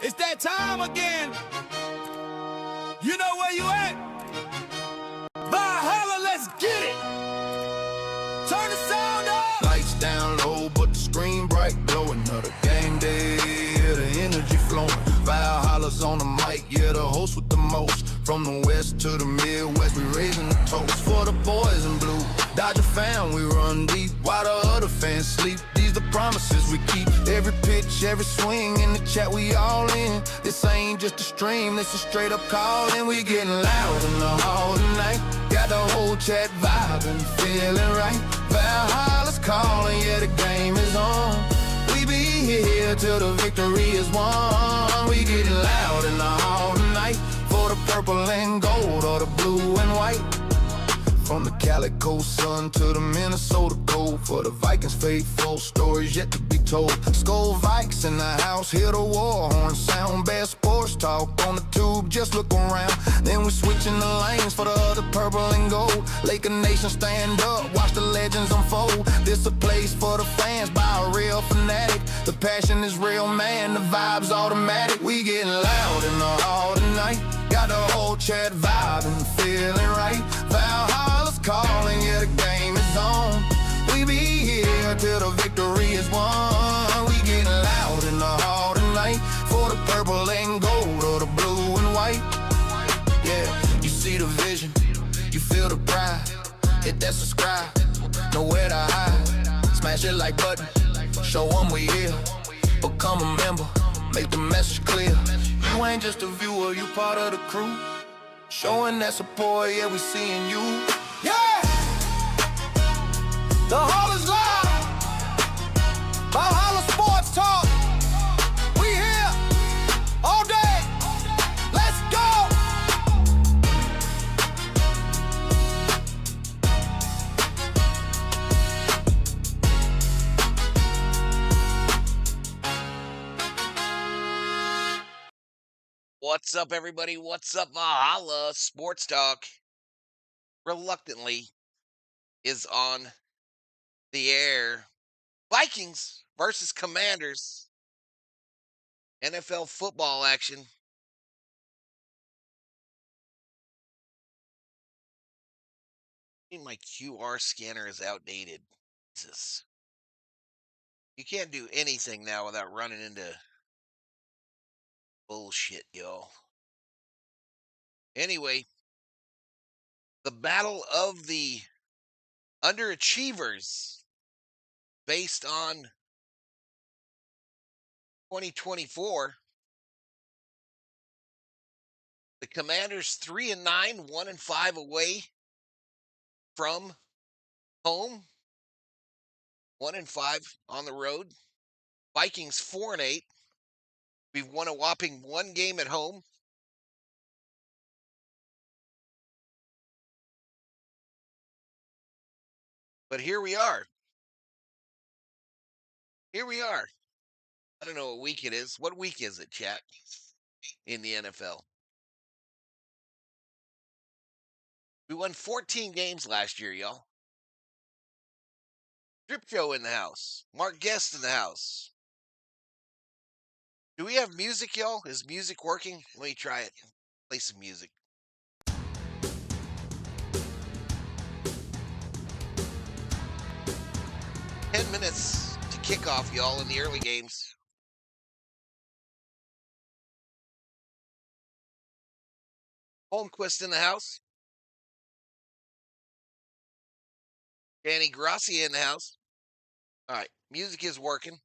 It's that time again. You know where you at? Valhalla, let's get it. Turn the sound up. Lights down low, but the screen bright, glowing. Another game day, yeah, the energy flowing. Valhalla's on the mic, yeah, the host with the most. From the west to the Midwest, we raising the toast for the boys in blue. Dodger fan, we run deep while the other fans sleep. These the promises we keep. Every pitch, every swing in the chat, we all in. This ain't just a stream, this is straight up call, and we getting loud in the hall tonight. Got the whole chat vibing, feeling right. Valhalla's calling, yeah, the game is on. We be here till the victory is won. We getting loud in the hall tonight for the purple and gold or the blue and white. From the Calico sun to the Minnesota cold, for the Vikings faithful, stories yet to be told. Skull Vikes in the house, hear the war horn sound. Best sports talk on the tube, just look around. Then we switching the lanes for the other purple and gold. Laker Nation stand up, watch the legends unfold. This a place for the fans by a real fanatic. The passion is real, man, the vibe's automatic. We getting loud in the hall tonight. Got the whole chat vibing, feeling right. Valhalla's calling, yeah, the game is on. We be here till the victory is won. We getting loud in the hall tonight for the purple and gold or the blue and white. Yeah, you see the vision, you feel the pride. Hit that subscribe, nowhere to hide. Smash it like button, show them we here. Become a member, make the message clear. You ain't just a viewer, you part of the crew. Showing that support, yeah, we seeing you. Yeah! The hall is live. Valhalla Sports Talk. We here all day. Let's go! What's up, everybody? What's up, Valhalla Sports Talk? Reluctantly is on the air. Vikings versus Commanders. NFL football action. My QR scanner is outdated. Jesus. You can't do anything now without running into bullshit, y'all. Anyway, the battle of the underachievers based on 2024. The Commanders 3-9, 1-5 away from home. 1-5 on the road. Vikings 4-8. We've won a whopping one game at home. But here we are. Here we are. I don't know what week it is. What week is it, chat, in the NFL? We won 14 games last year, y'all. Strip Show in the house. Mark Guest in the house. Do we have music, y'all? Is music working? Let me try it. Play some music. Ten minutes to kick off, y'all, in the early games. Holmquist in the house. Danny Grossi in the house. All right, music is working.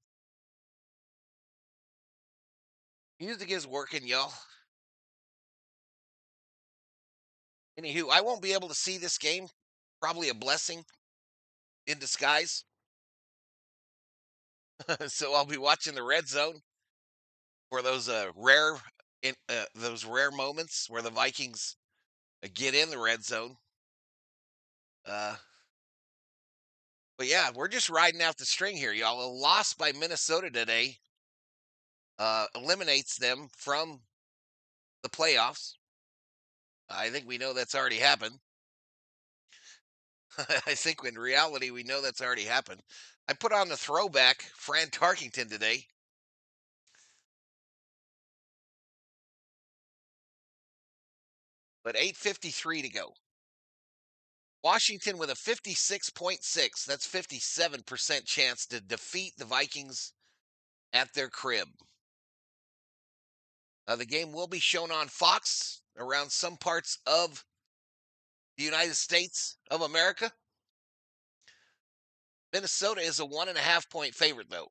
Music is working, y'all. Anywho, I won't be able to see this game. Probably a blessing in disguise. So I'll be watching the red zone for those rare moments where the Vikings get in the red zone. But yeah, we're just riding out the string here, y'all. A loss by Minnesota today eliminates them from the playoffs. I think we know that's already happened. I think in reality, we know that's already happened. I put on the throwback Fran Tarkington today. but 8:53 to go. Washington with a 56.6. That's 57% chance to defeat the Vikings at their crib. The game will be shown on Fox around some parts of the United States of America. Minnesota is a 1.5 point favorite, though.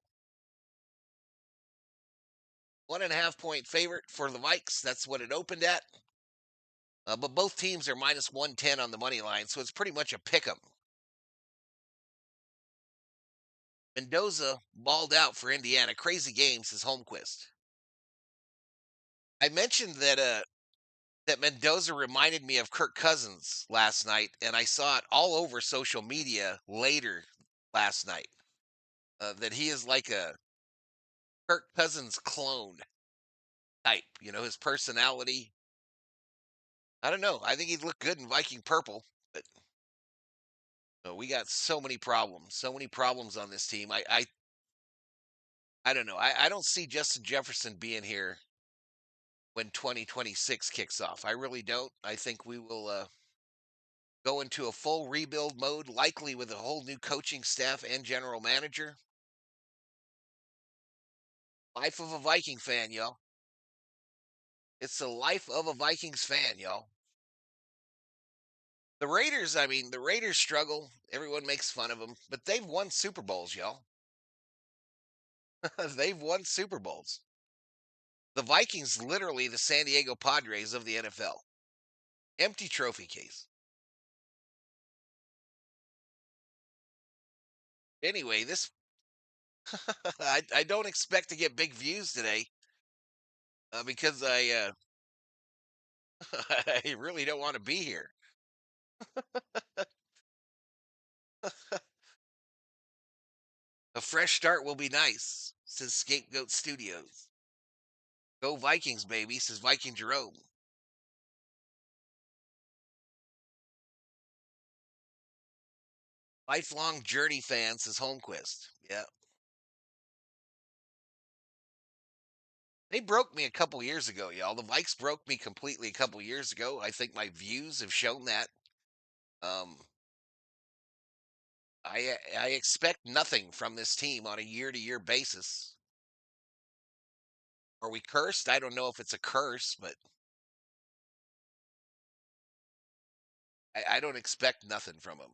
1.5 point favorite for the Vikes. That's what it opened at. But both teams are minus 110 on the money line, so it's pretty much a pick 'em. Mendoza balled out for Indiana. Crazy game, says Holmquist. I mentioned that Mendoza reminded me of Kirk Cousins last night, and I saw it all over social media later last night. That he is like a Kirk Cousins clone type. His personality. I don't know. I think he'd look good in Viking purple, but we got so many problems on this team. I don't know. I don't see Justin Jefferson being here when 2026 kicks off. I really don't. I think we will go into a full rebuild mode, likely with a whole new coaching staff and general manager. Life of a Viking fan, y'all. It's the life of a Vikings fan, y'all. The Raiders struggle. Everyone makes fun of them, but they've won Super Bowls, y'all. They've won Super Bowls. The Vikings, literally the San Diego Padres of the NFL. Empty trophy case. Anyway, I don't expect to get big views today because I really don't want to be here. A fresh start will be nice, says Scapegoat Studios. Go Vikings, baby, says Viking Jerome. Lifelong Journey fan, says Holmquist. Yeah. They broke me a couple years ago, y'all. The Vikes broke me completely a couple years ago. I think my views have shown that. Um, I expect nothing from this team on a year-to-year basis. Are we cursed? I don't know if it's a curse, but I don't expect nothing from them.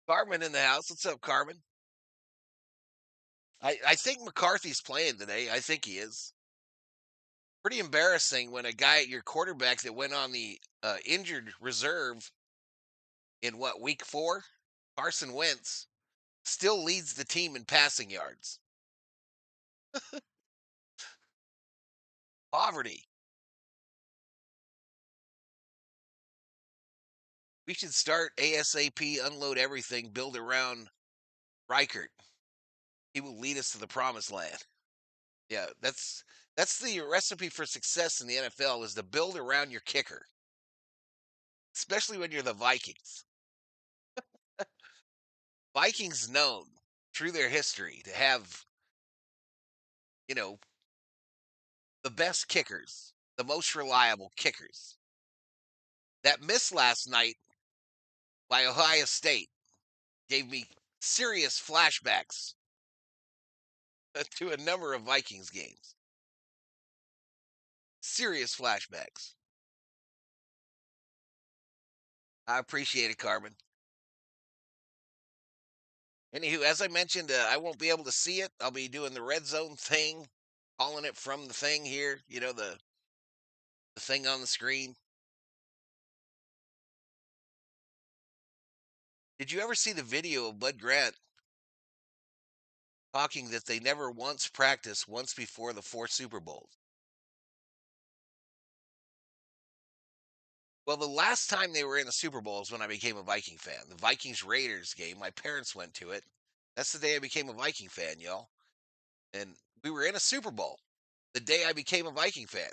Carmen in the house. What's up, Carmen? I think McCarthy's playing today. I think he is. Pretty embarrassing when a guy at your quarterback that went on the injured reserve in week 4, Carson Wentz, still leads the team in passing yards. Poverty. We should start ASAP, unload everything, build around Reichert. He will lead us to the promised land. Yeah, that's the recipe for success in the NFL is to build around your kicker, especially when you're the Vikings. Vikings known through their history to have, you know, the best kickers, the most reliable kickers. That miss last night by Ohio State gave me serious flashbacks to a number of Vikings games. Serious flashbacks. I appreciate it, Carmen. Anywho, as I mentioned, I won't be able to see it. I'll be doing the red zone thing, calling it from the thing here. The thing on the screen. Did you ever see the video of Bud Grant talking that they never once practiced once before the 4 Super Bowls? Well, the last time they were in the Super Bowl is when I became a Viking fan. The Vikings Raiders game, my parents went to it. That's the day I became a Viking fan, y'all. And we were in a Super Bowl the day I became a Viking fan.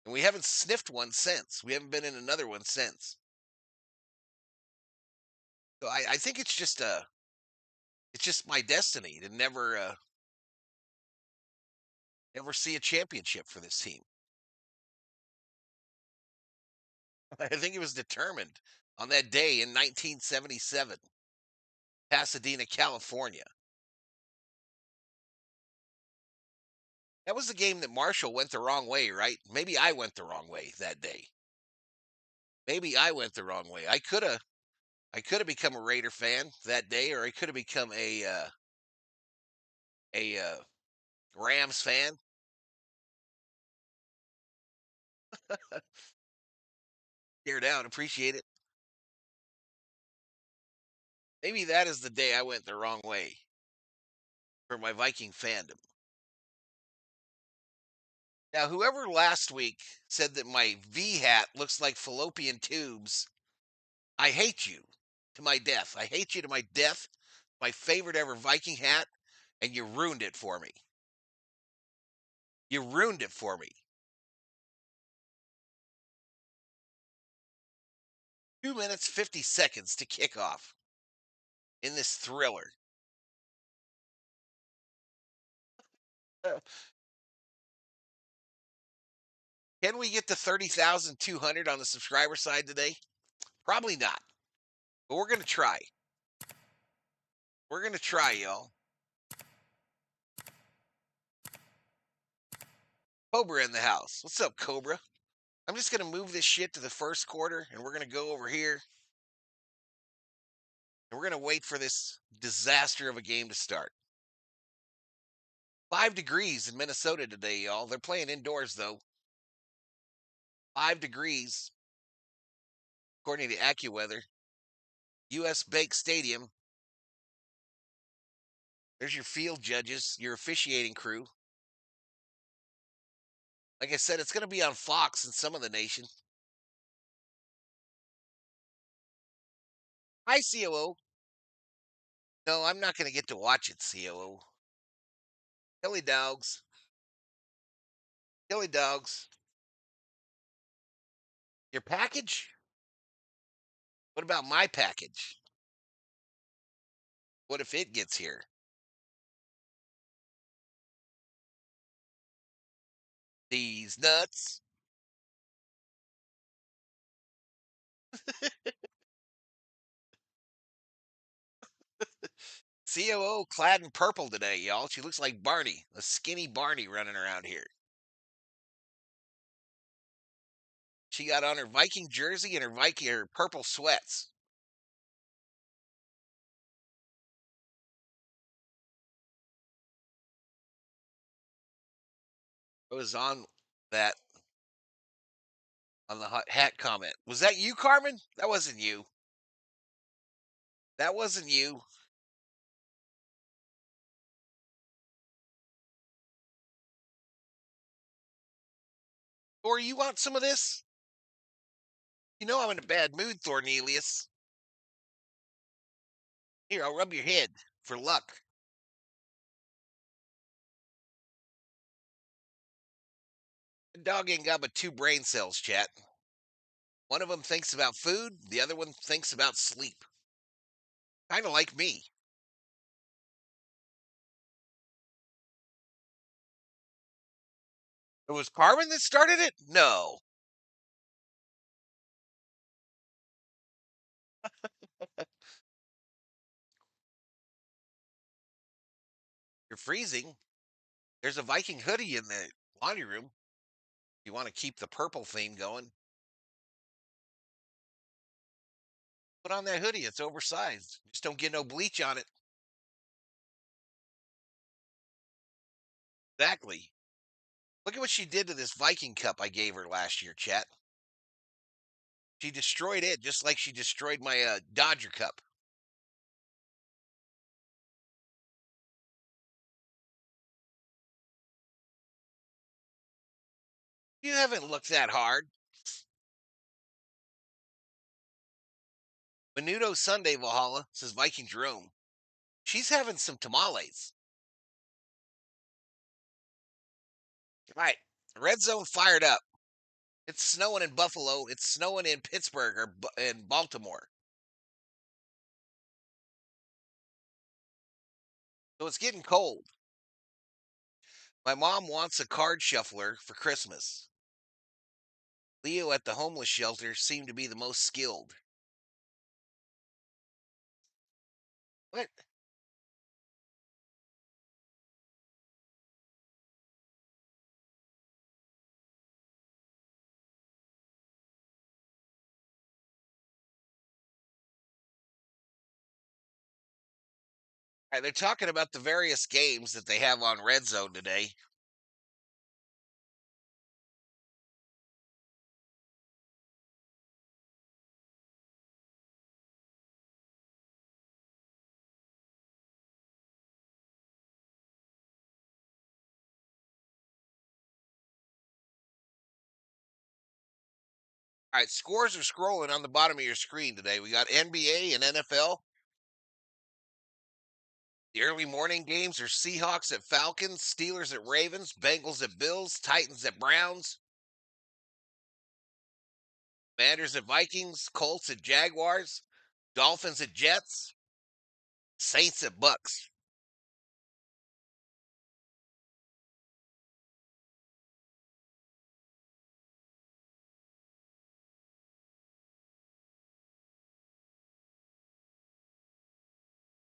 And we haven't sniffed one since. We haven't been in another one since. So I think it's just my destiny to never see a championship for this team. I think he was determined on that day in 1977, Pasadena, California. That was the game that Marshall went the wrong way, right? Maybe I went the wrong way that day. Maybe I went the wrong way. I could have become a Raider fan that day, or I could have become a Rams fan. Tear down, appreciate it. Maybe that is the day I went the wrong way for my Viking fandom. Now, whoever last week said that my V hat looks like fallopian tubes, I hate you to my death. I hate you to my death. My favorite ever Viking hat, and you ruined it for me. You ruined it for me. 2 minutes, 50 seconds to kick off in this thriller. Uh, Can we get to 30,200 on the subscriber side today? Probably not, but we're going to try. We're going to try, y'all. Cobra in the house. What's up, Cobra? I'm just going to move this shit to the first quarter, and we're going to go over here, and we're going to wait for this disaster of a game to start. 5 degrees in Minnesota today, y'all. They're playing indoors, though. 5 degrees, according to AccuWeather. U.S. Bank Stadium. There's your field judges, your officiating crew. Like I said, it's going to be on Fox in some of the nation. Hi, COO. No, I'm not going to get to watch it, COO. Kelly Dogs. Kelly Dogs. Your package? What about my package? What if it gets here? These nuts. COO clad in purple today, y'all. She looks like Barney, a skinny Barney running around here. She got on her Viking jersey and her purple sweats. I was on that on the hot hat comment. Was that you, Carmen? That wasn't you. That wasn't you. Or you want some of this? You know I'm in a bad mood, Thornelius. Here, I'll rub your head for luck. The dog ain't got but two brain cells, chat. One of them thinks about food, the other one thinks about sleep. Kind of like me. It was Carmen that started it? No. You're freezing. There's a Viking hoodie in the laundry room. You want to keep the purple theme going? Put on that hoodie. It's oversized. Just don't get no bleach on it. Exactly. Look at what she did to this Viking cup I gave her last year, chat. She destroyed it just like she destroyed my Dodger cup. You haven't looked that hard. Menudo Sunday, Valhalla, says Viking Jerome. She's having some tamales. All right. Red zone fired up. It's snowing in Buffalo. It's snowing in Pittsburgh or in Baltimore. So it's getting cold. My mom wants a card shuffler for Christmas. Leo at the homeless shelter seemed to be the most skilled. What? All right, they're talking about the various games that they have on Red Zone today. All right, scores are scrolling on the bottom of your screen today. We got NBA and NFL. The early morning games are Seahawks at Falcons, Steelers at Ravens, Bengals at Bills, Titans at Browns, Commanders at Vikings, Colts at Jaguars, Dolphins at Jets, Saints at Bucks.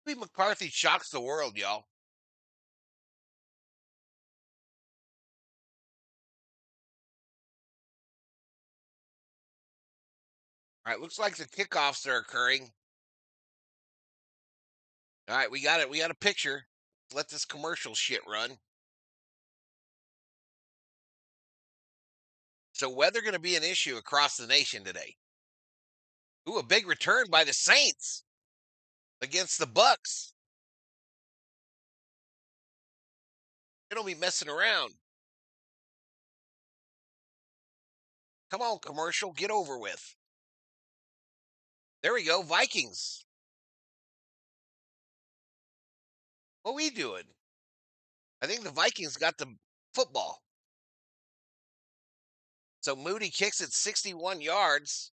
Maybe McCarthy shocks the world, y'all. All right, looks like the kickoffs are occurring. All right, we got it. We got a picture. Let this commercial shit run. So weather going to be an issue across the nation today. Ooh, a big return by the Saints against the Bucks. They don't be messing around. Come on, commercial, get over with. There we go, Vikings. What we doing? I think the Vikings got the football. So Moody kicks it 61 yards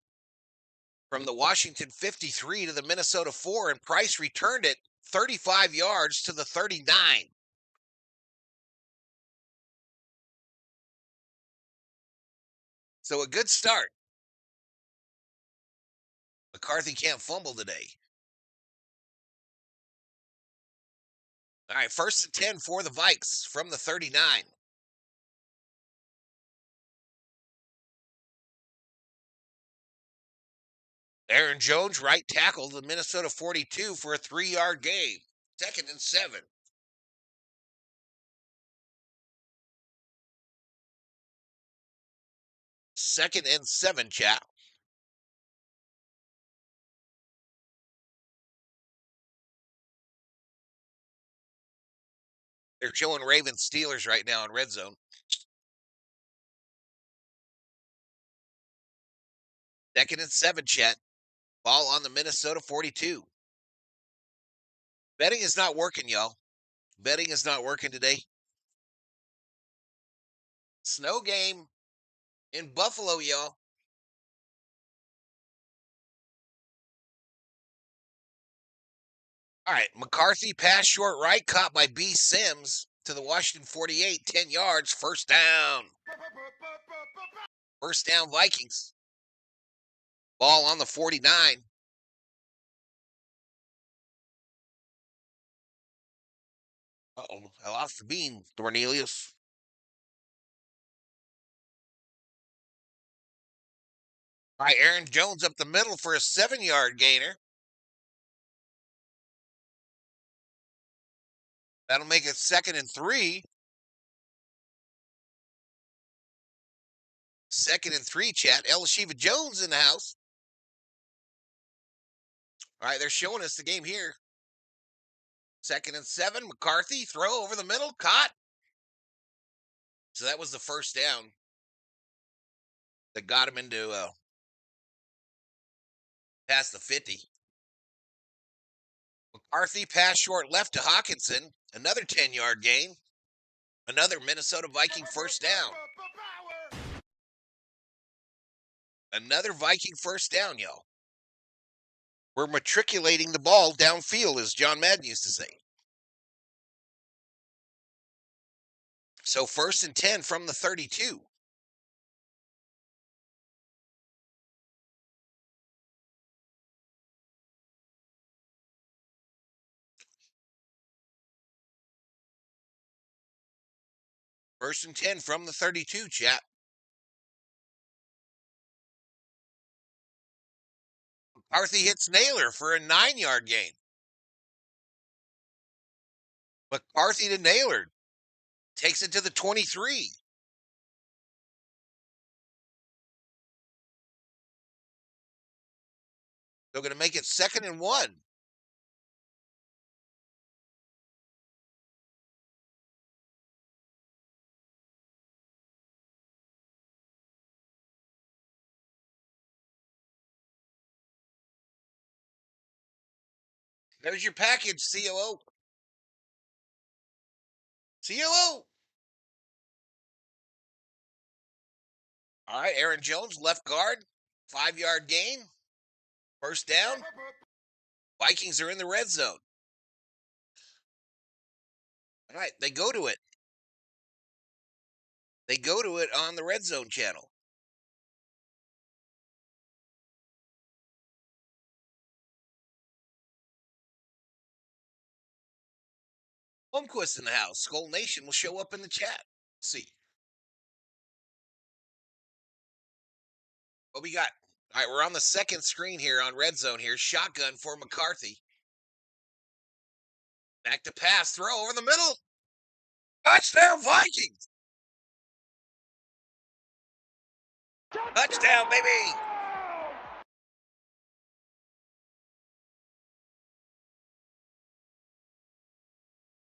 from the Washington 53 to the Minnesota 4, and Price returned it 35 yards to the 39. So a good start. McCarthy can't fumble today. All right, 1st and 10 for the Vikes from the 39. Aaron Jones, right tackle, the Minnesota 42 for a 3-yard gain. 2nd and 7. 2nd and 7, chat. They're showing Ravens Steelers right now in red zone. 2nd and 7, chat. Ball on the Minnesota 42. Betting is not working, y'all. Betting is not working today. Snow game in Buffalo, y'all. All right, McCarthy pass short right, caught by B. Sims to the Washington 48, 10 yards, 1st down. 1st down, Vikings. Ball on the 49. Uh-oh, I lost the bean, Cornelius. All right, Aaron Jones up the middle for a 7-yard gainer. That'll make it 2nd and 3. 2nd and 3, chat. Shiva Jones in the house. All right, they're showing us the game here. 2nd and 7. McCarthy throw over the middle, caught. So that was the 1st down that got him into past the 50. McCarthy pass short left to Hawkinson. Another 10-yard gain. Another Minnesota Viking 1st down. Another Viking 1st down, y'all. We're matriculating the ball downfield, as John Madden used to say. So 1st and 10 from the 32. First and 10 from the 32, chat. McCarthy hits Naylor for a 9-yard gain. McCarthy to Naylor. Takes it to the 23. They're going to make it 2nd and 1. There's your package, COO. COO. All right, Aaron Jones, left guard, 5-yard gain, first down. Vikings are in the red zone. All right, they go to it. They go to it on the red zone channel. Holmquist in the house. Skull Nation will show up in the chat. Let's see what we got. All right, we're on the second screen here on red zone here. Shotgun for McCarthy. Back to pass, throw over the middle. Touchdown, Vikings! Touchdown, baby!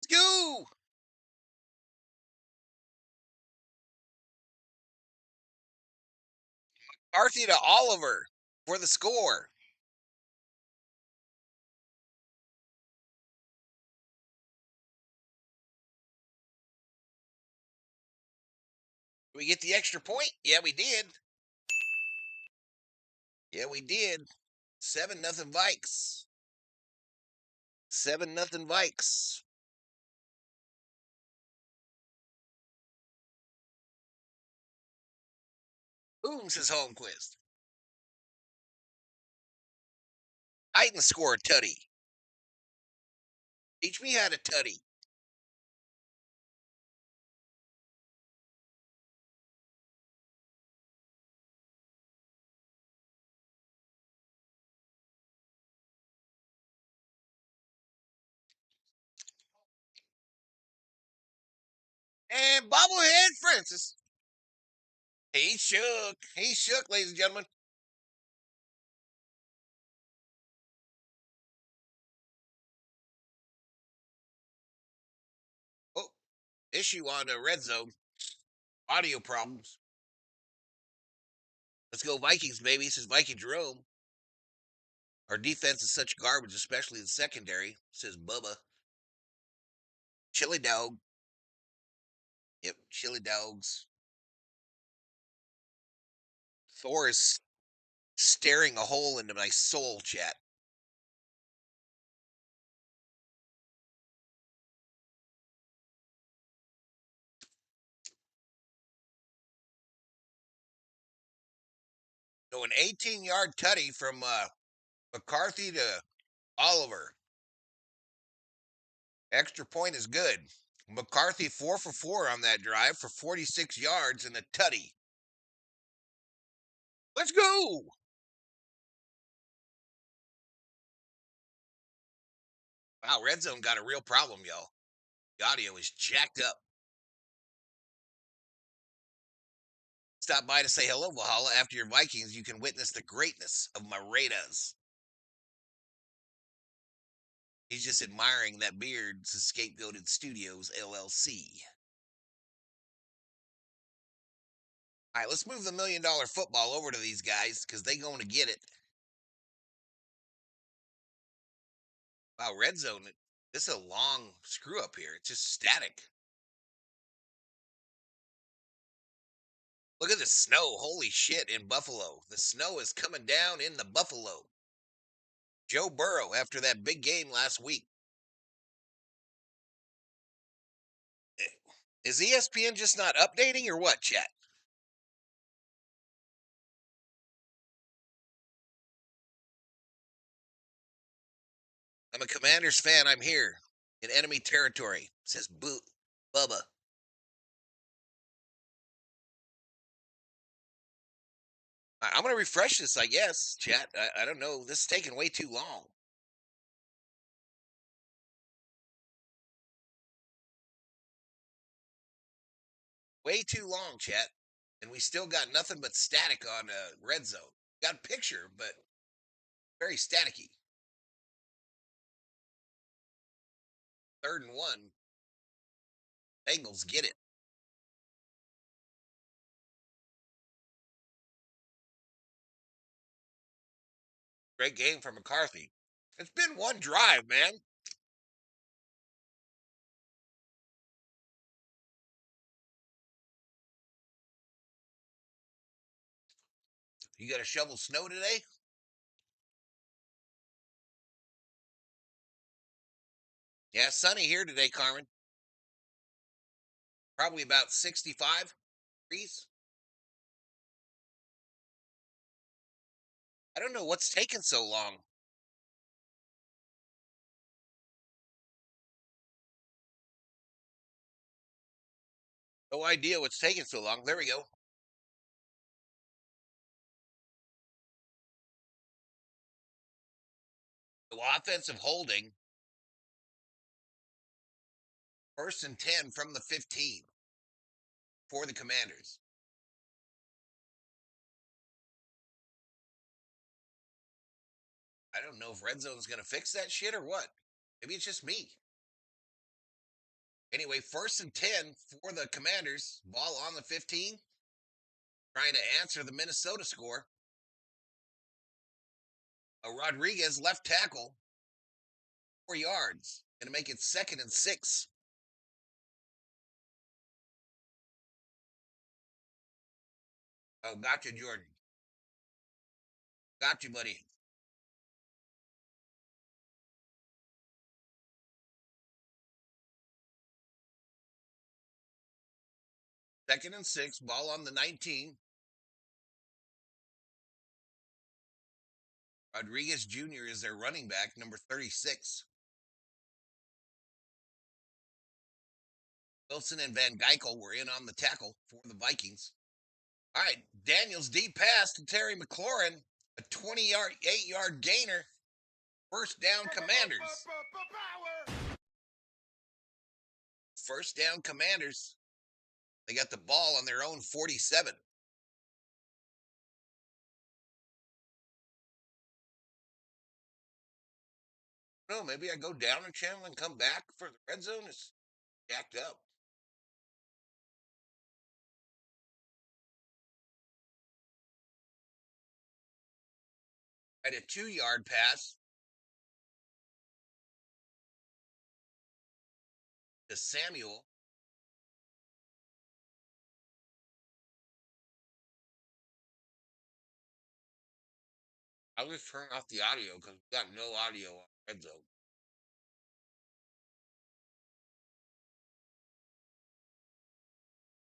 Let's go! McCarthy to Oliver for the score. Did we get the extra point? Yeah, we did. Yeah, we did. 7-0 Vikes. 7-0 Vikes. Boom, says Holmquist. Titans score a tutty. Teach me how to tutty. And bobblehead Francis. He shook. He shook, ladies and gentlemen. Oh, issue on the red zone. Audio problems. Let's go Vikings, baby, says Viking Jerome. Our defense is such garbage, especially the secondary, says Bubba. Chili dog. Yep, chili dogs. Thor is staring a hole into my soul, chat. So an 18-yard tutty from McCarthy to Oliver. Extra point is good. McCarthy 4 for 4 on that drive for 46 yards and a tutty. Let's go. Wow, red zone got a real problem, y'all. The audio is jacked up. Stop by to say hello, Valhalla. After your Vikings, you can witness the greatness of my Raiders. He's just admiring that beard, says Scapegoated Studios, LLC. All right, let's move the $1 million football over to these guys because they going to get it. Wow, red zone. This is a long screw up here. It's just static. Look at the snow. Holy shit in Buffalo. The snow is coming down in the Buffalo. Joe Burrow after that big game last week. Is ESPN just not updating or what, chat? I'm a Commanders fan. I'm here in enemy territory, says Bubba. I'm going to refresh this, I guess, chat. I don't know. This is taking way too long. Way too long, chat. And we still got nothing but static on red zone. Got a picture, but very staticky. 3rd and 1. Bengals get it. Great game for McCarthy. It's been one drive, man. You got to shovel snow today? Yeah, sunny here today, Carmen. Probably about 65 degrees. I don't know what's taking so long. No idea what's taking so long. There we go. No offensive holding. 1st and 10 from the 15 for the Commanders. I don't know if red zone's going to fix that shit or what. Maybe it's just me. Anyway, 1st and 10 for the Commanders. Ball on the 15. Trying to answer the Minnesota score. Rodriguez, left tackle. 4 yards. Going to make it 2nd and 6. Oh, gotcha, Jordan. Got you, buddy. Second and 6. Ball on the 19. Rodriguez Jr. is their running back, number 36. Wilson and Van Geikel were in on the tackle for the Vikings. All right, Daniels deep pass to Terry McLaurin, a 20-yard, 8-yard gainer. 1st down, Commanders. 1st down, Commanders. They got the ball on their own 47. No, maybe I go down a channel and come back for the red zone. It's jacked up. Had a 2-yard pass to Samuel. I'll just turn off the audio because we got no audio on red zone.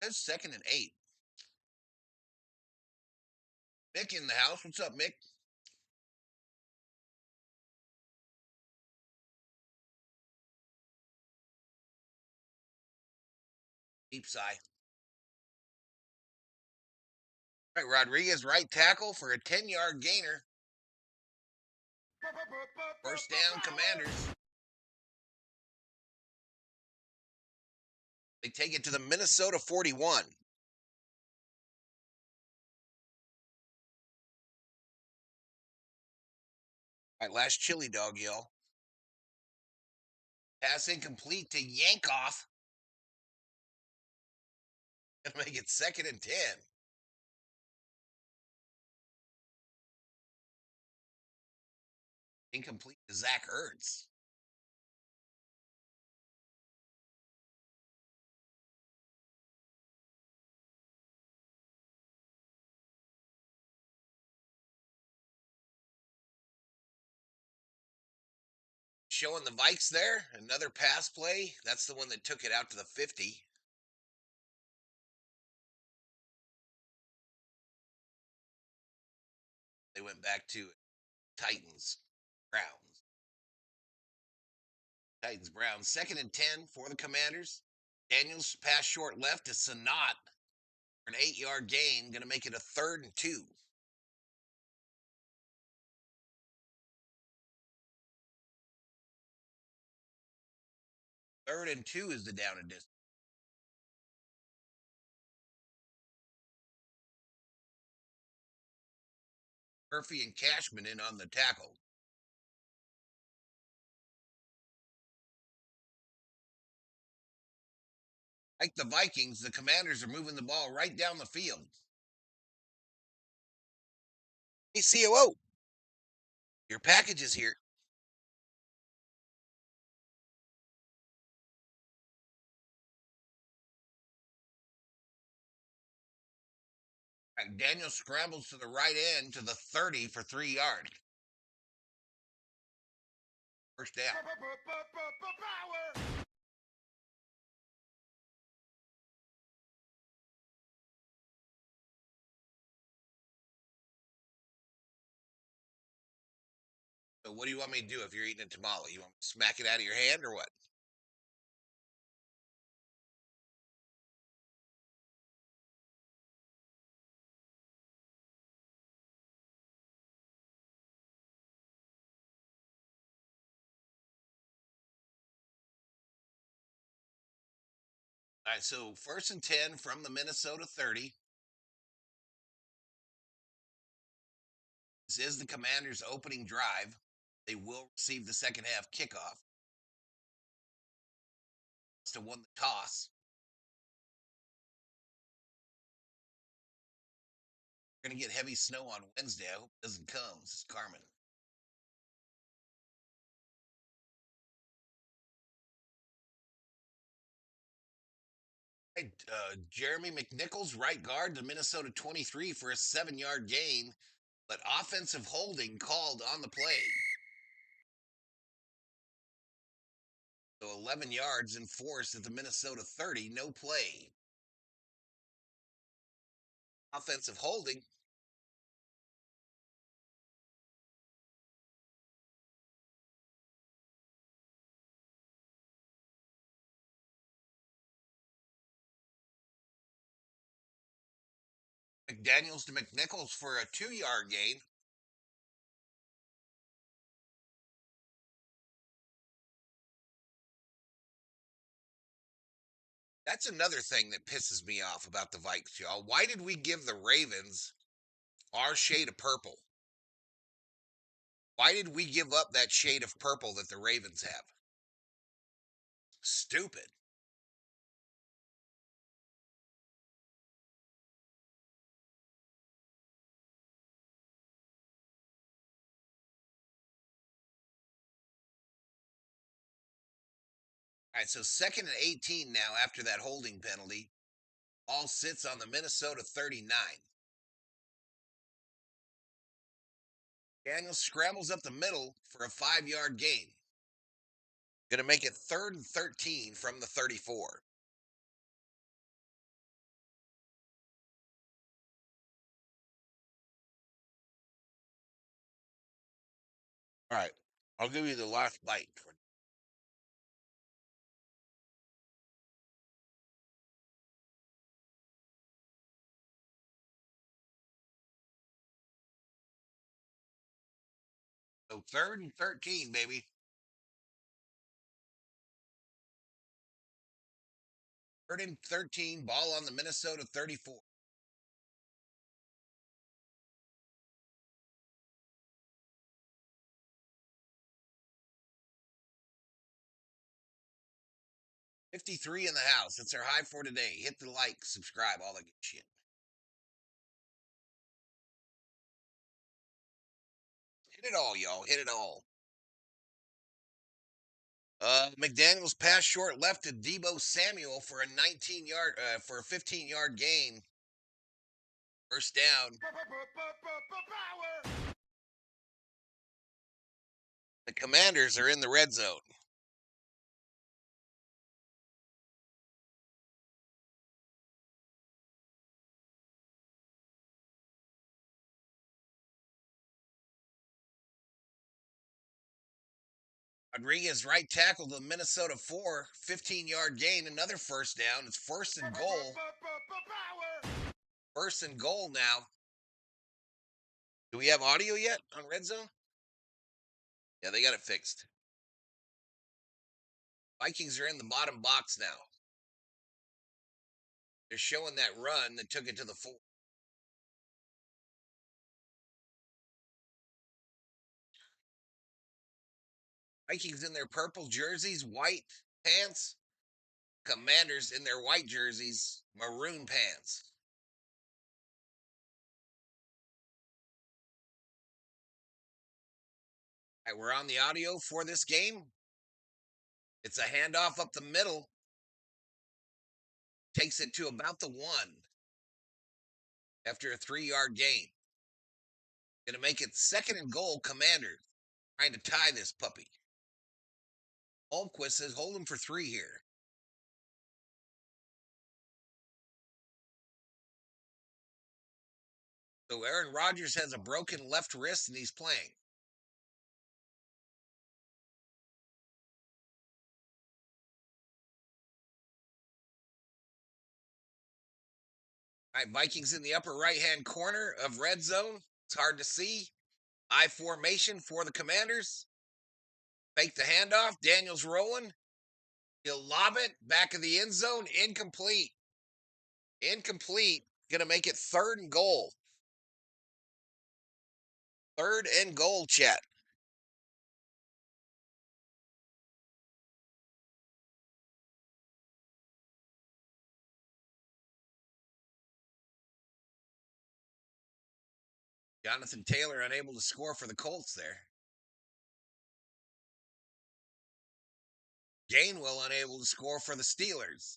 That's 2nd and 8. Mick in the house. What's up, Mick? Deep sigh. All right, Rodriguez, right tackle for a 10-yard gainer. 1st down, Commanders. They take it to the Minnesota 41. All right, last chili dog yell. Pass incomplete to Yankoff. Gonna make it 2nd and 10. Incomplete to Zach Ertz. Showing the Vikes there. Another pass play. That's the one that took it out to the 50. They went back to Titans, Browns. Titans, Browns. 2nd and 10 for the Commanders. Daniels pass short left to Sanat for an 8-yard gain. Going to make it a 3rd and 2. 3rd and 2 is the down and distance. Murphy and Cashman in on the tackle. Like the Vikings, the Commanders are moving the ball right down the field. Hey, COO, your package is here. Right, Daniel scrambles to the right end to the 30 for 3 yards. First down. So what do you want me to do if you're eating a tamale? You want me to smack it out of your hand or what? All right, so 1st and 10 from the Minnesota 30. This is the Commanders' opening drive. They will receive the second half kickoff. To won the toss. We're going to get heavy snow on Wednesday. I hope it doesn't come. This is Carmen. Right, Jeremy McNichols, right guard, to Minnesota 23 for a 7-yard gain, but offensive holding called on the play. So 11 yards enforced at the Minnesota 30, no play. Offensive holding. McDaniels to McNichols for a 2-yard gain. That's another thing that pisses me off about the Vikes, y'all. Why did we give the Ravens our shade of purple? Why did we give up that shade of purple that the Ravens have? Stupid. All right, so 2nd and 18 now after that holding penalty. All sits on the Minnesota 39. Daniels scrambles up the middle for a 5-yard gain. Going to make it 3rd and 13 from the 34. All right, I'll give you the last bite. So 3rd and 13, baby. 3rd and 13, ball on the Minnesota 34. $53 in the house. That's our high for today. Hit the like, subscribe, all that good shit. Hit it all, y'all. Hit it all. McDaniels pass short left to Debo Samuel for a 15-yard gain. First down. The Commanders are in the red zone. Rodriguez right tackle to Minnesota 4, 15-yard gain, another first down. It's 1st and goal. 1st and goal now. Do we have audio yet on red zone? Yeah, they got it fixed. Vikings are in the bottom box now. They're showing that run that took it to the 4. Vikings in their purple jerseys, white pants. Commanders in their white jerseys, maroon pants. All right, we're on the audio for this game. It's a handoff up the middle. Takes it to about the 1 after a 3-yard gain. Going to make it 2nd and goal, Commanders. Trying to tie this puppy. Holmquist says hold him for 3 here. So Aaron Rodgers has a broken left wrist and he's playing. All right, Vikings in the upper right-hand corner of red zone. It's hard to see. I formation for the Commanders. Fake the handoff. Daniels rolling. He'll lob it back of the end zone. Incomplete. Incomplete. Going to make it 3rd and goal. 3rd and goal, chat. Jonathan Taylor unable to score for the Colts there. Gainwell unable to score for the Steelers.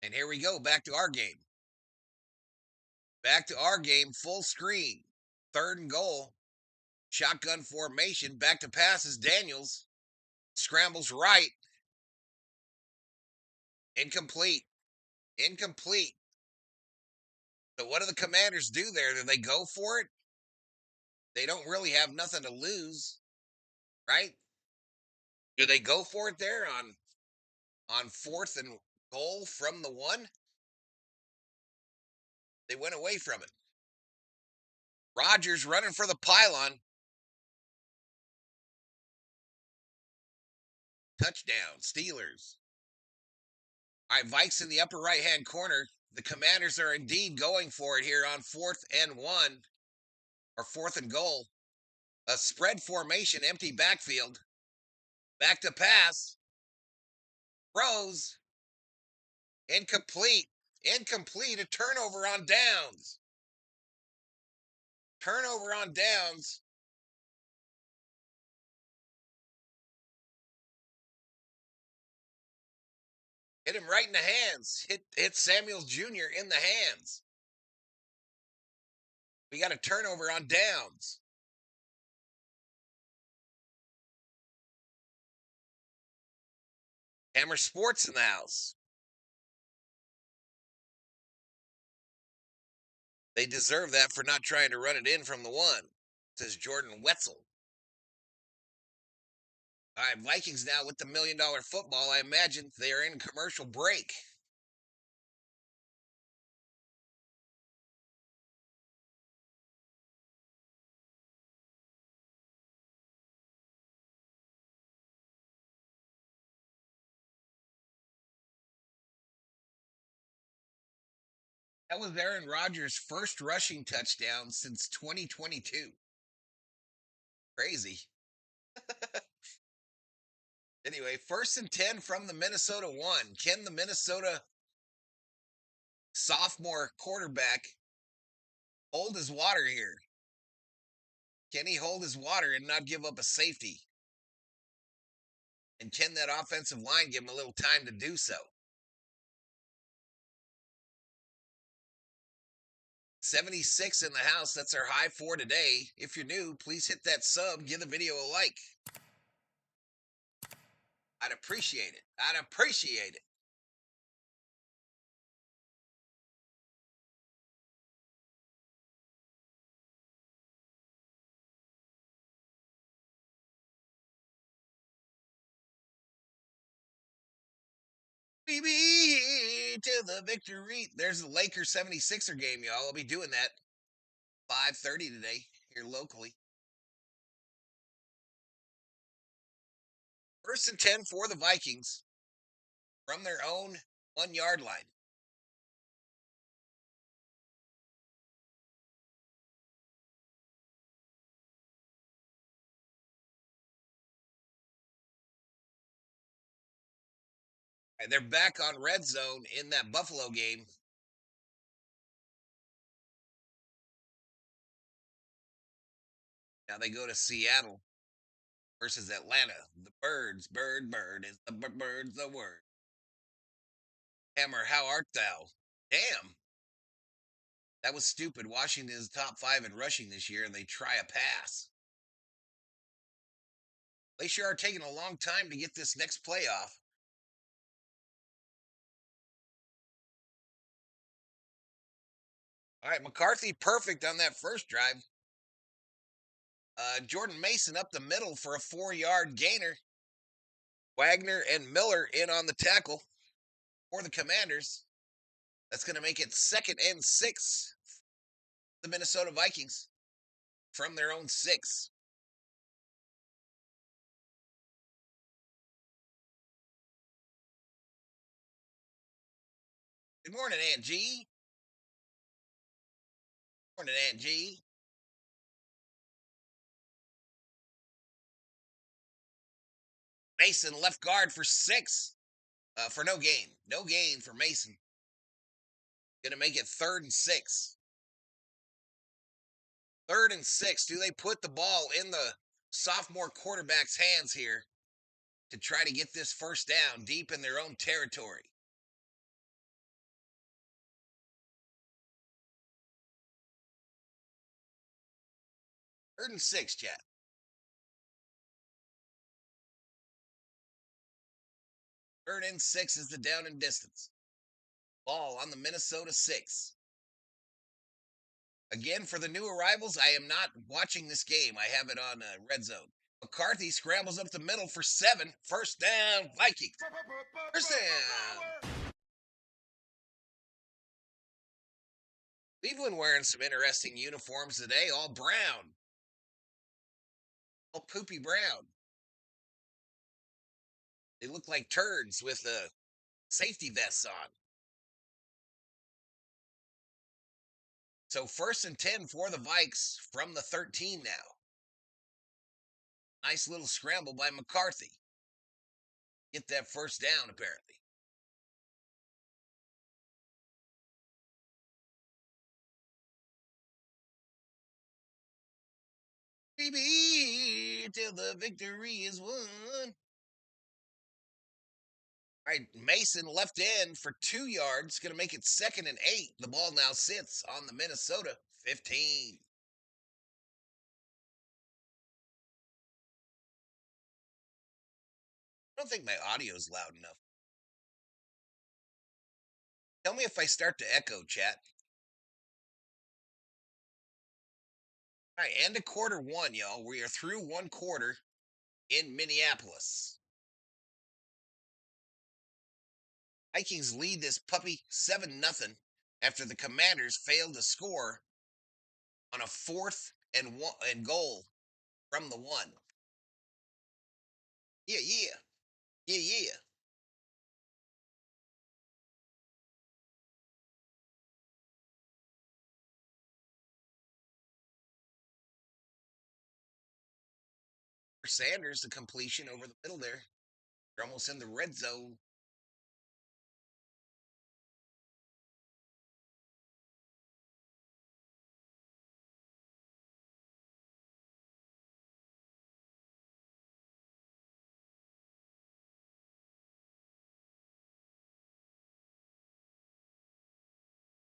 And here we go, back to our game. Back to our game, full screen. 3rd and goal. Shotgun formation, back to passes. Daniels scrambles right. Incomplete. Incomplete. So what do the Commanders do there? Do they go for it? They don't really have nothing to lose, right? Do they go for it there on 4th and goal from the 1? They went away from it. Rodgers running for the pylon. Touchdown, Steelers. All right, Vikes in the upper right-hand corner. The Commanders are indeed going for it here on 4th and 1, or 4th and goal. A spread formation, empty backfield. Back to pass. Throws. Incomplete. Incomplete. A turnover on downs. Turnover on downs. Hit him right in the hands. Hit Samuels Jr. in the hands. We got a turnover on downs. Hammer Sports in the house. They deserve that for not trying to run it in from the 1, says Jordan Wetzel. All right, Vikings now with the $1 million football. I imagine they are in commercial break. That was Aaron Rodgers' first rushing touchdown since 2022. Crazy. Anyway, 1st and 10 from the Minnesota 1. Can the Minnesota sophomore quarterback hold his water here? Can he hold his water and not give up a safety? And can that offensive line give him a little time to do so? 76 in the house. That's our high for today. If you're new, please hit that sub. Give the video a like. I'd appreciate it. I'd appreciate it. BB to the victory. There's the Lakers 76er game, y'all. I'll be doing that 5:30 today here locally. First and 10 for the Vikings from their own 1 yard line. And they're back on red zone in that Buffalo game. Now they go to Seattle versus Atlanta. The bird is the bird's the word. Hammer, how art thou? Damn. That was stupid. Washington is top 5 in rushing this year, and they try a pass. They sure are taking a long time to get this next play off. All right, McCarthy perfect on that first drive. Jordan Mason up the middle for a 4-yard gainer. Wagner and Miller in on the tackle for the Commanders. That's going to make it 2nd and 6. The Minnesota Vikings from their own 6. Good morning, Aunt G. Morning, Aunt G. Mason left guard for 6. For no gain. No gain for Mason. Going to make it 3rd and 6. 3rd and 6. Do they put the ball in the sophomore quarterback's hands here to try to get this first down deep in their own territory? Third and 6, chat. Third and 6 is the down and distance. Ball on the Minnesota 6. Again, for the new arrivals, I am not watching this game. I have it on red zone. McCarthy scrambles up the middle for 7. First down, Vikings. First down. Cleveland wearing some interesting uniforms today, all brown. All poopy brown. They look like turds with safety vests on. So 1st and 10 for the Vikes from the 13 now. Nice little scramble by McCarthy. Get that first down, apparently. Baby, till the victory is won. All right, Mason left end for 2 yards. Going to make it 2nd and 8. The ball now sits on the Minnesota 15. I don't think my audio is loud enough. Tell me if I start to echo, chat. All right, end of quarter 1, y'all. We are through 1 quarter in Minneapolis. Vikings lead this puppy 7-0 after the Commanders failed to score on a 4th and goal from the 1. Yeah, yeah. Yeah, yeah. For Sanders, the completion over the middle there. They're almost in the red zone.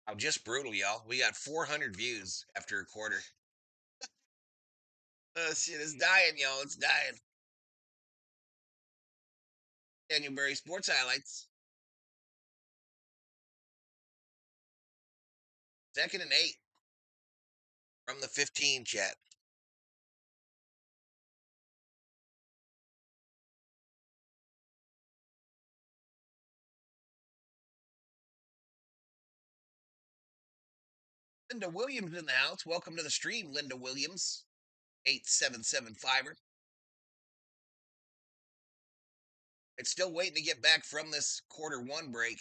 Oh, just brutal, y'all. We got 400 views after a quarter. Shit, it's dying, y'all. It's dying. Daniel Berry Sports Highlights. 2nd and 8 from the 15, chat. Linda Williams in the house. Welcome to the stream, Linda Williams. 8775er. It's still waiting to get back from this quarter one break.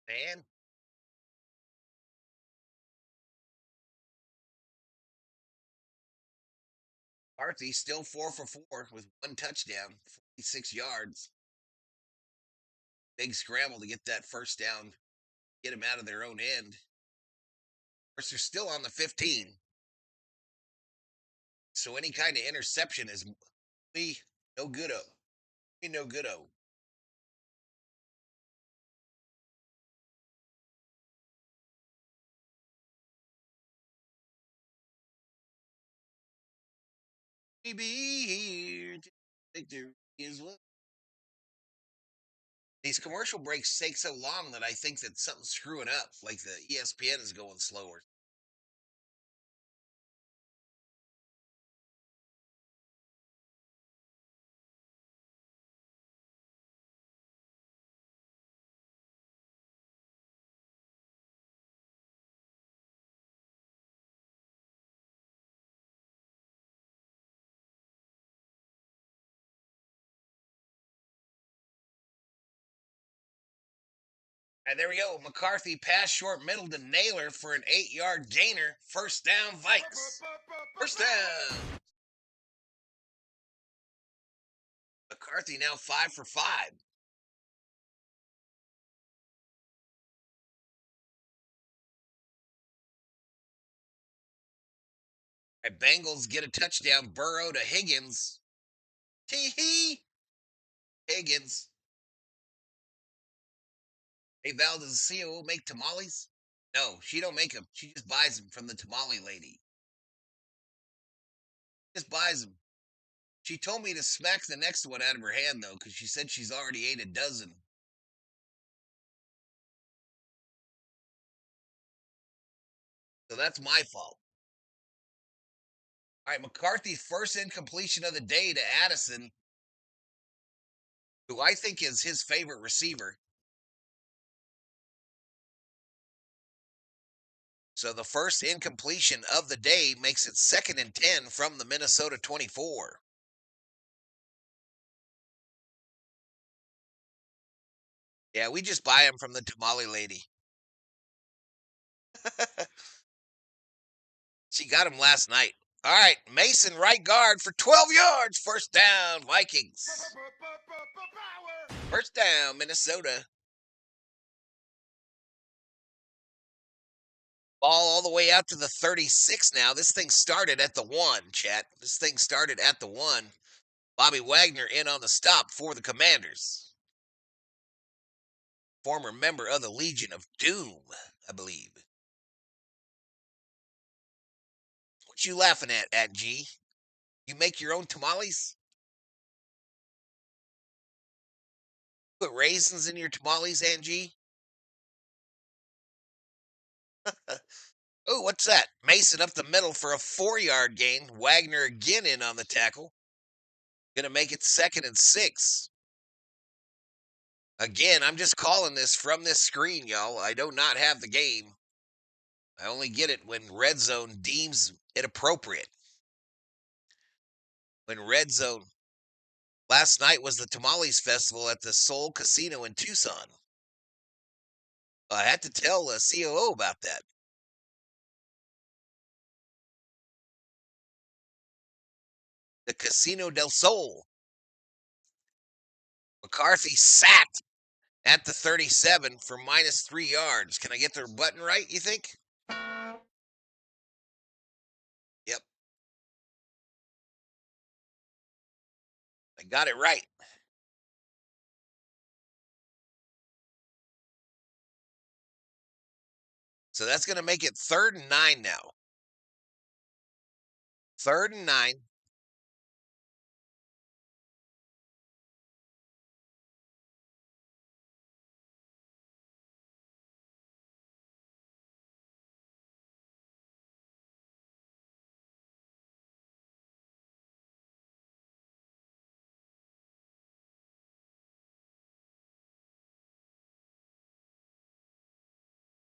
Man, Carthy still 4 for 4 with 1 touchdown, 46 yards. Big scramble to get that first down, get them out of their own end. Of course, they're still on the 15. So any kind of interception is we no good-o. We no good-o. We be here. Victory is what. These commercial breaks take so long that I think that something's screwing up, like the ESPN is going slower. And there we go. McCarthy pass short middle to Naylor for an 8-yard gainer. First down, Vikes. First down. McCarthy now 5 for 5. And Bengals get a touchdown. Burrow to Higgins. Tee hee. Higgins. Hey, Val, does the COO make tamales? No, she don't make them. She just buys them from the tamale lady. Just buys them. She told me to smack the next one out of her hand, though, because she said she's already ate a dozen. So that's my fault. All right, McCarthy's first incompletion of the day to Addison, who I think is his favorite receiver. So the first incompletion of the day makes it 2nd and 10 from the Minnesota 24. Yeah, we just buy them from the tamale lady. She got him last night. All right, Mason right guard for 12 yards. First down, Vikings. First down, Minnesota. Ball all the way out to the 36 now. This thing started at the 1, chat. This thing started at the 1. Bobby Wagner in on the stop for the Commanders. Former member of the Legion of Doom, I believe. What you laughing at G? You make your own tamales? Put raisins in your tamales, Angie? Oh, what's that? Mason up the middle for a 4-yard gain. Wagner again in on the tackle. Gonna make it 2nd and 6. Again, I'm just calling this from this screen, y'all. I do not have the game. I only get it when Red Zone deems it appropriate. When Red Zone. Last night was the Tamales Festival at the Soul Casino in Tucson. I had to tell the COO about that. The Casino del Sol. McCarthy sacked at the 37 for -3 yards. Can I get the button right, you think? Yep. I got it right. So that's going to make it 3rd and 9 now. 3rd and 9.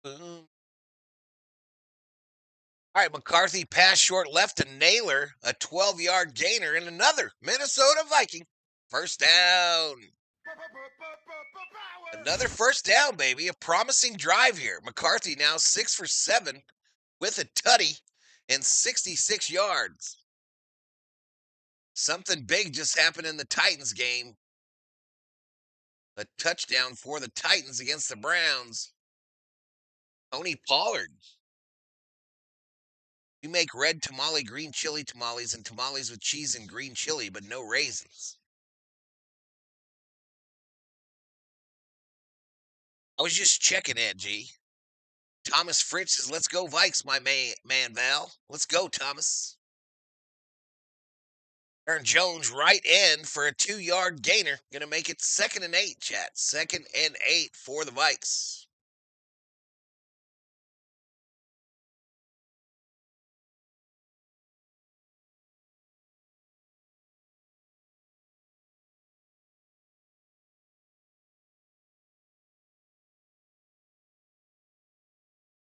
Boom. All right, McCarthy pass short left to Naylor, a 12-yard gainer, and another Minnesota Viking. First down. Another first down, baby. A promising drive here. McCarthy now 6 for 7 with a tutty and 66 yards. Something big just happened in the Titans game. A touchdown for the Titans against the Browns. Tony Pollard. We make red tamale, green chili tamales, and tamales with cheese and green chili, but no raisins. I was just checking it, G. Thomas Fritz says, let's go Vikes, my man Val. Let's go, Thomas. Aaron Jones right end for a 2-yard gainer. Gonna make it 2nd and 8, chat. 2nd and 8 for the Vikes.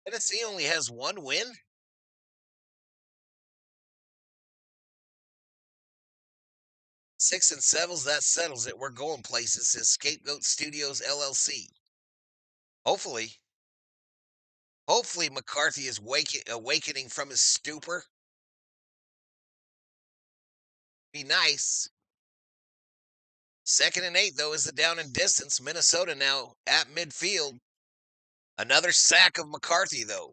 Tennessee only has 1 win. 6 and 7s, that settles it. We're going places, says Scapegoat Studios LLC. Hopefully McCarthy is awakening from his stupor. Be nice. 2nd and 8, though, is the down and distance. Minnesota now at midfield. Another sack of McCarthy, though.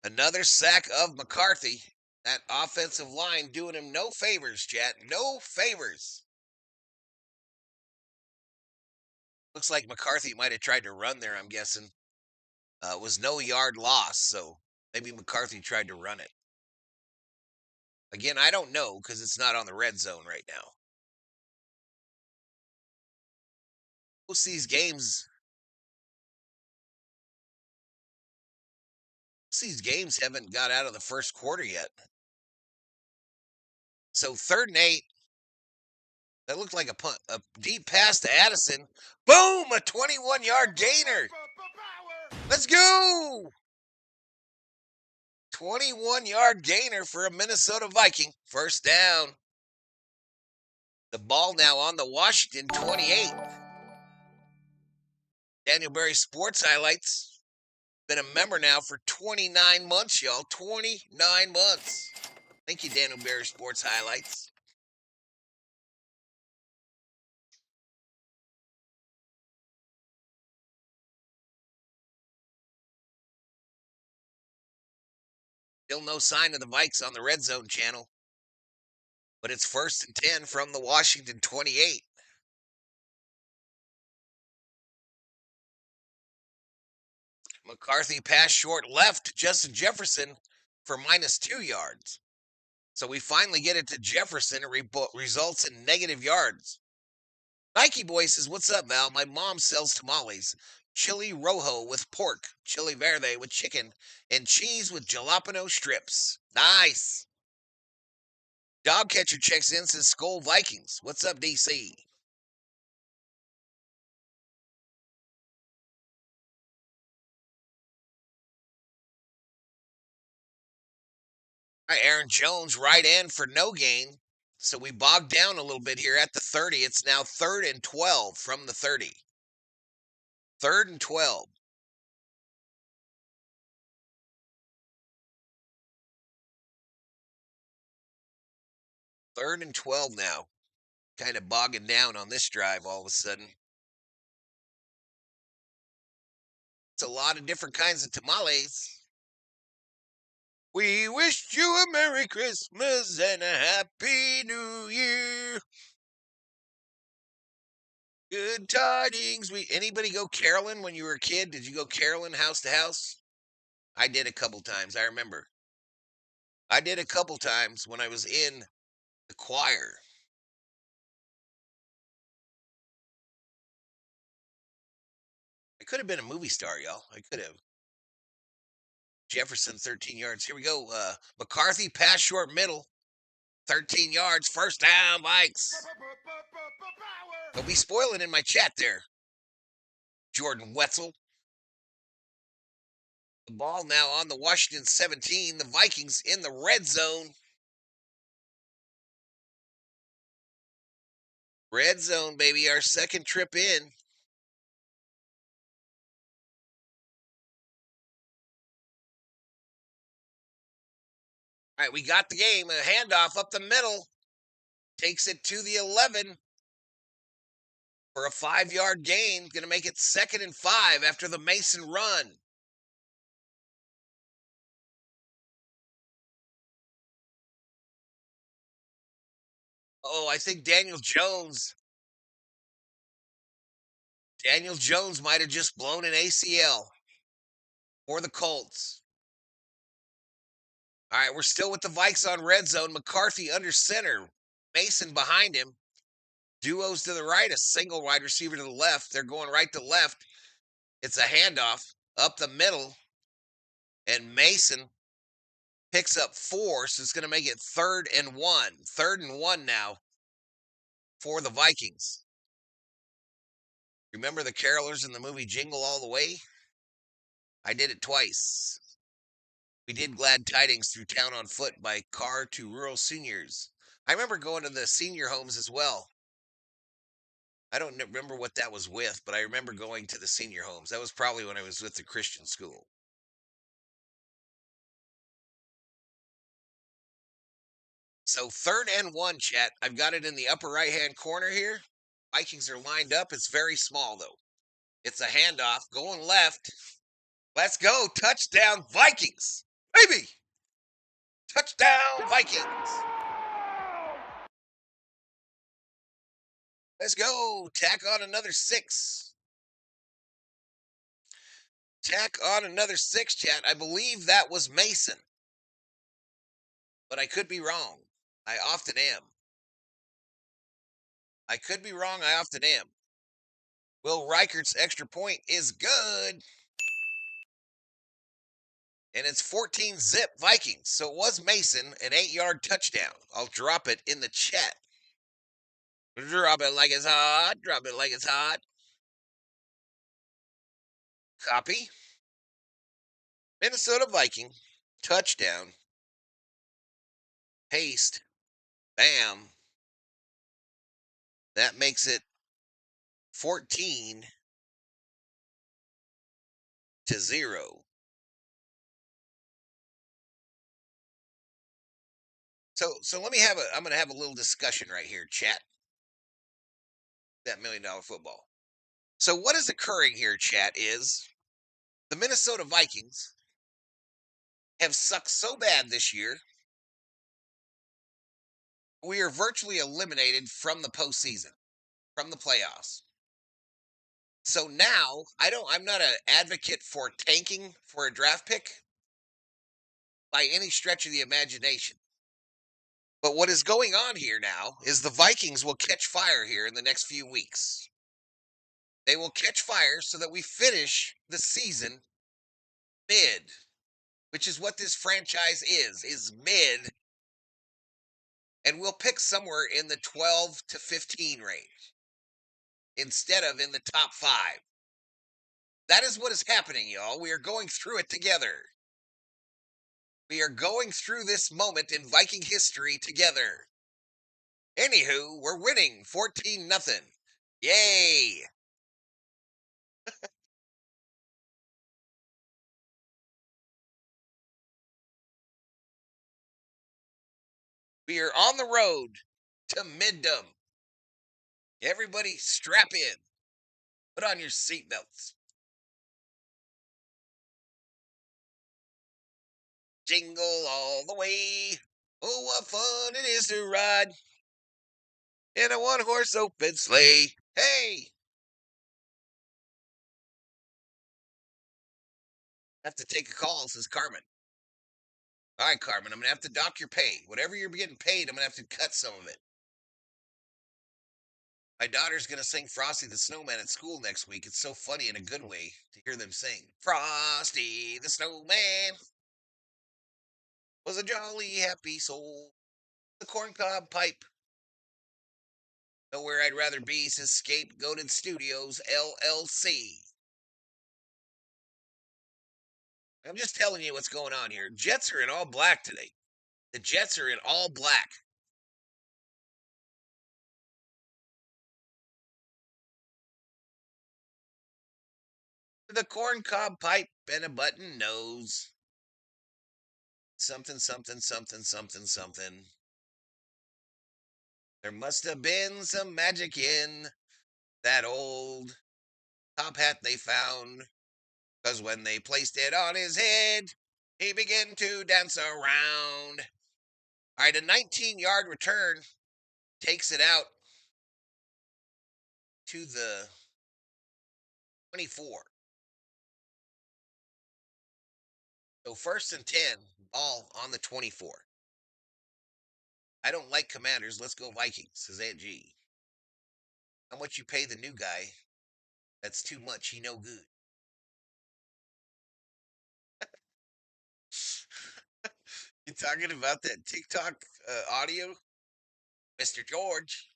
Another sack of McCarthy. That offensive line doing him no favors, chat. No favors. Looks like McCarthy might have tried to run there, I'm guessing. It was no yard loss, so maybe McCarthy tried to run it. Again, I don't know because it's not on the red zone right now. Most of these games haven't got out of the first quarter yet. So 3rd and 8. That looked like a punt, a deep pass to Addison. Boom! A 21-yard gainer. Let's go! 21-yard gainer for a Minnesota Viking. First down. The ball now on the Washington 28. Daniel Berry Sports Highlights. Been a member now for 29 months, y'all. 29 months. Thank you, Daniel Berry Sports Highlights. Still no sign of the Vikes on the Red Zone channel. But it's 1st and 10 from the Washington 28. McCarthy pass short left to Justin Jefferson for -2 yards. So we finally get it to Jefferson. It results in negative yards. Nike Boy says, what's up, Val? My mom sells tamales. Chili rojo with pork, chili verde with chicken, and cheese with jalapeno strips. Nice. Dog Catcher checks in, says Skull Vikings. What's up, DC? All right, Aaron Jones right end for no gain. So we bogged down a little bit here at the 30. It's now 3rd and 12 from the 30. 3rd and 12. Third and 12 now. Kind of bogging down on this drive all of a sudden. It's a lot of different kinds of tamales. We wish you a Merry Christmas and a Happy New Year. Good tidings. Anybody go caroling when you were a kid? Did you go caroling house to house? I did a couple times. I remember. I did a couple times when I was in the choir. I could have been a movie star, y'all. I could have. Jefferson, 13 yards. Here we go. McCarthy, pass short middle. 13 yards. First down, Vikes. Don't be spoiling in my chat there, Jordan Wetzel. The ball now on the Washington 17. The Vikings in the red zone. Red zone, baby. Our second trip in. All right, we got the game. A handoff up the middle. Takes it to the 11 for a 5-yard gain. Going to make it 2nd and 5 after the Mason run. Oh, I think Daniel Jones might have just blown an ACL for the Colts. All right, we're still with the Vikes on red zone. McCarthy under center. Mason behind him. Duos to the right, a single wide receiver to the left. They're going right to left. It's a handoff up the middle. And Mason picks up 4, so it's going to make it 3rd and 1. 3rd and 1 now for the Vikings. Remember the carolers in the movie Jingle All the Way? I did it twice. We did Glad Tidings Through Town on Foot by car to rural seniors. I remember going to the senior homes as well. I don't remember what that was with, but I remember going to the senior homes. That was probably when I was with the Christian school. So 3rd and 1, chat. I've got it in the upper right-hand corner here. Vikings are lined up. It's very small, though. It's a handoff going left. Let's go. Touchdown, Vikings. Baby. Touchdown, Vikings. Let's go. Tack on another 6. Tack on another 6, chat. I believe that was Mason. But I could be wrong. I often am. I could be wrong. I often am. Will Reichert's extra point is good. And it's 14-zip Vikings. So it was Mason, an 8-yard touchdown. I'll drop it in the chat. Drop it like it's hot. Drop it like it's hot. Copy. Minnesota Viking. Touchdown. Paste. Bam. That makes it 14-0. So let me I'm going to have a little discussion right here, chat. That $1 Million Football. So what is occurring here, chat, is the Minnesota Vikings have sucked so bad this year. We are virtually eliminated from the postseason, from the playoffs. So now I'm not an advocate for tanking for a draft pick by any stretch of the imagination. But what is going on here now is the Vikings will catch fire here in the next few weeks. They will catch fire so that we finish the season mid, which is what this franchise is mid. And we'll pick somewhere in the 12 to 15 range instead of in the top 5. That is what is happening, y'all. We are going through it together. We are going through this moment in Viking history together. Anywho, we're winning 14-0. Yay! We are on the road to middom. Everybody strap in. Put on your seatbelts. Jingle all the way. Oh, what fun it is to ride in a 1-horse open sleigh. Hey! I have to take a call, says Carmen. All right, Carmen, I'm going to have to dock your pay. Whatever you're getting paid, I'm going to have to cut some of it. My daughter's going to sing Frosty the Snowman at school next week. It's so funny in a good way to hear them sing. Frosty the Snowman was a jolly, happy soul. The corncob pipe. Nowhere I'd rather be, says Scapegoated Studios, LLC. I'm just telling you what's going on here. Jets are in all black today. The Jets are in all black. The corncob pipe and a button nose. Something, something, something, something, something. There must have been some magic in that old top hat they found. Because when they placed it on his head, he began to dance around. All right, a 19-yard return takes it out to the 24. So 1st and 10, ball on the 24. I don't like Commanders. Let's go Vikings, says Aunt G. How much you pay the new guy? That's too much. He no good. You talking about that TikTok audio? Mr. George.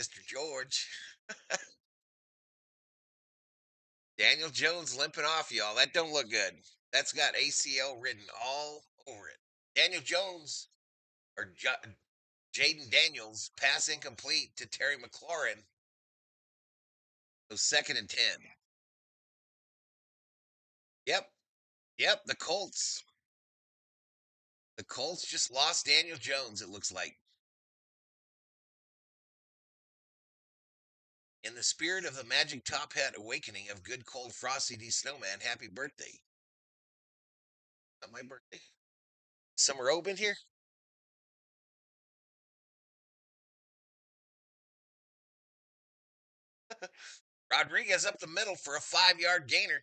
Mr. George. Daniel Jones limping off, y'all. That don't look good. That's got ACL written all over it. Daniel Jones, or Jaden Daniels, pass incomplete to Terry McLaurin. So 2nd and 10. Yep. Yep. The Colts. The Colts just lost Daniel Jones, it looks like. In the spirit of the magic top hat awakening of good cold frosty D snowman, happy birthday. Not my birthday. Summer open here? Rodriguez up the middle for a 5-yard gainer.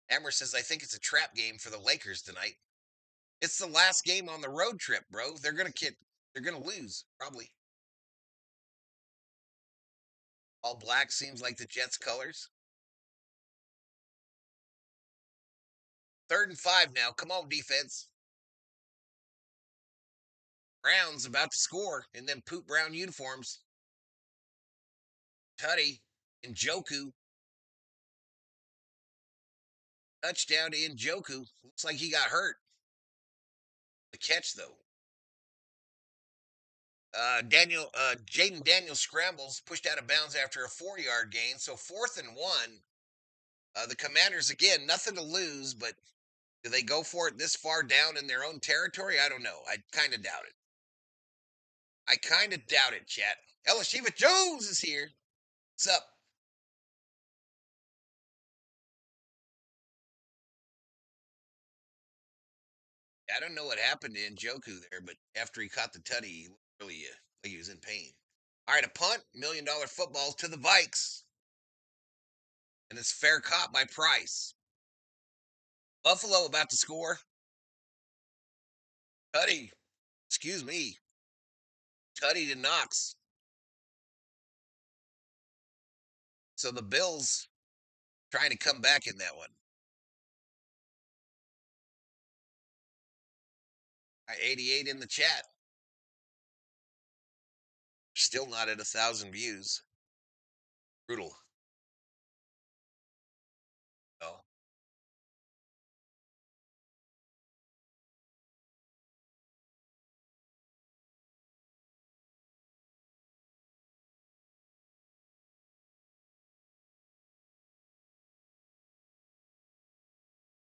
Emmer says, I think it's a trap game for the Lakers tonight. It's the last game on the road trip, bro. They're gonna lose, probably. All black seems like the Jets' colors. 3rd and 5 now. Come on, defense. Brown's about to score in them poop brown uniforms. Tutty, Njoku. Touchdown to Njoku. Looks like he got hurt. The catch, though. Jaden Daniels scrambles, pushed out of bounds after a 4-yard gain. So 4th and 1. The Commanders, again, nothing to lose, but do they go for it this far down in their own territory? I don't know. I kind of doubt it. Chat. Elishiva Jones is here. What's up? I don't know what happened to Njoku there, but after he caught the tutty, he looked really like he was in pain. All right, a punt, $1 million footballs to the Vikes. And it's fair caught by Price. Buffalo about to score. Tutty, excuse me. Tutty to Knox. So the Bills trying to come back in that one. 88 in the chat. Still not at 1,000 views. Brutal. No.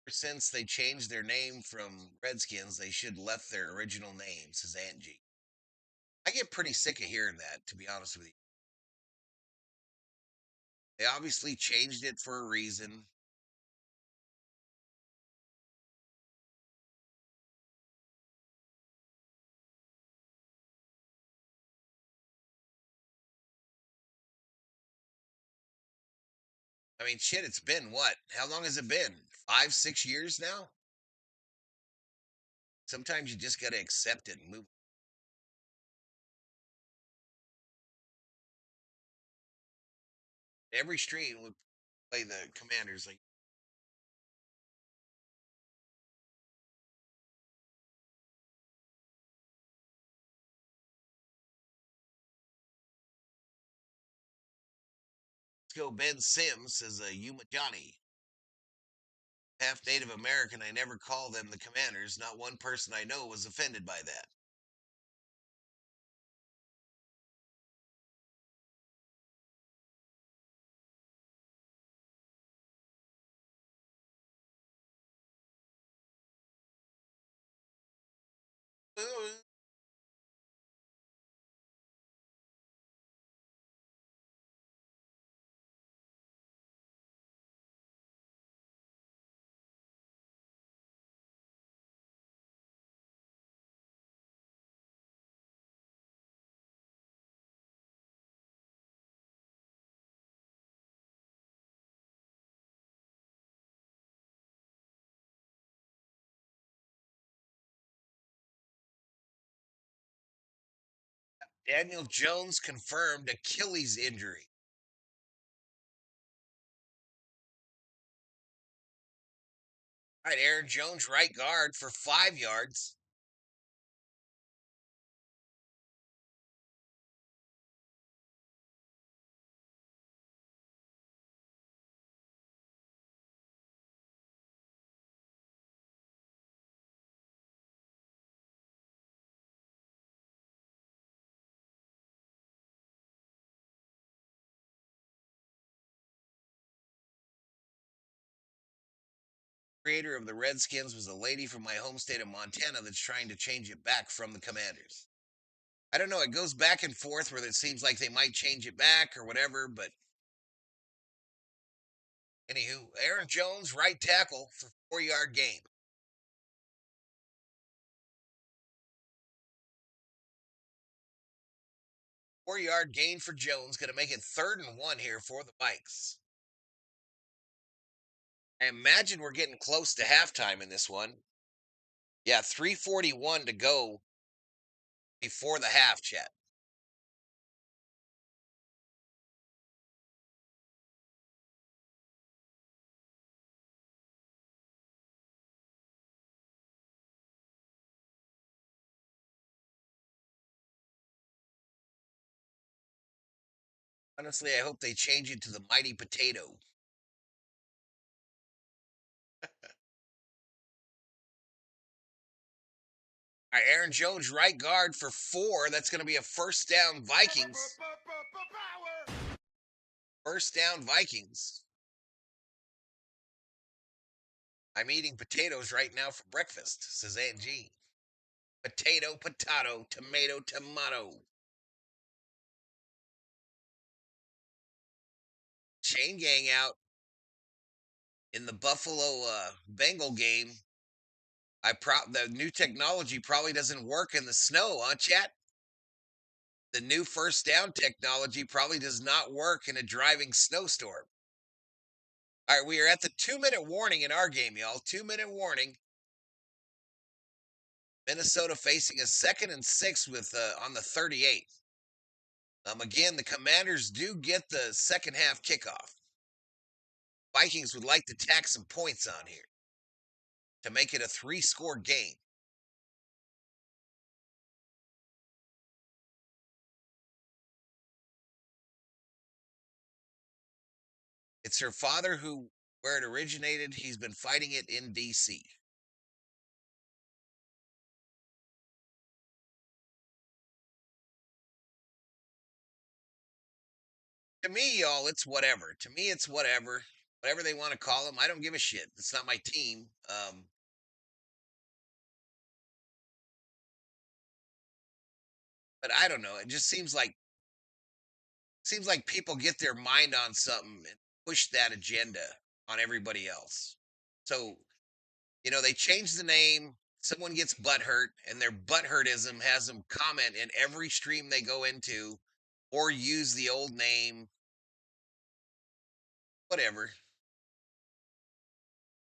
Since they changed their name from Redskins, they should left their original name, says Aunt G. I get pretty sick of hearing that, to be honest with you. They obviously changed it for a reason. I mean, shit, it's been what? How long has it been? 5, 6 years now? Sometimes you just got to accept it and move. Every stream would play the Commanders like. Let's go. Ben Sims says Yuma Johnny. half Native American. I never call them the Commanders. Not one person I know was offended by that. Daniel Jones confirmed Achilles injury. All right, Aaron Jones, right guard for 5 yards. Creator of the Redskins was a lady from my home state of Montana that's trying to change it back from the Commanders. I don't know. It goes back and forth where it seems like they might change it back or whatever, but anywho, Aaron Jones, right tackle for 4 yard gain. Four-yard gain for Jones, going to make it 3rd and 1 here for the Vikes. I imagine we're getting close to halftime in this one. Yeah, 3:41 to go before the half, chat. Honestly, I hope they change it to the Mighty Potato. All right, Aaron Jones, right guard for 4. That's going to be a first down, Vikings. First down, Vikings. I'm eating potatoes right now for breakfast, says Aunt G. Potato, potato, tomato, tomato. Chain gang out in the Buffalo Bengal game. The new technology probably doesn't work in the snow, huh, chat? The new first down technology probably does not work in a driving snowstorm. All right, we are at the 2-minute warning in our game, y'all. 2-minute warning. Minnesota facing a 2nd and 6 with on the 38. Again, the Commanders do get the second half kickoff. Vikings would like to tack some points on here to make it a 3-score game. It's her father where it originated. He's been fighting it in D.C. To me, y'all, it's whatever. To me, it's whatever. Whatever they want to call them, I don't give a shit. It's not my team. But I don't know. It just seems like people get their mind on something and push that agenda on everybody else. So, they change the name, someone gets butthurt, and their butthurtism has them comment in every stream they go into or use the old name. Whatever.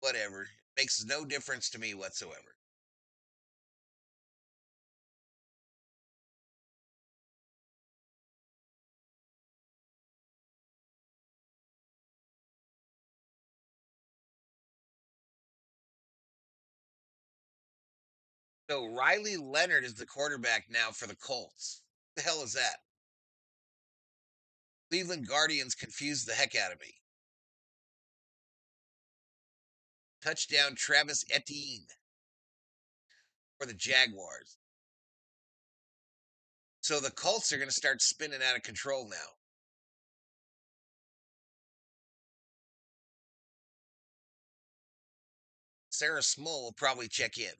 Whatever. It makes no difference to me whatsoever. So Riley Leonard is the quarterback now for the Colts. What the hell is that? Cleveland Guardians confused the heck out of me. Touchdown Travis Etienne for the Jaguars. So the Colts are going to start spinning out of control now. Sarah Small will probably check in.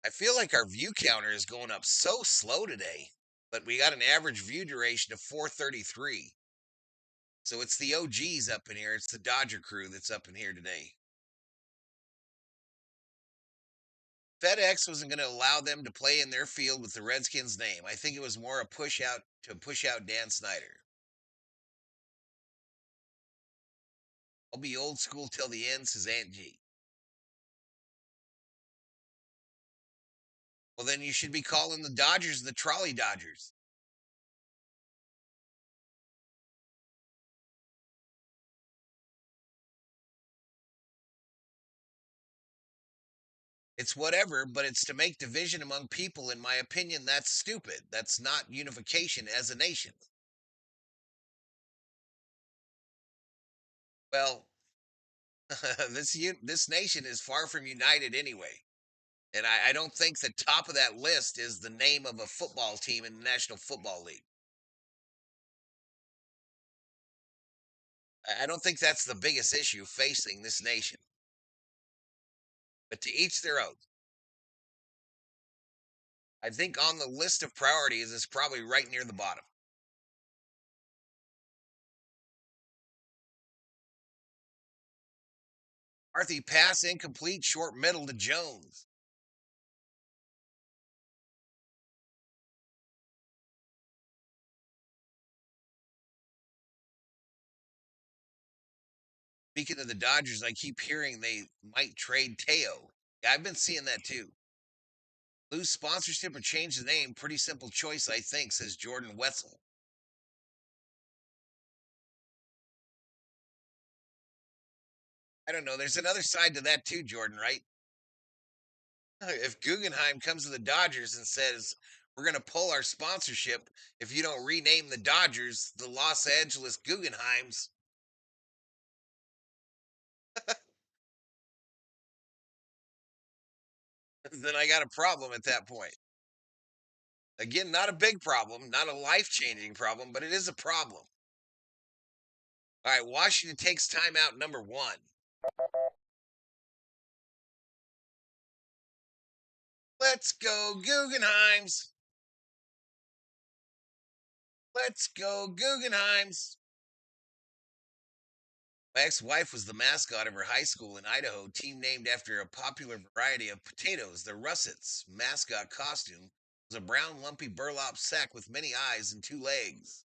I feel like our view counter is going up so slow today, but we got an average view duration of 433. So it's the OGs up in here. It's the Dodger crew that's up in here today. FedEx wasn't going to allow them to play in their field with the Redskins name. I think it was more a push out Dan Snyder. I'll be old school till the end, says Aunt G. Well, then you should be calling the Dodgers the Trolley Dodgers. It's whatever, but it's to make division among people. In my opinion, that's stupid. That's not unification as a nation. Well, this nation is far from united anyway. And I don't think the top of that list is the name of a football team in the National Football League. I don't think that's the biggest issue facing this nation. But to each their own. I think on the list of priorities, it's probably right near the bottom. Arthie pass incomplete, short middle to Jones. Speaking of the Dodgers, I keep hearing they might trade Teo. Yeah, I've been seeing that too. Lose sponsorship or change the name. Pretty simple choice, I think, says Jordan Wetzel. I don't know. There's another side to that too, Jordan, right? If Guggenheim comes to the Dodgers and says, we're going to pull our sponsorship if you don't rename the Dodgers the Los Angeles Guggenheims, then I got a problem at that point. Again, not a big problem, not a life changing problem, but it is a problem. All right, Washington takes timeout number 1. Let's go, Guggenheims. Let's go, Guggenheims. My ex-wife was the mascot of her high school in Idaho, team named after a popular variety of potatoes. The Russets mascot costume was a brown, lumpy burlap sack with many eyes and 2 legs.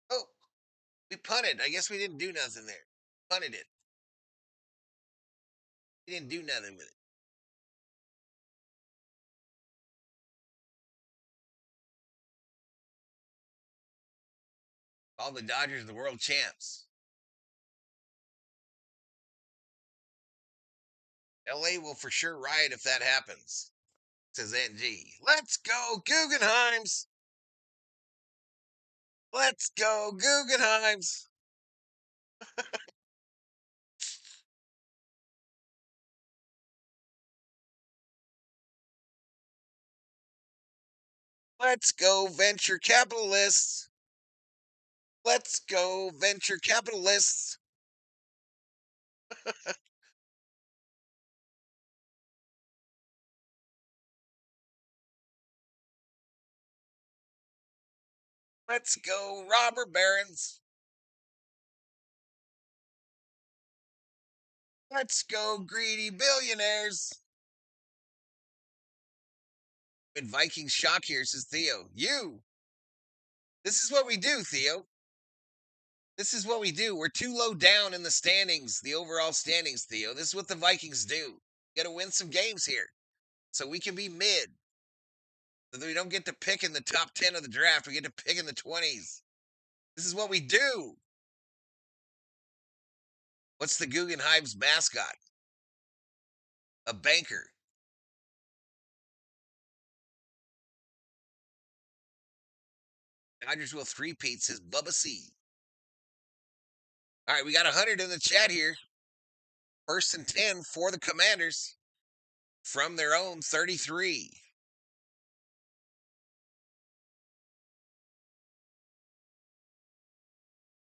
Oh, we punted. I guess we didn't do nothing there. Punted it. We didn't do nothing with it. All the Dodgers the world champs. LA will for sure riot if that happens, says Aunt G. Let's go, Guggenheims. Let's go, Guggenheims. Let's go, venture capitalists. Let's go, venture capitalists. Let's go, robber barons. Let's go, greedy billionaires. And Vikings shock here, says Theo. You. This is what we do, Theo. This is what we do. We're too low down in the standings, the overall standings, Theo. This is what the Vikings do. You got to win some games here so we can be mid. So that we don't get to pick in the top 10 of the draft. We get to pick in the 20s. This is what we do. What's the Guggenheim's mascot? a banker. Dodgers will three-peat, says Bubba C. All right, we got 100 in the chat here. 1st and 10 for the Commanders from their own 33.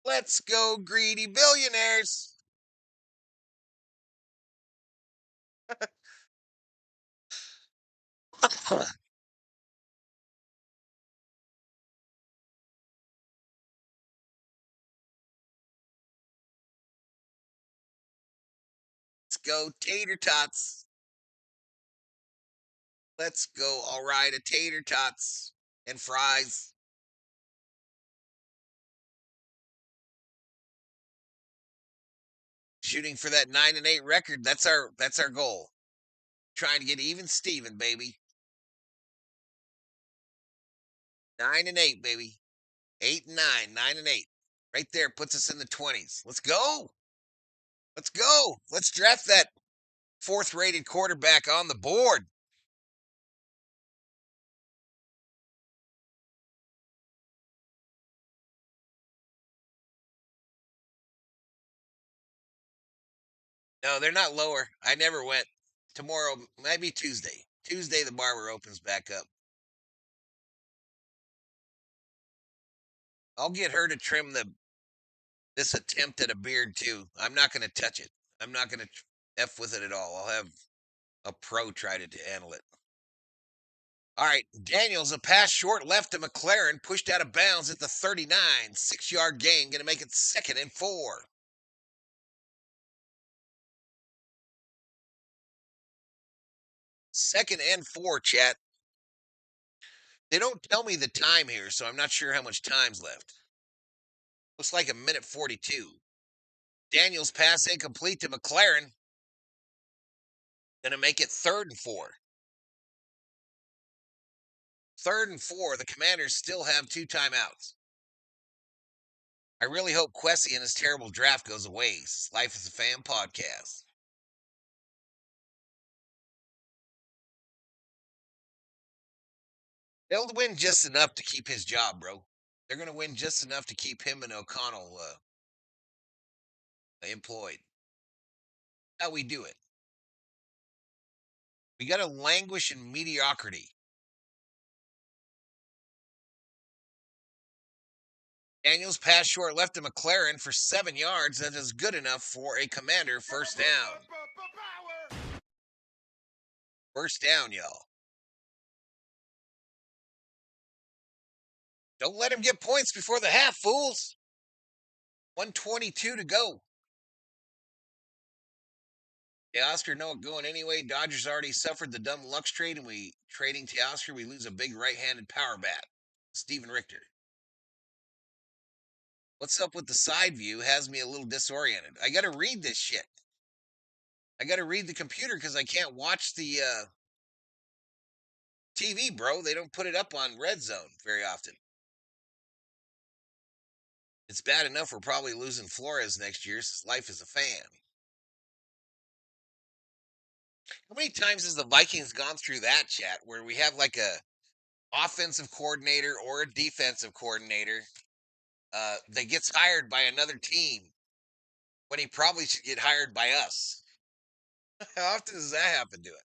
Let's go, greedy billionaires. Let's go, tater tots. Let's go, all right, a tater tots and fries. Shooting for that 9-8 record. That's our goal. Trying to get even Steven, baby. 9-8, baby. 8-9, 9-8. Right there puts us in the 20s. Let's go. Let's go. Let's draft that 4th-rated quarterback on the board. No, they're not lower. I never went. Tomorrow, maybe Tuesday. Tuesday, the barber opens back up. I'll get her to trim this attempt at a beard too. I'm not going to touch it. I'm not going to F with it at all. I'll have a pro try to handle it. All right, Daniels, a pass short left to McLaren, pushed out of bounds at the 39. 6-yard gain, going to make it 2nd and 4. Second and 4, chat. They don't tell me the time here, so I'm not sure how much time's left. Looks like 1:42. Daniels pass incomplete to McLaren. Going to make it 3rd and 4. 3rd and 4. The Commanders still have 2 timeouts. I really hope Quessy and his terrible draft goes away. Life is a Fan podcast. They'll win just enough to keep his job, bro. They're going to win just enough to keep him and O'Connell employed. How we do it. We got to languish in mediocrity. Daniels pass short left to McLaren for 7 yards. That is good enough for a Commander first down. First down, y'all. Don't let him get points before the half, fools. 1:22 to go. Teoscar not going anyway. Dodgers already suffered the dumb Lux trade, and we trading Teoscar, we lose a big right-handed power bat. Steven Richter. What's up with the side view? Has me a little disoriented. I got to read this shit. I got to read the computer because I can't watch the TV, bro. They don't put it up on Red Zone very often. It's bad enough we're probably losing Flores next year since Life is a Fan. How many times has the Vikings gone through that, chat, where we have like a offensive coordinator or a defensive coordinator that gets hired by another team when he probably should get hired by us? How often does that happen to it?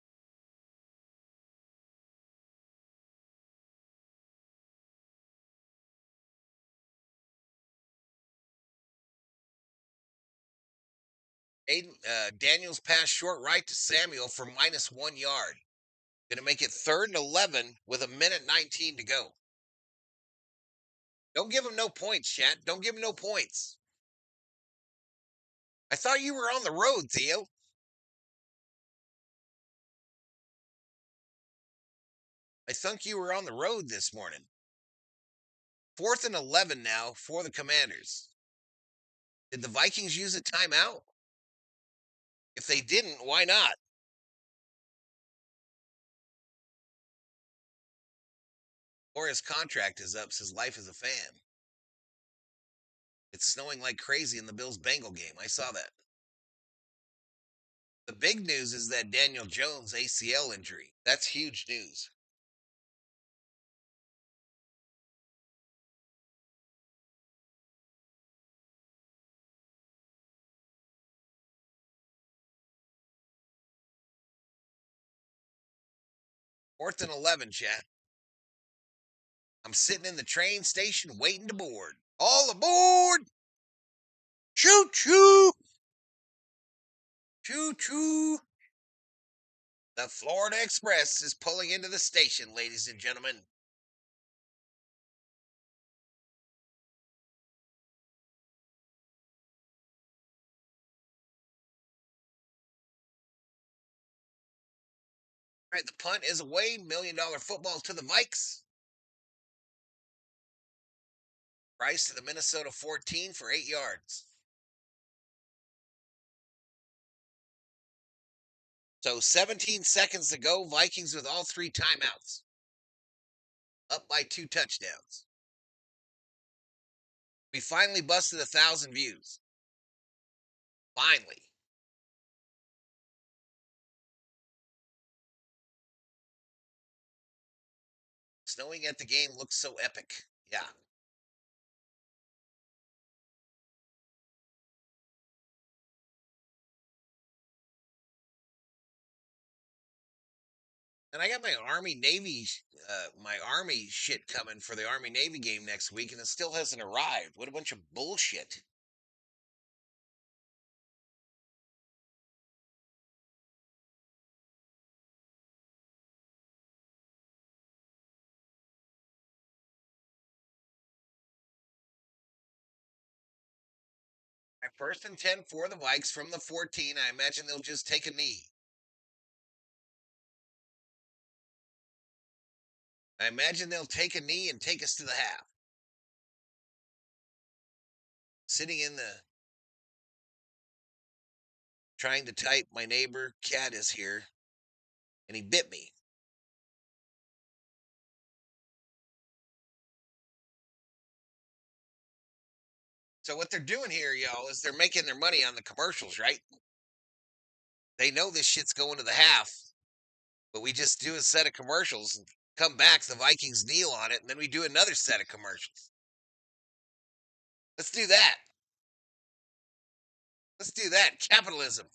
Daniels pass short right to Samuel for -1 yard. Going to make it 3rd and 11 with 1:19 to go. Don't give him no points, chat. Don't give him no points. I thought you were on the road, Theo. I think you were on the road this morning. 4th and 11 now for the Commanders. Did the Vikings use a timeout? If they didn't, why not? Or his contract is up, says Life is a Fan. It's snowing like crazy in the Bills-Bengal game. I saw that. The big news is that Daniel Jones ACL injury. That's huge news. Fourth and 11, chat. I'm sitting in the train station waiting to board. All aboard! Choo choo! Choo choo! The Florida Express is pulling into the station, ladies and gentlemen. All right, the punt is away. $1 million football to the Vikes. Price to the Minnesota 14 for 8 yards. So 17 seconds to go. Vikings with all 3 timeouts. Up by 2 touchdowns. We finally busted 1,000 views. Finally. Snowing at the game looks so epic. Yeah. And I got my Army shit coming for the Army Navy game next week, and it still hasn't arrived. What a bunch of bullshit. My first and 10 for the Vikes from the 14. I imagine they'll just take a knee. I imagine they'll take a knee and take us to the half. Sitting in the... Trying to type, my neighbor, cat is here, and he bit me. So what they're doing here, y'all, is they're making their money on the commercials, right? They know this shit's going to the half, but we just do a set of commercials and come back, the Vikings kneel on it, and then we do another set of commercials. Let's do that. Let's do that. Capitalism.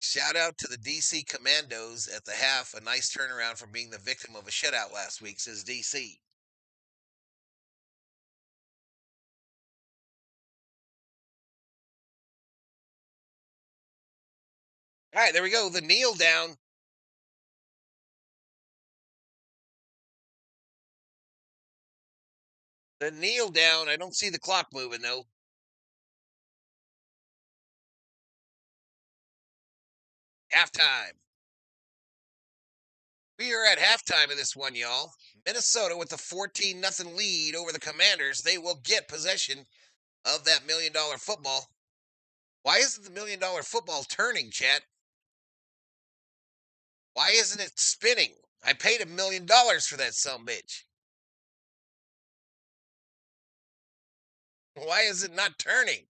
Shout out to the DC Commandos at the half. A nice turnaround from being the victim of a shutout last week, says DC. All right, there we go. The kneel down. The kneel down. I don't see the clock moving, though. Halftime. We are at halftime of this one, y'all. Minnesota with the 14-0 lead over the Commanders. They will get possession of that $1 million football. Why isn't the $1 million football turning, chat? Why isn't it spinning? I paid $1 million for that sumbitch. Why is it not turning?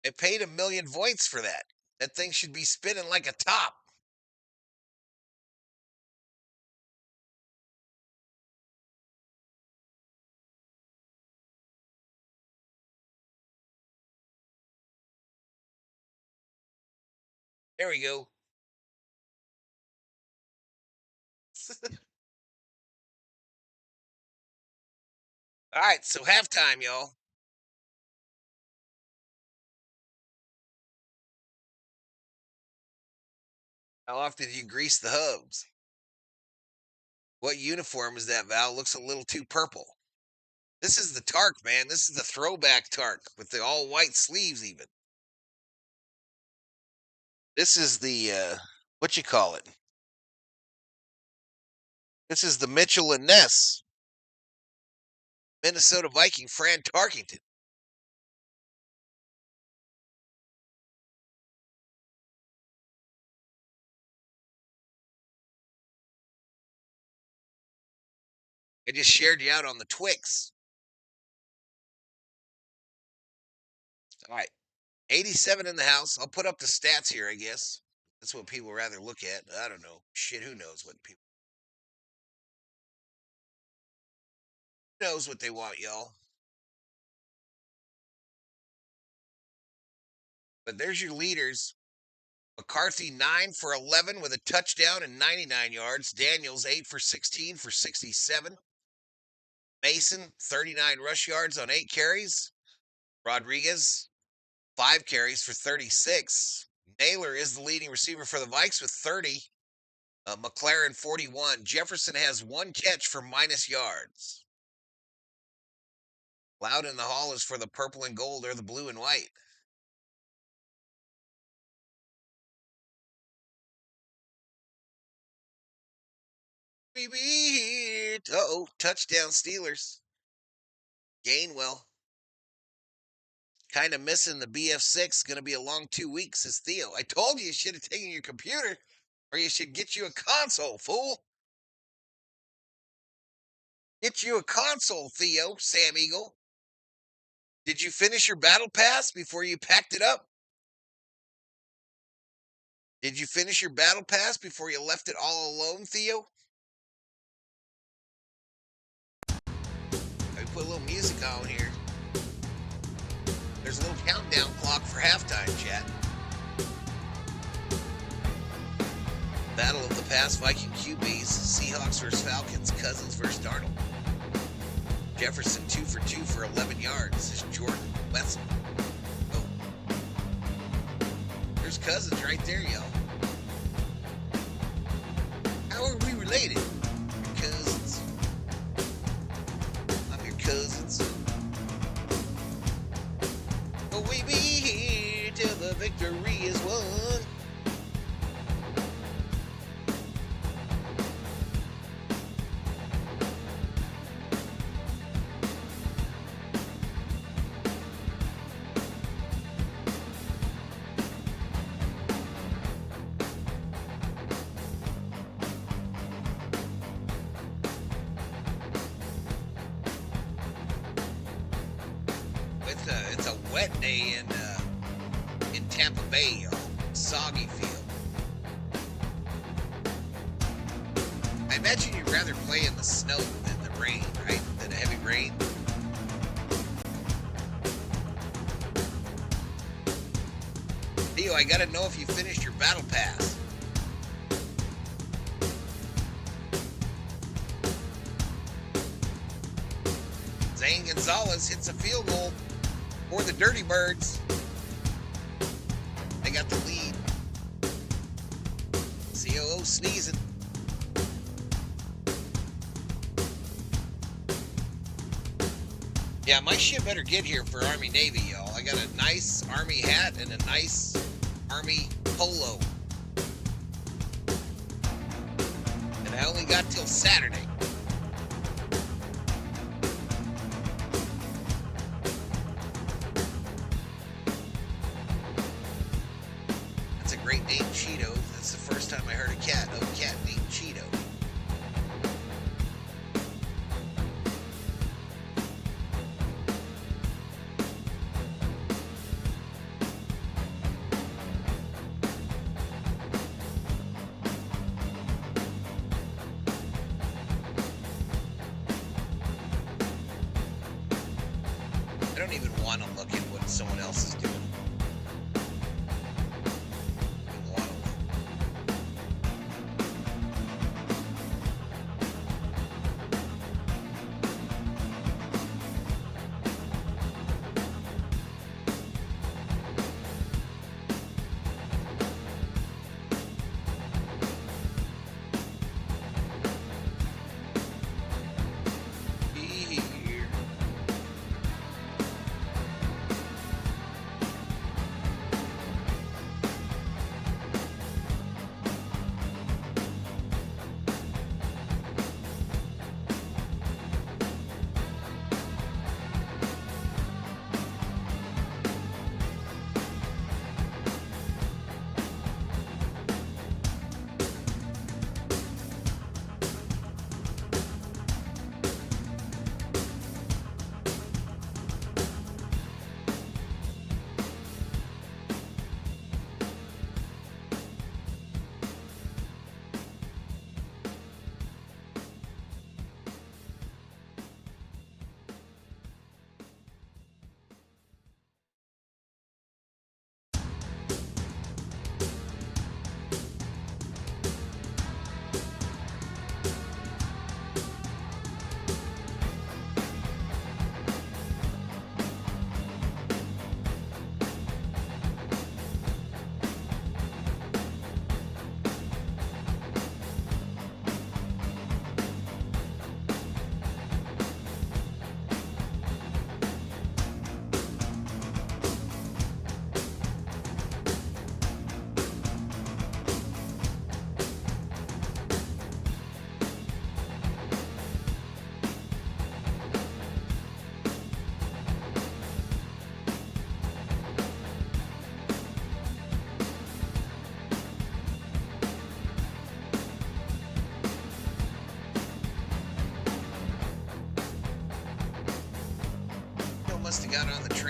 I paid 1 million voints for that. That thing should be spinning like a top. There we go. All right, so halftime, y'all. How often do you grease the hubs? What uniform is that, Val? Looks a little too purple. This is the Tark, man. This is the throwback Tark with the all white sleeves, even. This is the, what you call it? This is the Mitchell and Ness Minnesota Viking Fran Tarkington. I just shared you out on the Twix. All right. 87 in the house. I'll put up the stats here, I guess. That's what people rather look at. I don't know. Shit, who knows what people knows what they want, y'all. But there's your leaders. McCarthy 9 for 11 with a touchdown and 99 yards. Daniels 8 for 16 for 67. Mason 39 rush yards on 8 carries. Rodriguez 5 carries for 36. Naylor is the leading receiver for the Vikes with 30. McLaren 41. Jefferson has 1 catch for minus yards. Loud in the hall is for the purple and gold or the blue and white. Uh-oh, touchdown Steelers. Gainwell. Kind of missing the BF6. Going to be a long 2 weeks, says Theo. I told you should have taken your computer, or you should get you a console, fool. Get you a console, Theo, Sam Eagle. Did you finish your battle pass before you packed it up? Did you finish your battle pass before you left it all alone, Theo? I put a little music on here. There's a little countdown clock for halftime, chat. Battle of the past Viking QBs. Seahawks versus Falcons. Cousins versus Darnold. Jefferson 2 for 2 for 11 yards. This is Jordan Wetzel. Oh. There's Cousins right there, y'all. How are we related? Your cousins. I'm your cousins. Will we be here till the victory is won? It's a wet day in Tampa Bay, y'all. Soggy field. I imagine you'd rather play in the snow than the rain, right? Than a heavy rain. Theo, I gotta know if you finished your battle pass. Zane Gonzalez hits a field goal for the Dirty Birds. They got the lead. COO sneezing. Yeah, my shit better get here for Army Navy, y'all. I got a nice Army hat and a nice Army polo. And I only got till Saturday. That's a great name, Cheeto. That's the first time I heard a cat named Cheeto. I don't even want to look at what someone else is doing. I don't want to look. Be here.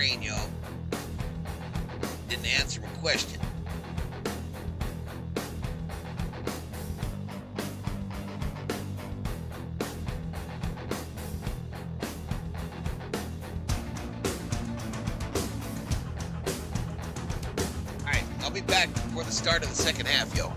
brain, yo. Didn't answer my question. All right, I'll be back before the start of the second half, yo.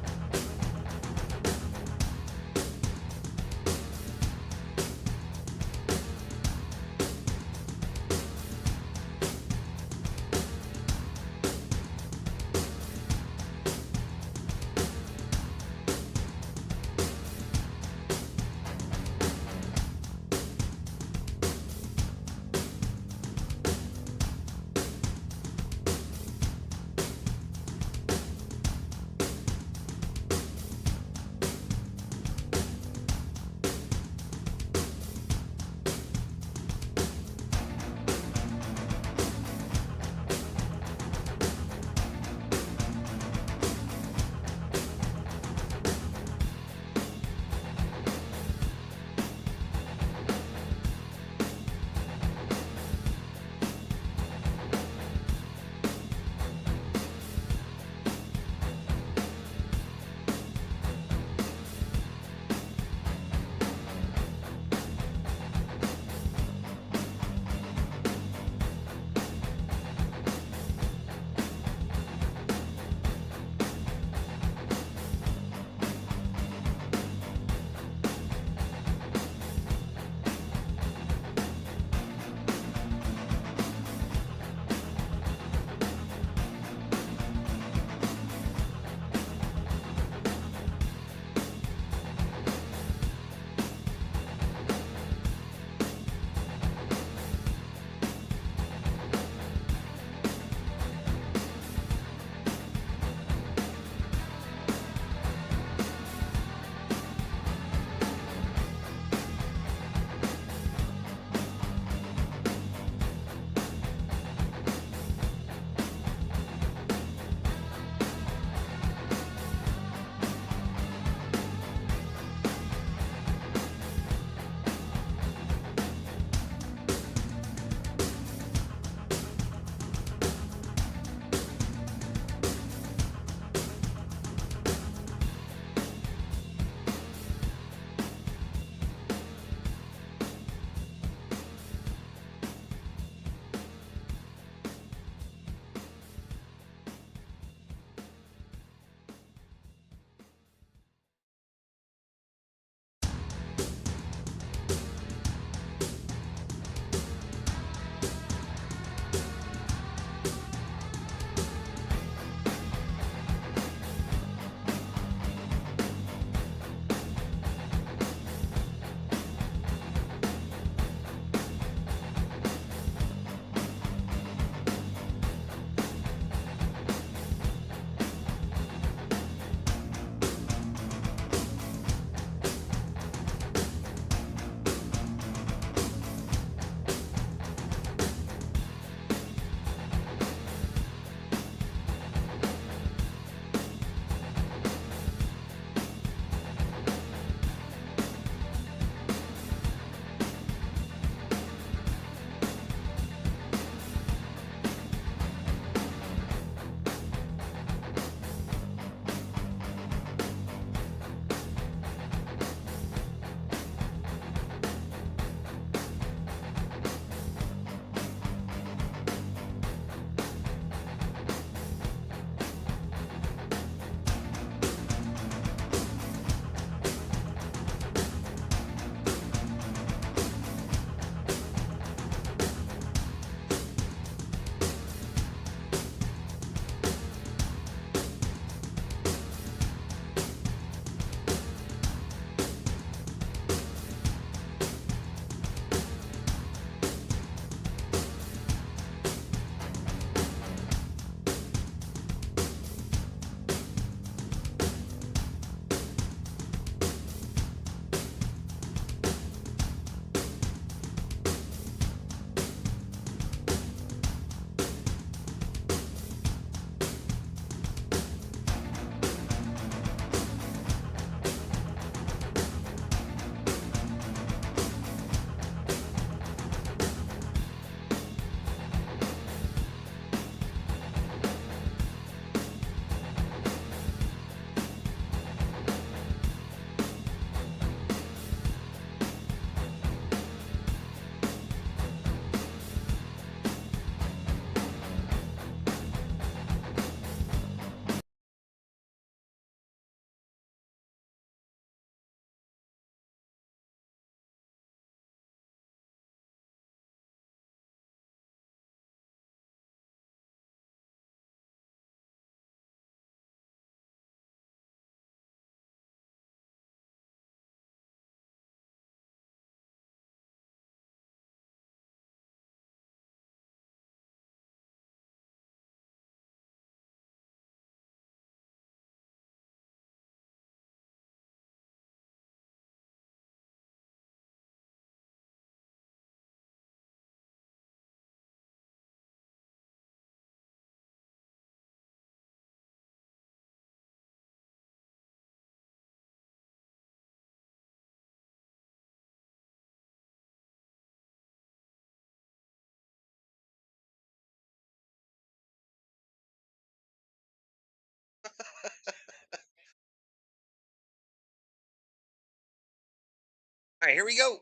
All right, here we go.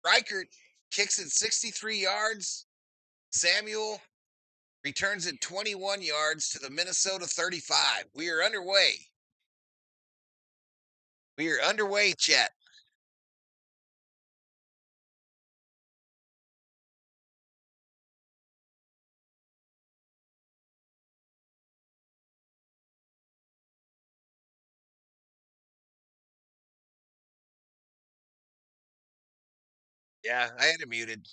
Reichert kicks it 63 yards. Samuel returns it 21 yards to the Minnesota 35. We are underway. We are underway, chat. Yeah, I had it muted.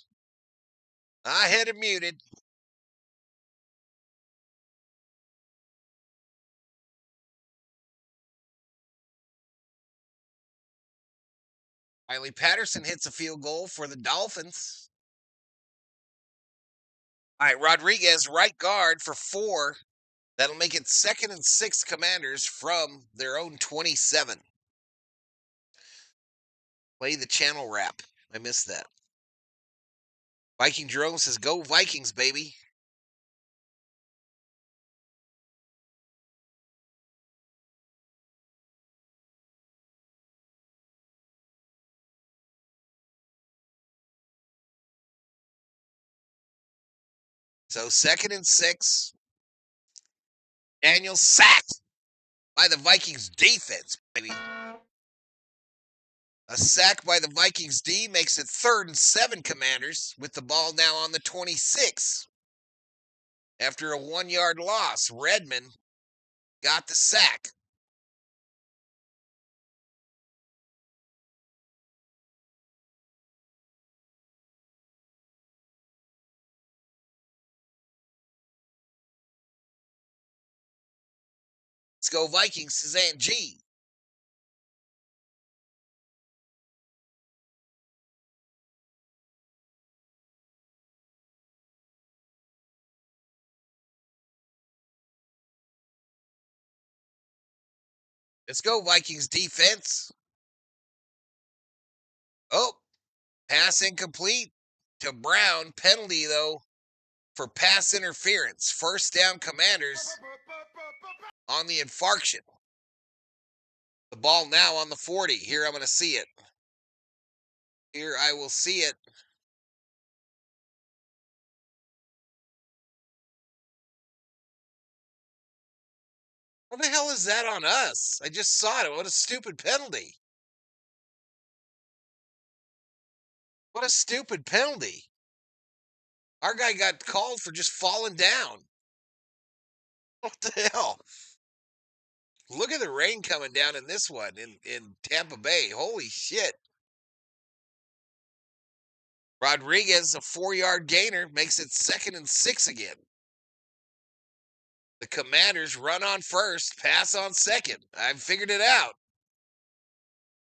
I had it muted. Riley Patterson hits a field goal for the Dolphins. All right, Rodriguez, right guard for 4. That'll make it 2nd and 6 Commanders from their own 27. Play the channel wrap. I missed that. Viking Jerome says, go Vikings, baby. So 2nd and 6. Daniel sacked by the Vikings defense, baby. A sack by the Vikings D makes it 3rd and 7 Commanders with the ball now on the 26. After a 1-yard loss, Redmond got the sack. Let's go Vikings, says Aunt G. Let's go Vikings defense. Oh, pass incomplete to Brown. Penalty, though, for pass interference. 1st down Commanders on the infarction. The ball now on the 40. Here I'm going to see it. Here I will see it. What the hell is that on us? I just saw it. What a stupid penalty. What a stupid penalty. Our guy got called for just falling down. What the hell? Look at the rain coming down in this one in Tampa Bay. Holy shit. Rodriguez, a 4-yard gainer, makes it 2nd and 6 again. The Commanders run on 1st, pass on 2nd. I've figured it out.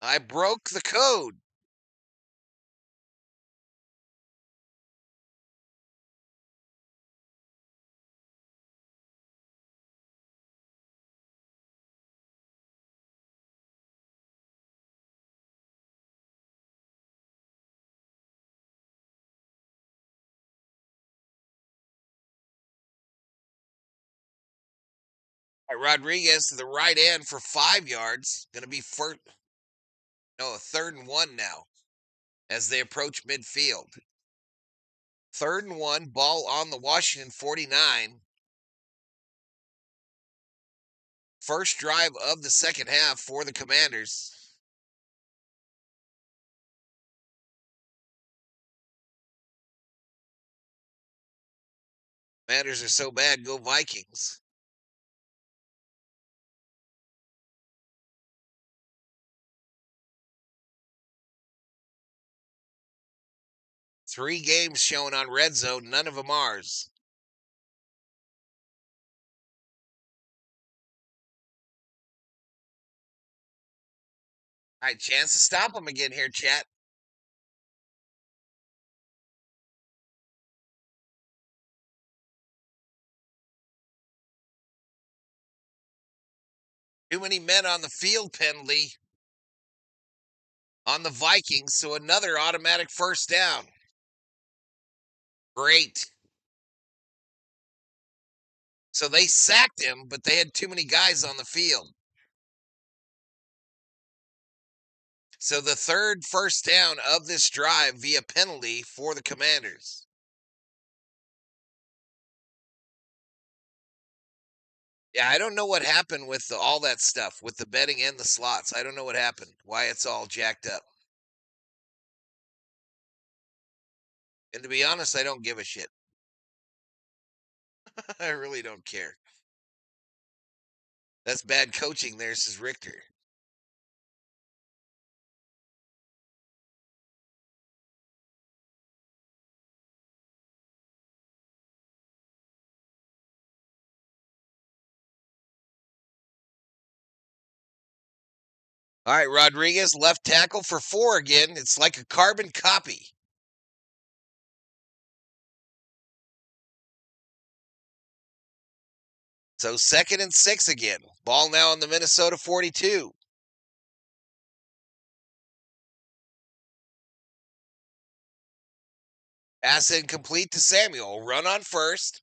I broke the code. Rodriguez to the right end for 5 yards. Going to be 3rd and 1 now as they approach midfield. 3rd and 1, ball on the Washington 49. First drive of the second half for the Commanders. Commanders are so bad, go Vikings. Three games shown on Red Zone, none of them ours. All right, chance to stop them again here, chat. Too many men on the field penalty on the Vikings, so another automatic 1st down. Great. So they sacked him, but they had too many guys on the field. So the third first down of this drive via penalty for the Commanders. Yeah, I don't know what happened with all that stuff, with the betting and the slots. I don't know what happened, why it's all jacked up. And to be honest, I don't give a shit. I really don't care. That's bad coaching there, says Richter. All right, Rodriguez, left tackle for 4 again. It's like a carbon copy. So 2nd and 6 again. Ball now on the Minnesota 42. Pass incomplete to Samuel. Run on first.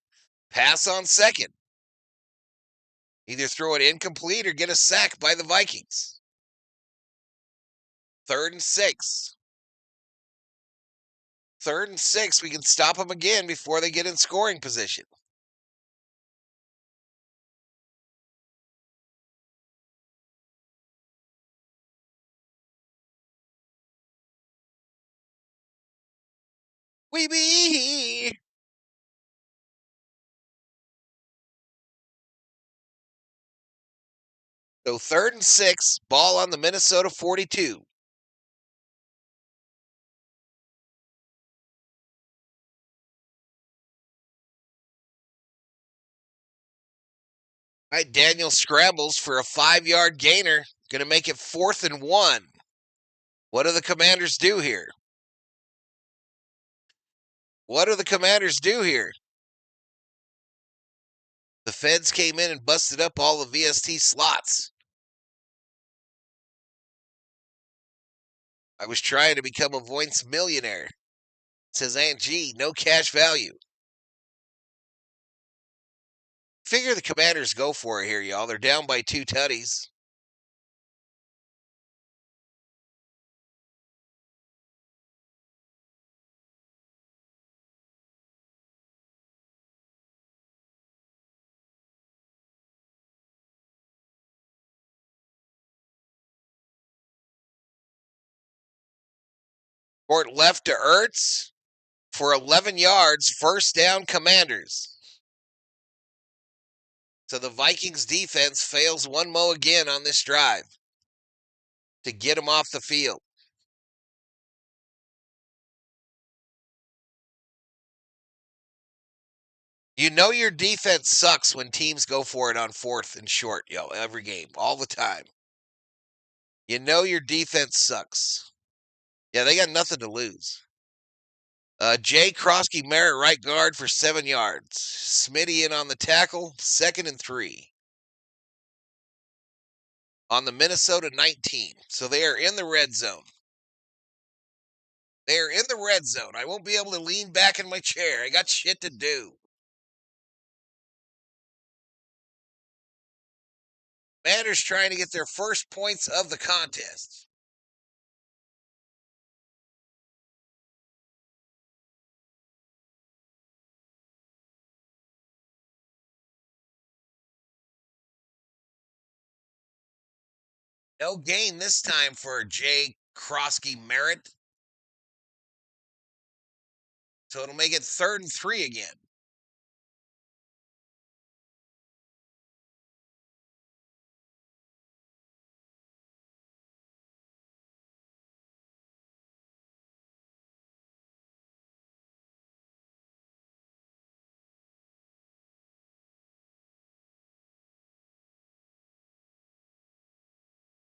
Pass on second. Either throw it incomplete or get a sack by the Vikings. 3rd and 6. 3rd and 6. We can stop them again before they get in scoring position. We be. So 3rd and 6. Ball on the Minnesota 42. All right, Daniel scrambles for a 5-yard gainer. Going to make it 4th and 1. What do the Commanders do here? What do the Commanders do here? The feds came in and busted up all the VST slots. I was trying to become a Voice millionaire, says Aunt G. No cash value. Figure the Commanders go for it here, y'all. They're down by 2 tutties. Court left to Ertz for 11 yards. First down, Commanders. So the Vikings defense fails one mo again on this drive to get them off the field. You know your defense sucks when teams go for it on 4th and short, yo, every game, all the time. You know your defense sucks. Yeah, they got nothing to lose. Jay Krosky Merritt, right guard for 7 yards. Smitty in on the tackle, 2nd and 3. On the Minnesota 19. So they are in the red zone. They are in the red zone. I won't be able to lean back in my chair. I got shit to do. Commanders trying to get their first points of the contest. No gain this time for Jay Krosky Merritt. So it'll make it 3rd and 3 again.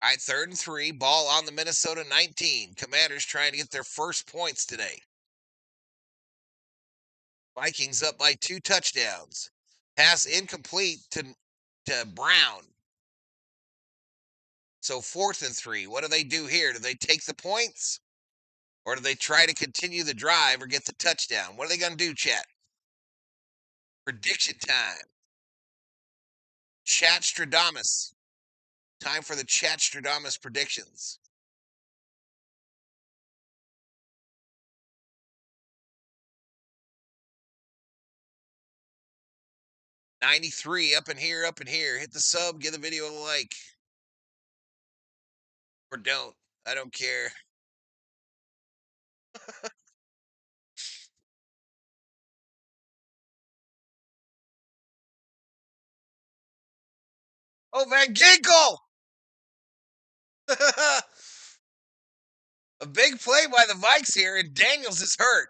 All right, 3rd and 3. Ball on the Minnesota 19. Commanders trying to get their first points today. Vikings up by 2 touchdowns. Pass incomplete to Brown. So 4th and 3. What do they do here? Do they take the points? Or do they try to continue the drive or get the touchdown? What are they going to do, chat? Prediction time. Chat Stradamus. Time for the Chat Stradamus predictions. 93 up in here, up in here. Hit the sub, give the video a like. Or don't. I don't care. Oh, Van Ginkel! A big play by the Vikes here, and Daniels is hurt.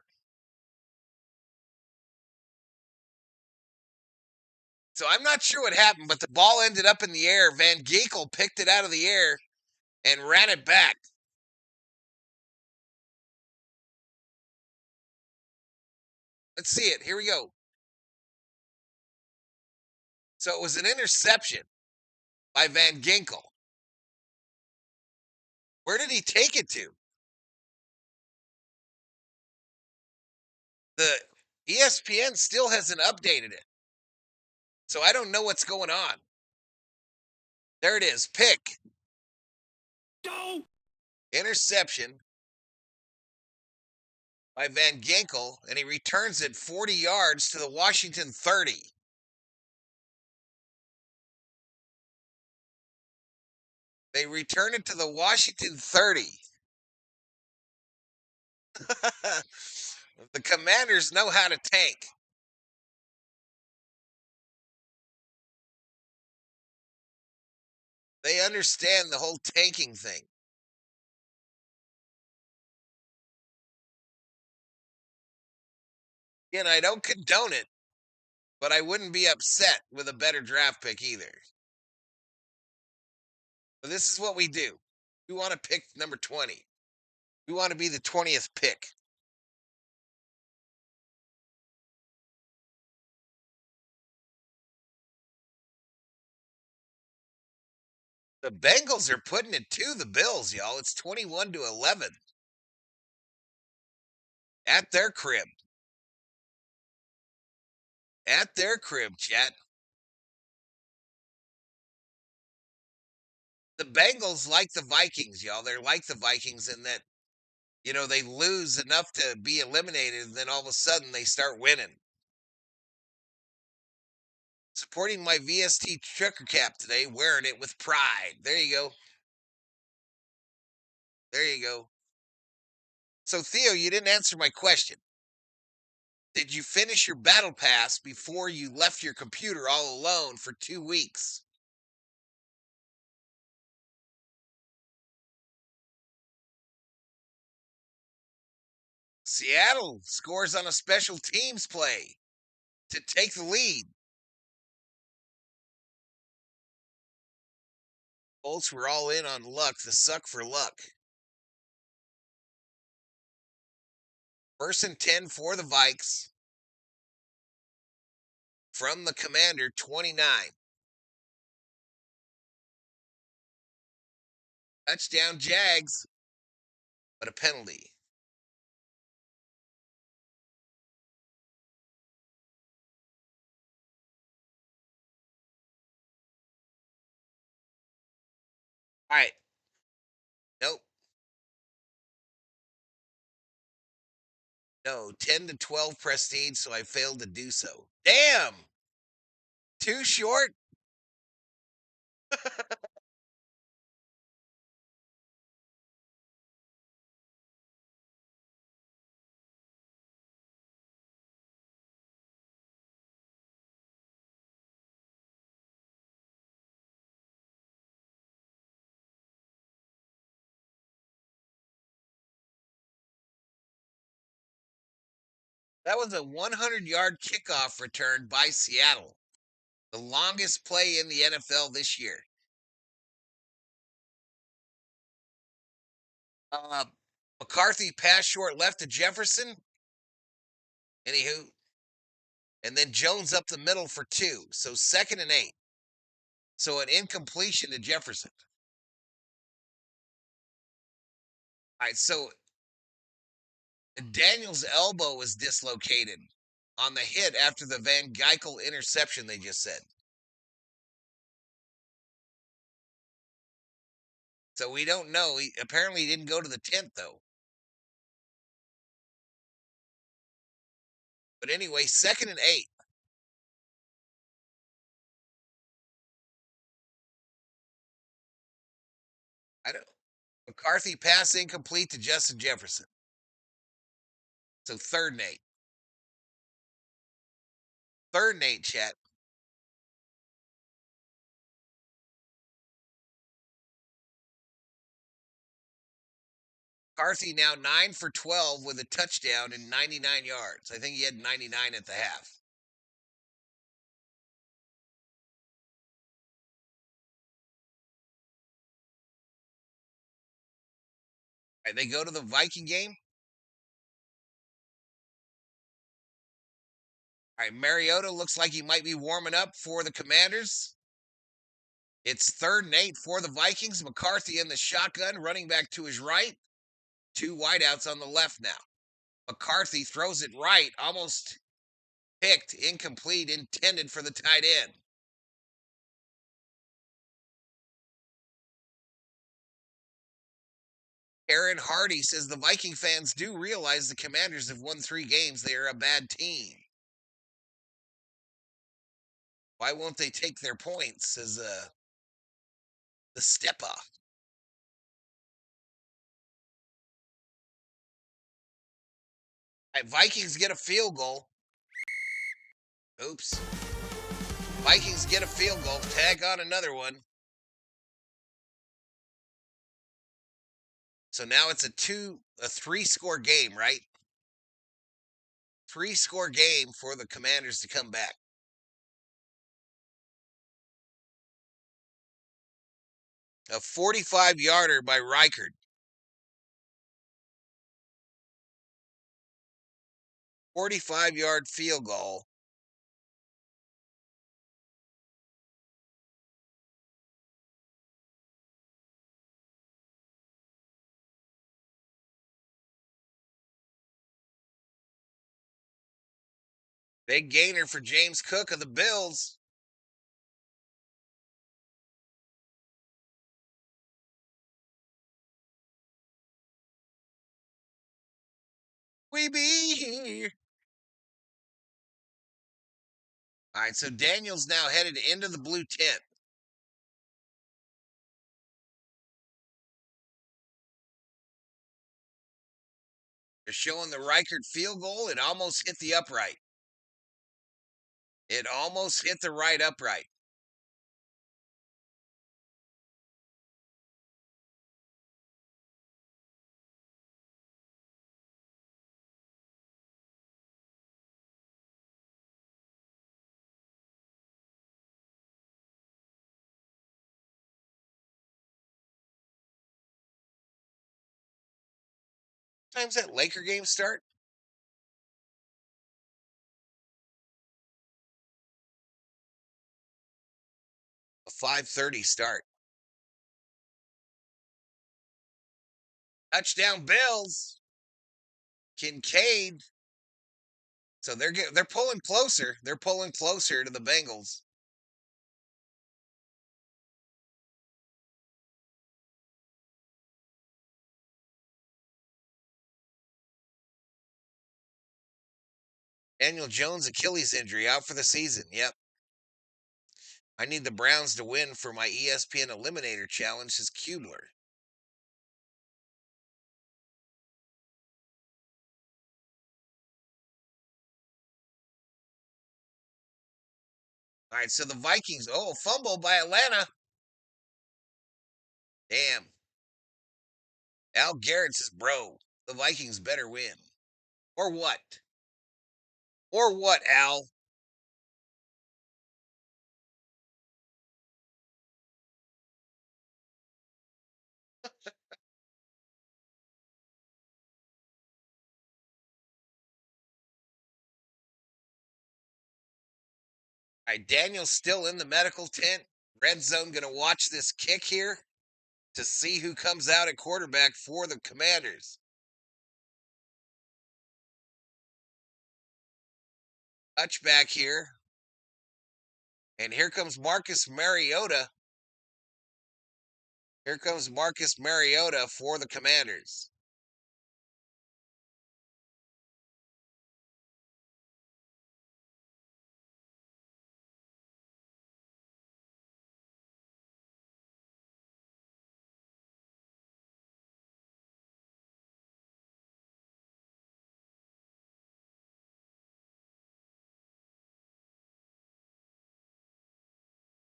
So I'm not sure what happened, but the ball ended up in the air. Van Ginkel picked it out of the air and ran it back. Let's see it. Here we go. So it was an interception by Van Ginkel. Where did he take it to? The ESPN still hasn't updated it. So I don't know what's going on. There it is. Pick. Go! Interception by Van Ginkel, and he returns it 40 yards to the Washington 30. They return it to the Washington 30. The Commanders know how to tank. They understand the whole tanking thing. Again, I don't condone it, but I wouldn't be upset with a better draft pick either. But this is what we do. We want to pick number 20. We want to be the 20th pick. The Bengals are putting it to the Bills, y'all. It's 21-11 at their crib. At their crib, chat. The Bengals like the Vikings, y'all. They're like the Vikings in that, they lose enough to be eliminated, and then all of a sudden they start winning. Supporting my VST trucker cap today, wearing it with pride. There you go. There you go. So, Theo, you didn't answer my question. Did you finish your battle pass before you left your computer all alone for 2 weeks? Seattle scores on a special teams play to take the lead. Colts were all in on luck, the suck for luck. 1st and 10 for the Vikes. From the Commander, 29. Touchdown Jags, but a penalty. All right. Nope. No, 10-12 prestige, so I failed to do so. Damn! Too short? That was a 100-yard kickoff return by Seattle. The longest play in the NFL this year. McCarthy passed short left to Jefferson. Anywho. And then Jones up the middle for 2. So 2nd and 8. So an incompletion to Jefferson. All right, so Daniel's elbow was dislocated on the hit after the Van Ginkel interception they just said. So we don't know. Apparently he didn't go to the tent, though. But anyway, 2nd and 8. I don't. McCarthy pass incomplete to Justin Jefferson. So 3rd and 8. 3rd and 8, chat. McCarthy now 9 for 12 with a touchdown and 99 yards. I think he had 99 at the half. All right, they go to the Viking game. All right, Mariota looks like he might be warming up for the Commanders. It's 3rd and 8 for the Vikings. McCarthy in the shotgun, running back to his right. 2 wideouts on the left now. McCarthy throws it right, almost picked, incomplete, intended for the tight end. Aaron Hardy says the Viking fans do realize the Commanders have won 3 games. They are a bad team. Why won't they take their points? Says the stepper. All right, Vikings get a field goal. Oops. Vikings get a field goal. Tag on another one. So now it's a 3-score game, right? 3-score game for the Commanders to come back. A 45-yarder by Reichard. 45-yard field goal. Big gainer for James Cook of the Bills. We be here. All right, so Daniel's now headed into the blue tent. They're showing the Reichard field goal. It almost hit the upright. It almost hit the right upright. What time's that Laker game start? A 5:30 start. Touchdown Bills. Kincaid. So they're pulling closer. They're pulling closer to the Bengals. Daniel Jones Achilles injury out for the season. Yep. I need the Browns to win for my ESPN Eliminator challenge, says Kubler. All right, so the Vikings, fumble by Atlanta. Damn. Al Garrett says, bro, the Vikings better win. Or what? Or what, Al? All right, Daniel's still in the medical tent. Red Zone going to watch this kick here to see who comes out at quarterback for the Commanders. Touchback here. And here comes Marcus Mariota. Here comes Marcus Mariota for the Commanders.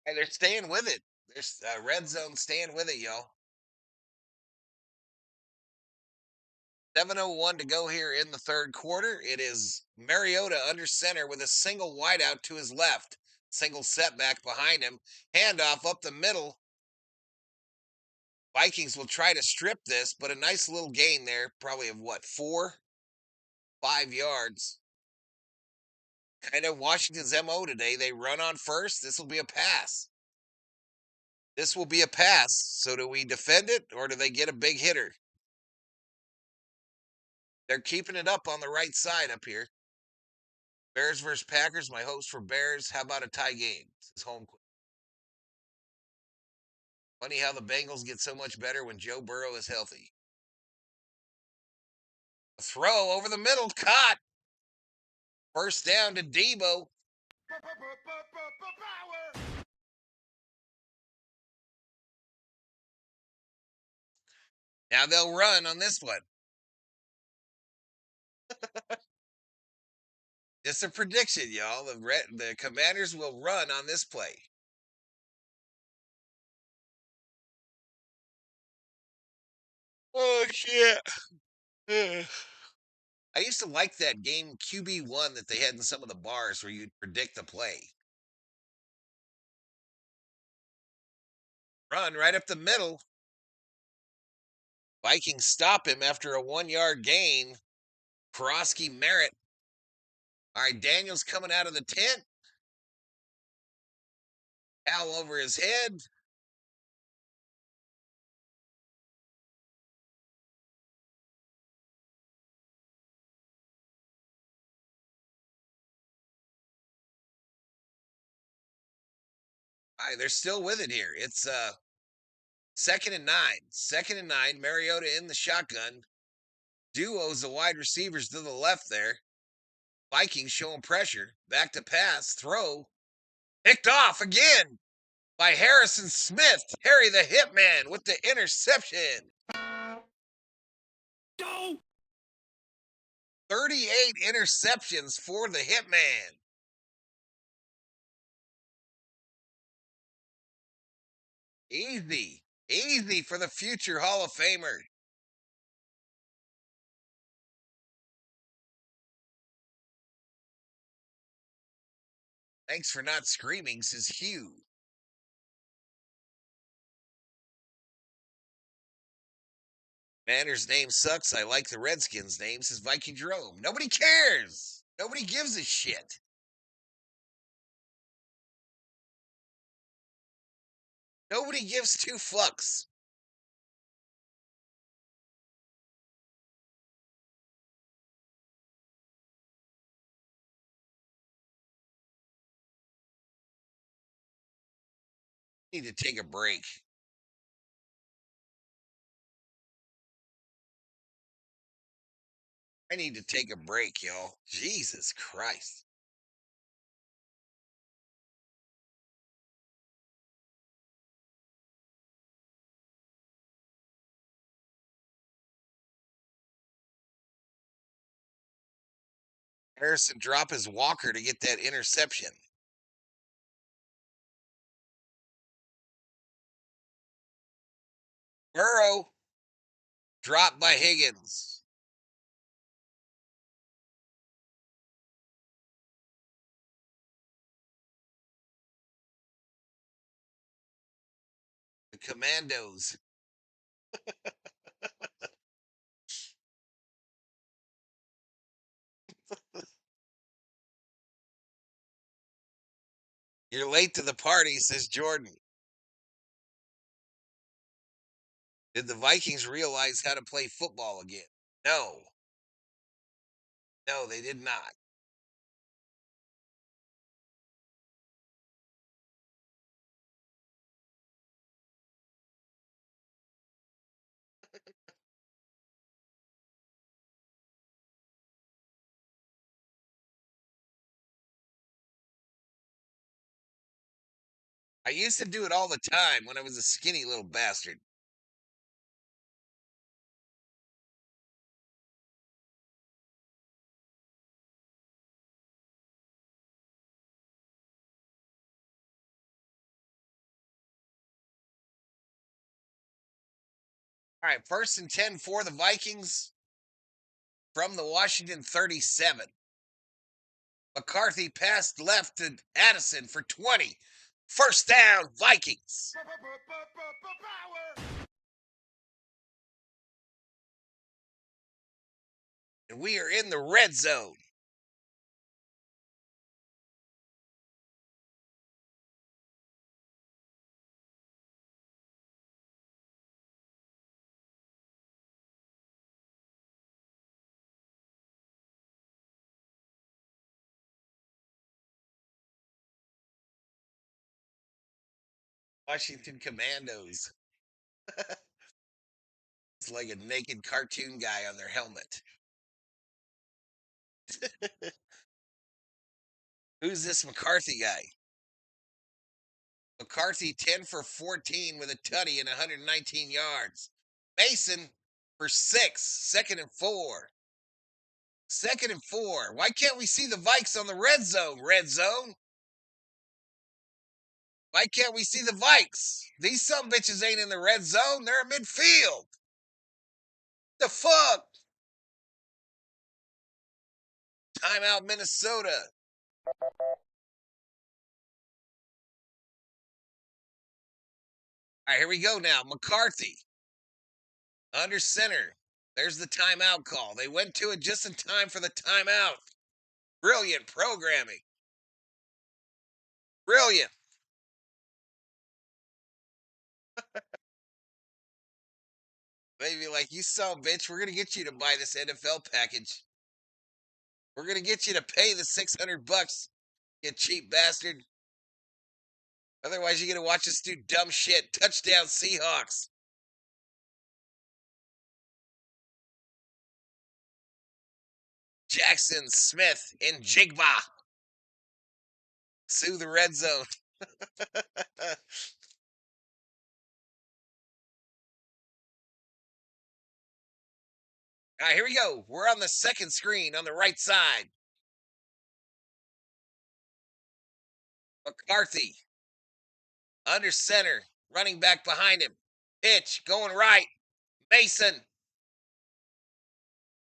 And they're staying with it. There's red zone staying with it, y'all. 7:01 to go here in the third quarter. It is Mariota under center with a single wideout to his left. Single setback behind him. Handoff up the middle. Vikings will try to strip this, but a nice little gain there, probably of what, 5 yards. Kind of Washington's MO today. They run on first. This will be a pass. This will be a pass. So do we defend it or do they get a big hitter? They're keeping it up on the right side up here. Bears versus Packers. My hopes for Bears. How about a tie game? It's home. Funny how the Bengals get so much better when Joe Burrow is healthy. A throw over the middle. Caught. First down to Debo. Now they'll run on this one. It's a prediction, y'all. The Commanders will run on this play. Oh, shit. I used to like that game QB1 that they had in some of the bars where you'd predict the play. Run right up the middle. Vikings stop him after a 1-yard gain. Karosky Merritt. All right, Daniels coming out of the tent. Towel over his head. All right, they're still with it here. It's 2nd and 9. 2nd and 9. Mariota in the shotgun. Duos the wide receivers to the left there. Vikings showing pressure. Back to pass. Throw. Picked off again by Harrison Smith. Harry the Hitman with the interception. Go! 38 interceptions for the Hitman. Easy. Easy for the future Hall of Famer. Thanks for not screaming, says Hugh. Manner's name sucks. I like the Redskins' name, says Viking Jerome. Nobody cares. Nobody gives a shit. Nobody gives two fucks. Need to take a break. I need to take a break, y'all. Jesus Christ. Harrison drop his walker to get that interception. Burrow dropped by Higgins. The Commandos. You're late to the party, says Jordan. Did the Vikings realize how to play football again? No. No, they did not. I used to do it all the time when I was a skinny little bastard. All right, 1st and 10 for the Vikings from the Washington 37. McCarthy passed left to Addison for 20. First down, Vikings. And we are in the red zone. Washington Commandos. It's like a naked cartoon guy on their helmet. Who's this McCarthy guy? McCarthy 10 for 14 with a tutty and 119 yards. Mason for 6, 2nd and 4. 2nd and 4. Why can't we see the Vikes on the red zone? Red zone? Why can't we see the Vikes? These some bitches ain't in the red zone. They're in midfield. The fuck? Timeout, Minnesota. All right, here we go now. McCarthy under center. There's the timeout call. They went to it just in time for the timeout. Brilliant programming. Brilliant. Maybe like, you son of a bitch, we're going to get you to buy this NFL package. We're going to get you to pay the $600, you cheap bastard. Otherwise, you're going to watch us do dumb shit. Touchdown, Seahawks. Jackson, Smith, and Jigba. Sue the red zone. All right, here we go. We're on the second screen on the right side. McCarthy under center, running back behind him. Pitch going right. Mason.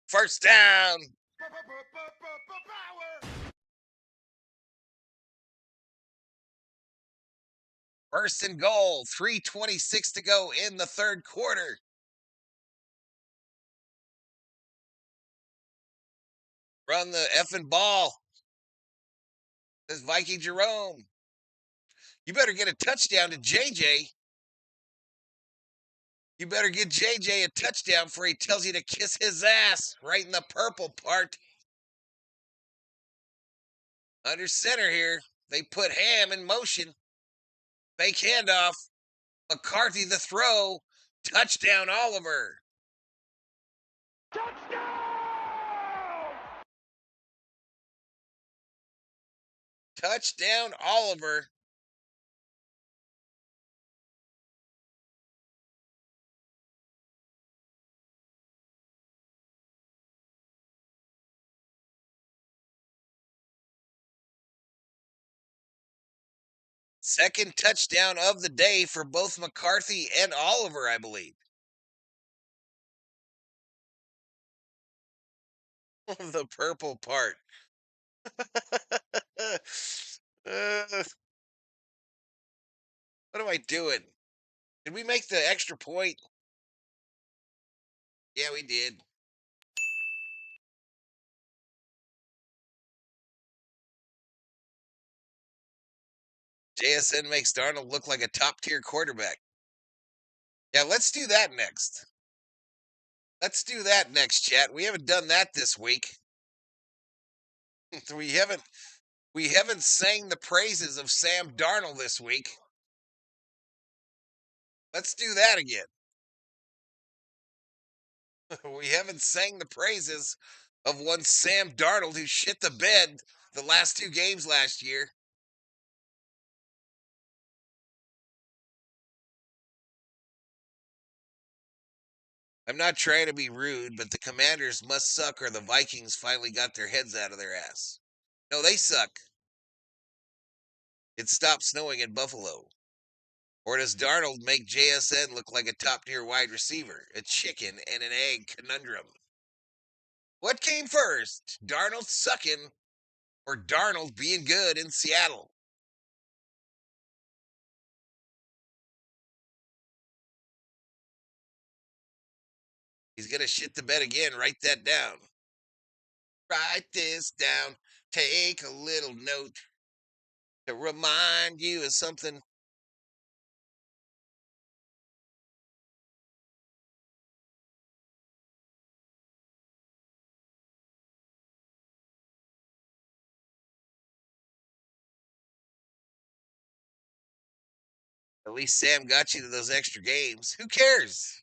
First down. First and goal. 3:26 to go in the third quarter. Run the effing ball. Says Viking Jerome. You better get a touchdown to JJ. You better get JJ a touchdown before he tells you to kiss his ass right in the purple part. Under center here, they put Ham in motion. Fake handoff. McCarthy the throw. Touchdown, Oliver. Touchdown, Oliver. Second touchdown of the day for both McCarthy and Oliver, I believe. The purple part. What am I doing? Did we make the extra point? Yeah, we did. JSN makes Darnold look like a top-tier quarterback. Yeah, let's do that next. Let's do that next, chat. We haven't done that this week. we haven't sang the praises of Sam Darnold this week. Let's do that again. We haven't sang the praises of one Sam Darnold who shit the bed the last 2 games last year. I'm not trying to be rude, but the Commanders must suck or the Vikings finally got their heads out of their ass. No, they suck. It stopped snowing in Buffalo. Or does Darnold make JSN look like a top-tier wide receiver? A chicken and an egg conundrum. What came first? Darnold sucking or Darnold being good in Seattle? He's going to shit the bed again. Write that down. Write this down. Take a little note to remind you of something. At least Sam got you to those extra games. Who cares?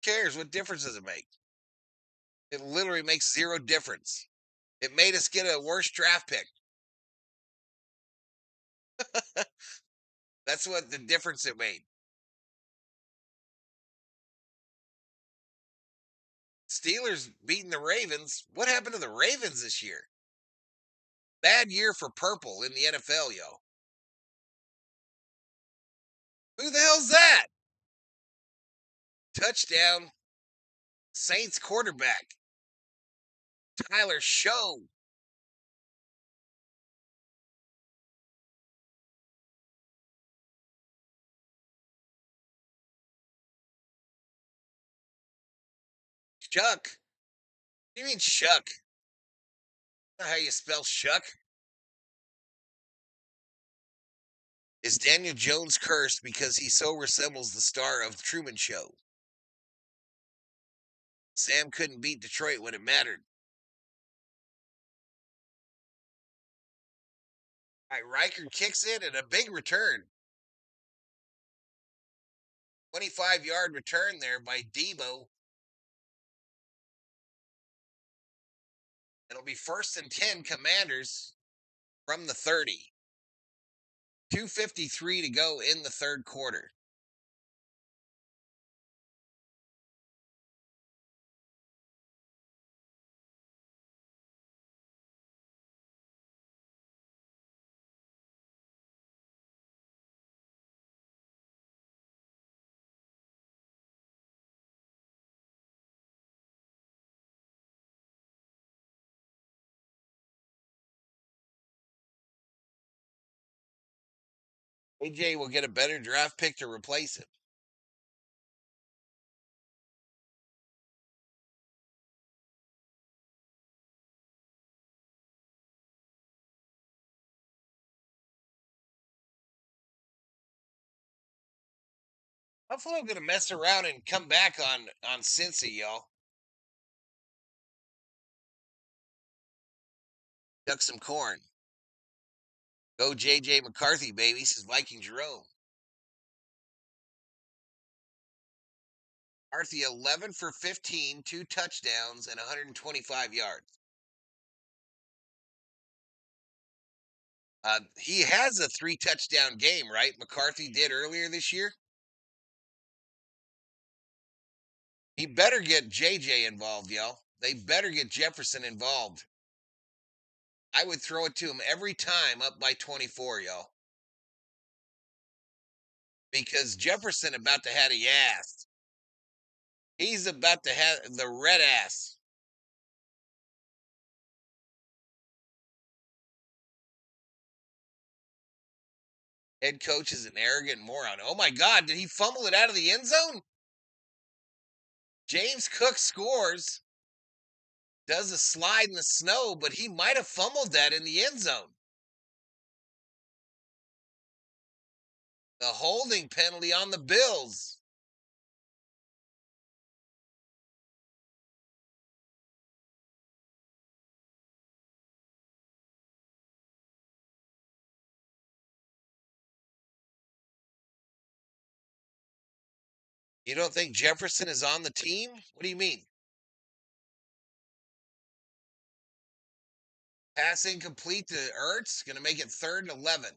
Who cares? What difference does it make? It literally makes zero difference. It made us get a worse draft pick. That's what the difference it made. Steelers beating the Ravens. What happened to the Ravens this year? Bad year for purple in the NFL, yo. Who the hell's that? Touchdown. Saints quarterback. Tyler Show. Shuck. What do you mean shuck? Not how you spell shuck. Is Daniel Jones cursed because he so resembles the star of the Truman Show? Sam couldn't beat Detroit when it mattered. All right, Riker kicks in and a big return. 25-yard return there by Debo. It'll be 1st and 10 Commanders from the 30. 2:53 to go in the third quarter. AJ will get a better draft pick to replace him. Buffalo going to mess around and come back on Cincy, y'all. Duck some corn. Go JJ McCarthy, baby, says Viking Jerome. McCarthy 11 for 15, 2 touchdowns, and 125 yards. He has a 3-touchdown game, right? McCarthy did earlier this year. He better get JJ involved, y'all. They better get Jefferson involved. I would throw it to him every time up by 24, y'all. Because Jefferson about to have a ass. He's about to have the red ass. Head coach is an arrogant moron. Oh my God, did he fumble it out of the end zone? James Cook scores, does a slide in the snow, but he might have fumbled that in the end zone. The holding penalty on the Bills. You don't think Jefferson is on the team? What do you mean? Pass incomplete to Ertz, going to make it 3rd and 11. What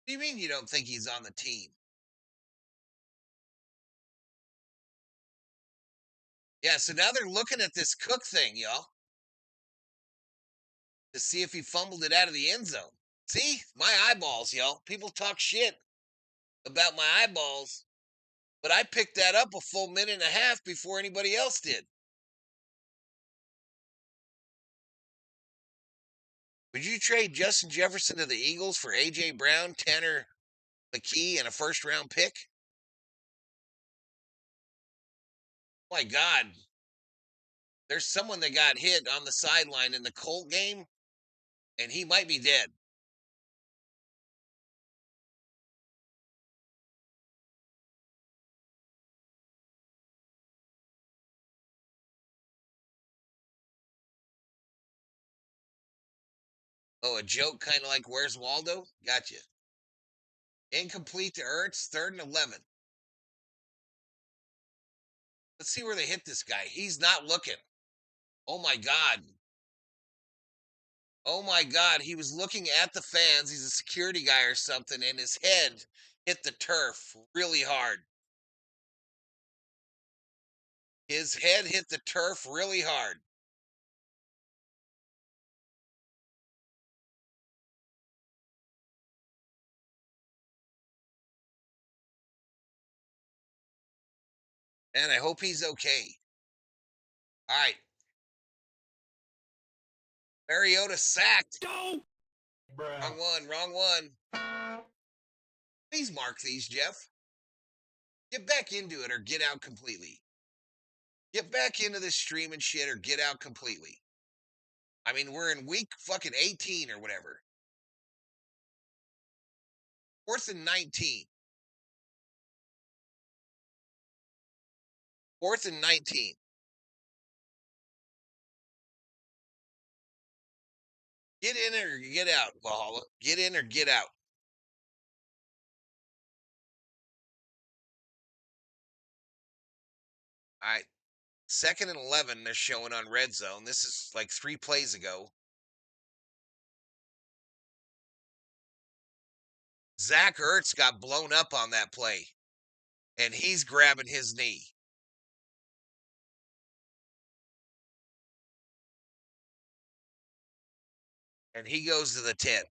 do you mean you don't think he's on the team? Yeah, so now they're looking at this Cook thing, y'all, to see if he fumbled it out of the end zone. See, my eyeballs, y'all. People talk shit about my eyeballs, but I picked that up a full minute and a half before anybody else did. Would you trade Justin Jefferson to the Eagles for A.J. Brown, Tanner McKee, and a first-round pick? Oh my God. There's someone that got hit on the sideline in the Colt game, and he might be dead. Oh, a joke kind of like Where's Waldo? Gotcha. Incomplete to Ertz, 3rd and 11. Let's see where they hit this guy. He's not looking. Oh my God. Oh my God. He was looking at the fans. He's a security guy or something, and his head hit the turf really hard. His head hit the turf really hard. And I hope he's okay. All right. Mariota sacked. Go! Wrong one. Wrong one. Please mark these, Jeff. Get back into it or get out completely. Get back into this stream and shit or get out completely. I mean, we're in week fucking 18 or whatever. 4th and 19. 4th and 19. Get in or get out, Valhalla. Get in or get out. All right. 2nd and 11, they're showing on red zone. This is like 3 plays ago. Zach Ertz got blown up on that play, and he's grabbing his knee. And he goes to the 10.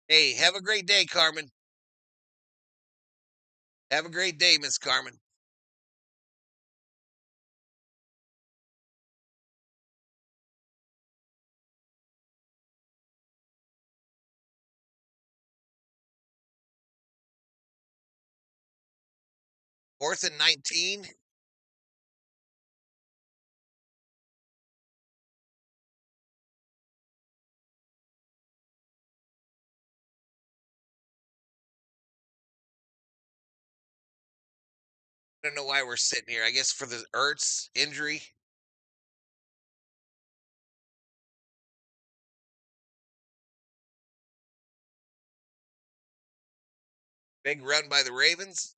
Hey, have a great day, Carmen. Have a great day, Miss Carmen. Fourth and 19. I don't know why we're sitting here. I guess for the Ertz injury. Big run by the Ravens.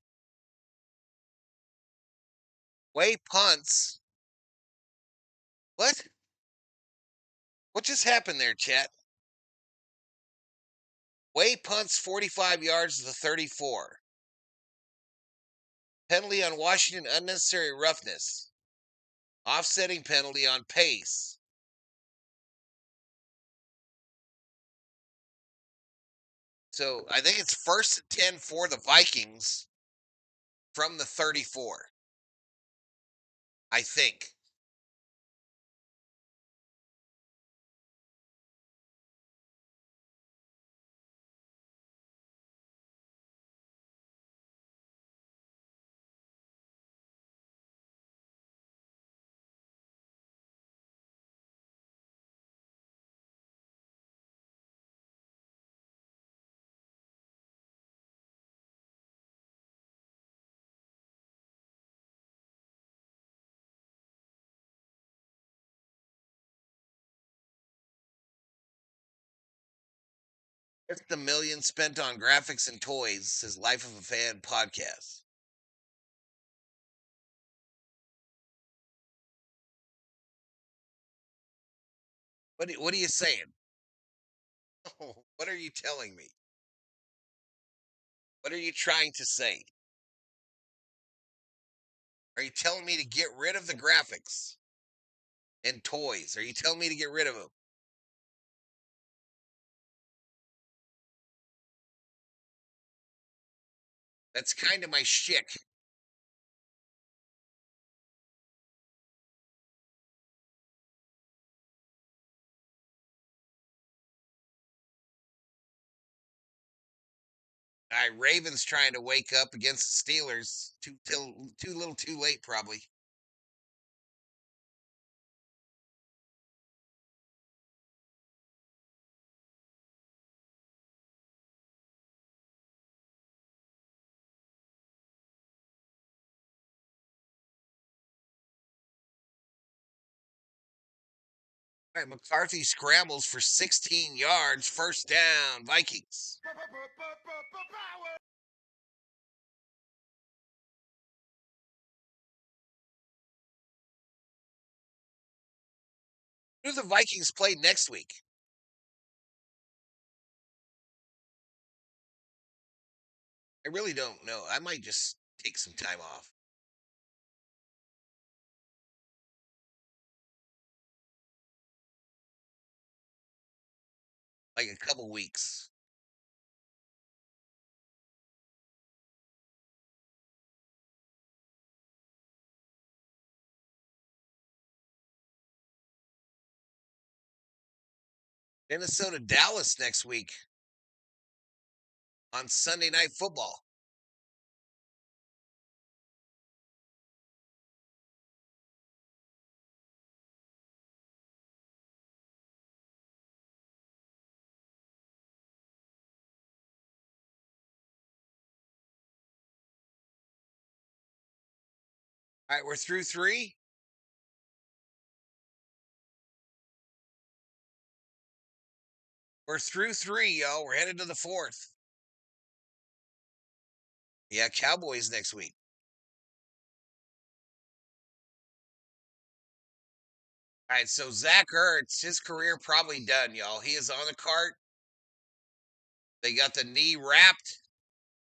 Way punts. What? What just happened there, chat? Way punts 45 yards to the 34. Penalty on Washington, unnecessary roughness. Offsetting penalty on pace. So I think it's 1st and 10 for the Vikings from the 34. I think. It's the million spent on graphics and toys, says Life of a Fan podcast. What are you saying? What are you telling me? What are you trying to say? Are you telling me to get rid of the graphics and toys? Are you telling me to get rid of them? That's kind of my shtick. All right, Ravens trying to wake up against the Steelers. Too little, too late, probably. All right, McCarthy scrambles for 16 yards, first down, Vikings. Who do the Vikings play next week? I really don't know. I might just take some time off. Like a couple weeks. Minnesota Dallas next week on Sunday Night Football. All right, we're through three. We're through three, yo. We're headed to the fourth. Yeah, Cowboys next week. All right, so Zach Ertz, his career probably done, y'all. He is on the cart. They got the knee wrapped,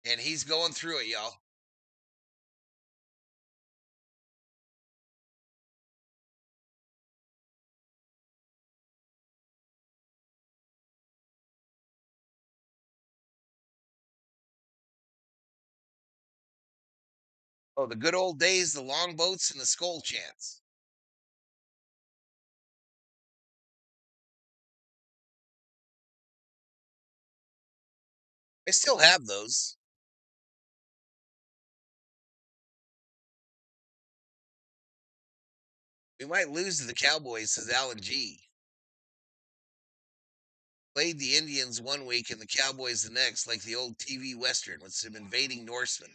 and he's going through it, y'all. Oh, the good old days, the longboats and the skull chants. I still have those. We might lose to the Cowboys, says Alan G. Played the Indians one week and the Cowboys the next, like the old TV Western with some invading Norsemen.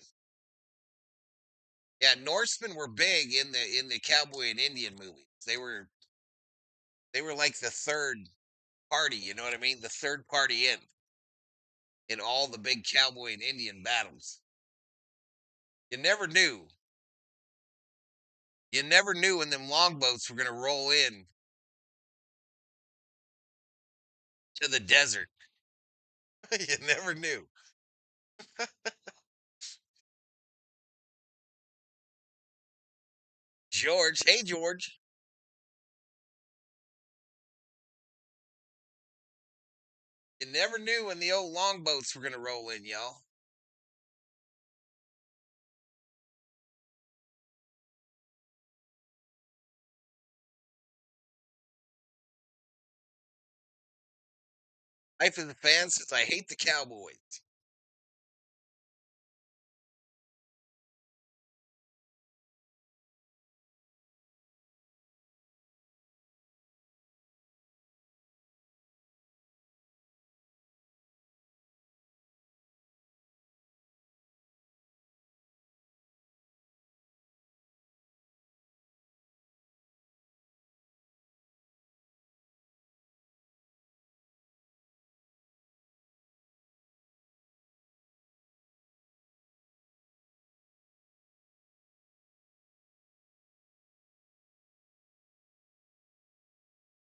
Yeah, Norsemen were big in the cowboy and Indian movies. They were like the third party, you know what I mean? The third party in all the big cowboy and Indian battles. You never knew. You never knew when them longboats were gonna roll in to the desert. You never knew. George, hey George. You never knew when the old longboats were gonna roll in, y'all. Life of the fans says I hate the Cowboys.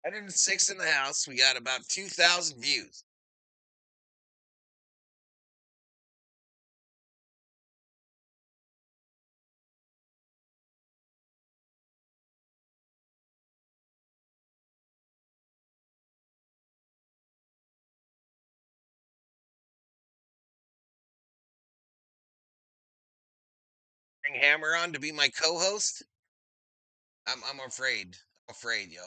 I did 6 in the house. We got about 2,000 views. Bring Hammer on to be my co-host? I'm afraid. I'm afraid, yo.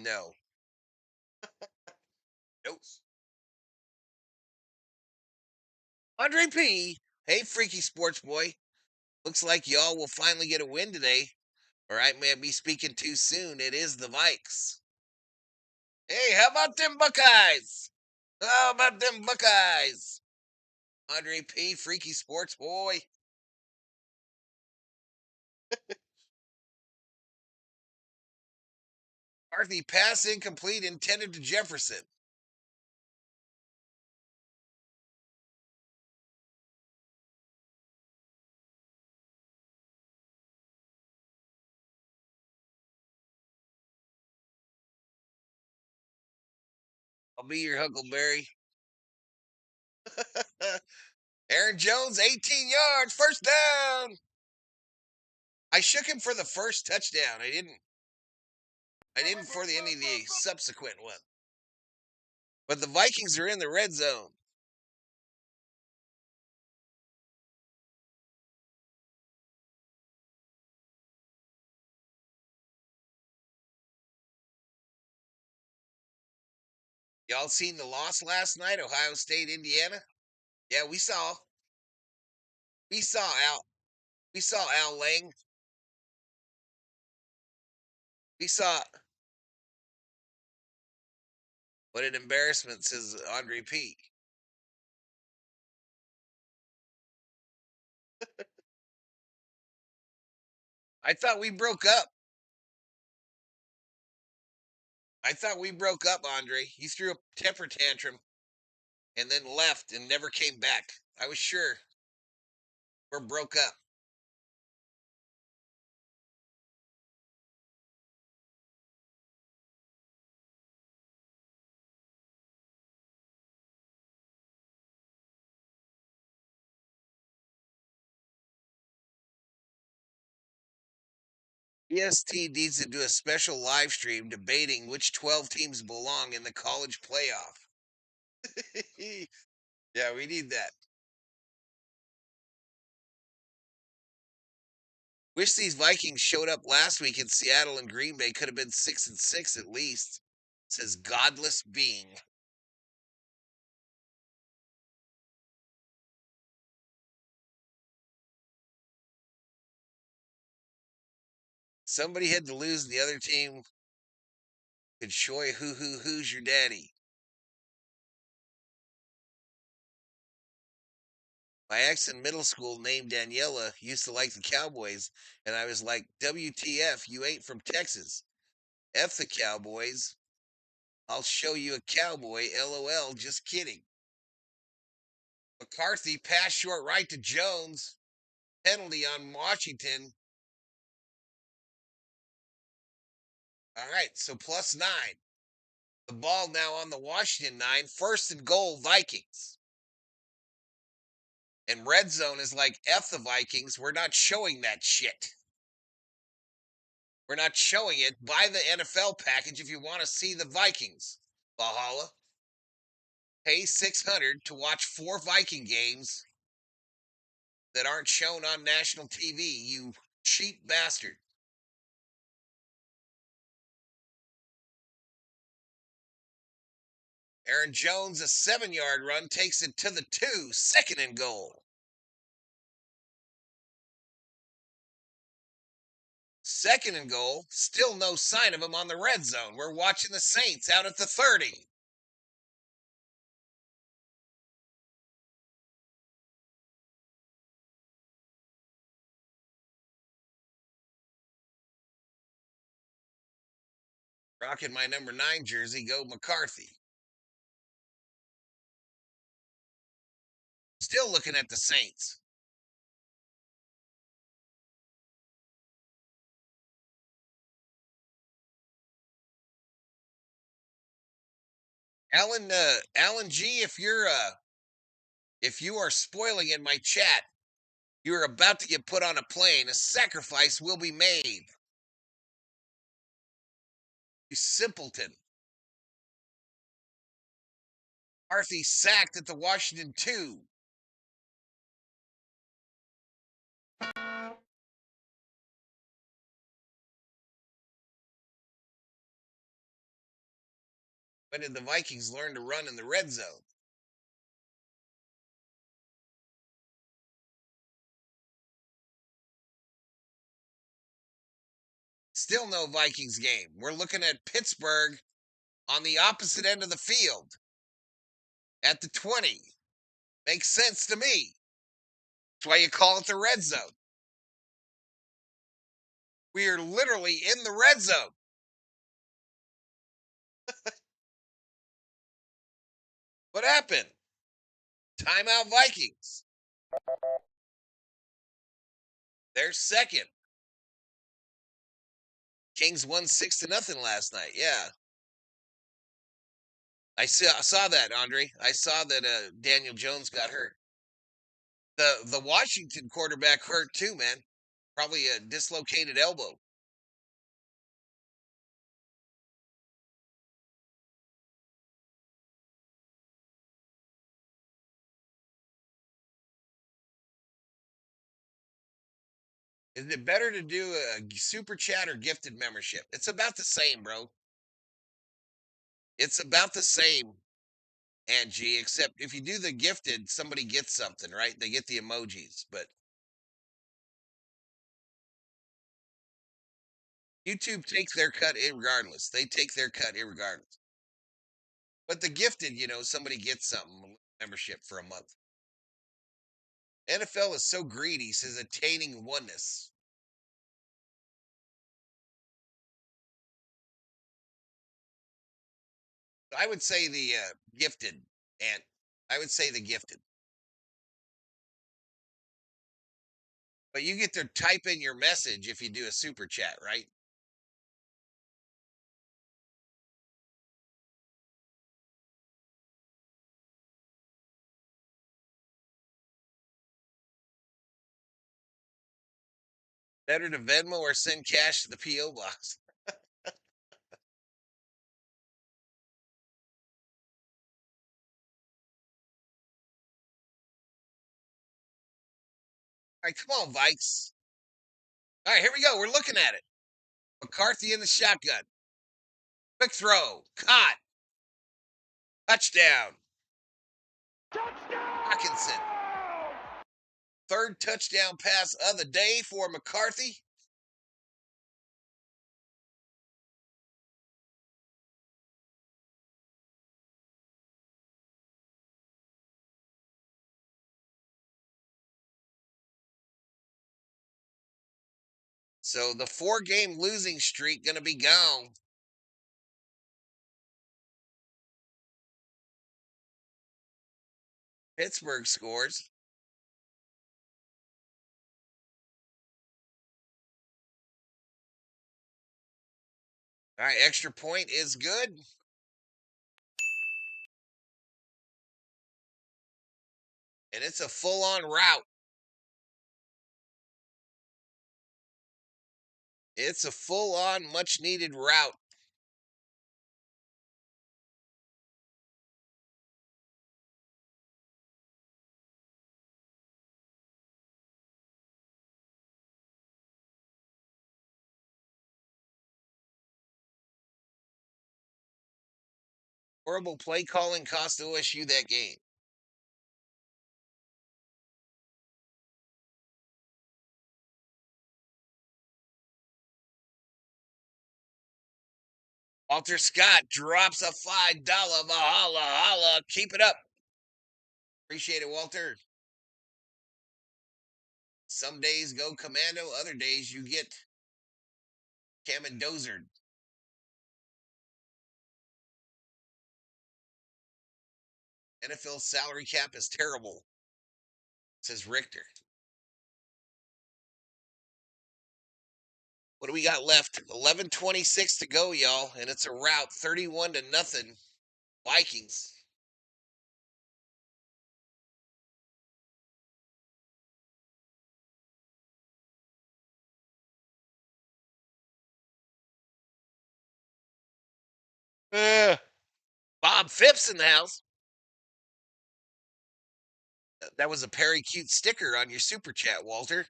No. Nope. Andre P. Hey, freaky sports boy. Looks like y'all will finally get a win today. Or I may be speaking too soon. It is the Vikes. Hey, how about them Buckeyes? How about them Buckeyes? Andre P. Freaky sports boy. Carthy pass incomplete intended to Jefferson. I'll be your Huckleberry. Aaron Jones, 18 yards, first down. I shook him for the first touchdown. I didn't for any of the subsequent one. But the Vikings are in the red zone. Y'all seen the loss last night, Ohio State, Indiana? Yeah, we saw. We saw Al. We saw Al Lang. We saw. What an embarrassment, says Andre P. I thought we broke up. I thought we broke up, Andre. He threw a temper tantrum and then left and never came back. I was sure we're broke up. EST needs to do a special live stream debating which 12 teams belong in the college playoff. Yeah, we need that. Wish these Vikings showed up last week in Seattle and Green Bay. Could have been 6-6 at least, says Godless Being. Somebody had to lose, and the other team could show you who's your daddy. My ex in middle school named Daniela used to like the Cowboys, and I was like, WTF, you ain't from Texas. F the Cowboys. I'll show you a cowboy, LOL, just kidding. McCarthy pass short right to Jones. Penalty on Washington. All right, so +9. The ball now on the Washington 9, 1st and goal, Vikings. And red zone is like, F the Vikings. We're not showing that shit. We're not showing it. Buy the NFL package if you want to see the Vikings. Valhalla. Pay $600 to watch 4 Viking games that aren't shown on national TV, you cheap bastard. Aaron Jones, a 7-yard run, takes it to the 2, 2nd and goal. 2nd and goal, still no sign of him on the red zone. We're watching the Saints out at the 30. Rocking my number 9 jersey, go McCarthy. Still looking at the Saints. Alan G, if you are spoiling in my chat, you're about to get put on a plane. A sacrifice will be made. You simpleton. Arthey sacked at the Washington 2. When did the Vikings learn to run in the red zone? Still no Vikings game. We're looking at Pittsburgh on the opposite end of the field at the 20. Makes sense to me. That's why you call it the red zone. We are literally in the red zone. What happened? Timeout Vikings. They're second. Kings won 6-0 last night. Yeah. I saw that, Andre. I saw that Daniel Jones got hurt. The Washington quarterback hurt too, man. Probably a dislocated elbow. Is it better to do a super chat or gifted membership? It's about the same, bro. It's about the same, Angie, except if you do the gifted, somebody gets something, right? They get the emojis, but YouTube takes their cut regardless. They take their cut regardless. But the gifted, somebody gets something, membership for a month. NFL is so greedy, says attaining oneness. I would say the gifted, and I would say the gifted. But you get to type in your message if you do a super chat, right? Better to Venmo or send cash to the P.O. box. All right, come on, Vikes. All right, here we go. We're looking at it. McCarthy in the shotgun. Quick throw. Caught. Touchdown. Hawkinson. Third touchdown pass of the day for McCarthy. So the 4-game losing streak going to be gone. Pittsburgh scores. All right, extra point is good. And it's a full-on route. It's a full-on, much-needed route. Horrible play calling cost OSU that game. Walter Scott drops a $5 Valhalla holla. Keep it up. Appreciate it, Walter. Some days go commando, other days you get Cam and Dozard. NFL salary cap is terrible, says Richter. What do we got left? 11:26 to go, y'all, and it's a rout 31-0 Vikings. Bob Phipps in the house. That was a Perry Cute sticker on your super chat, Walter.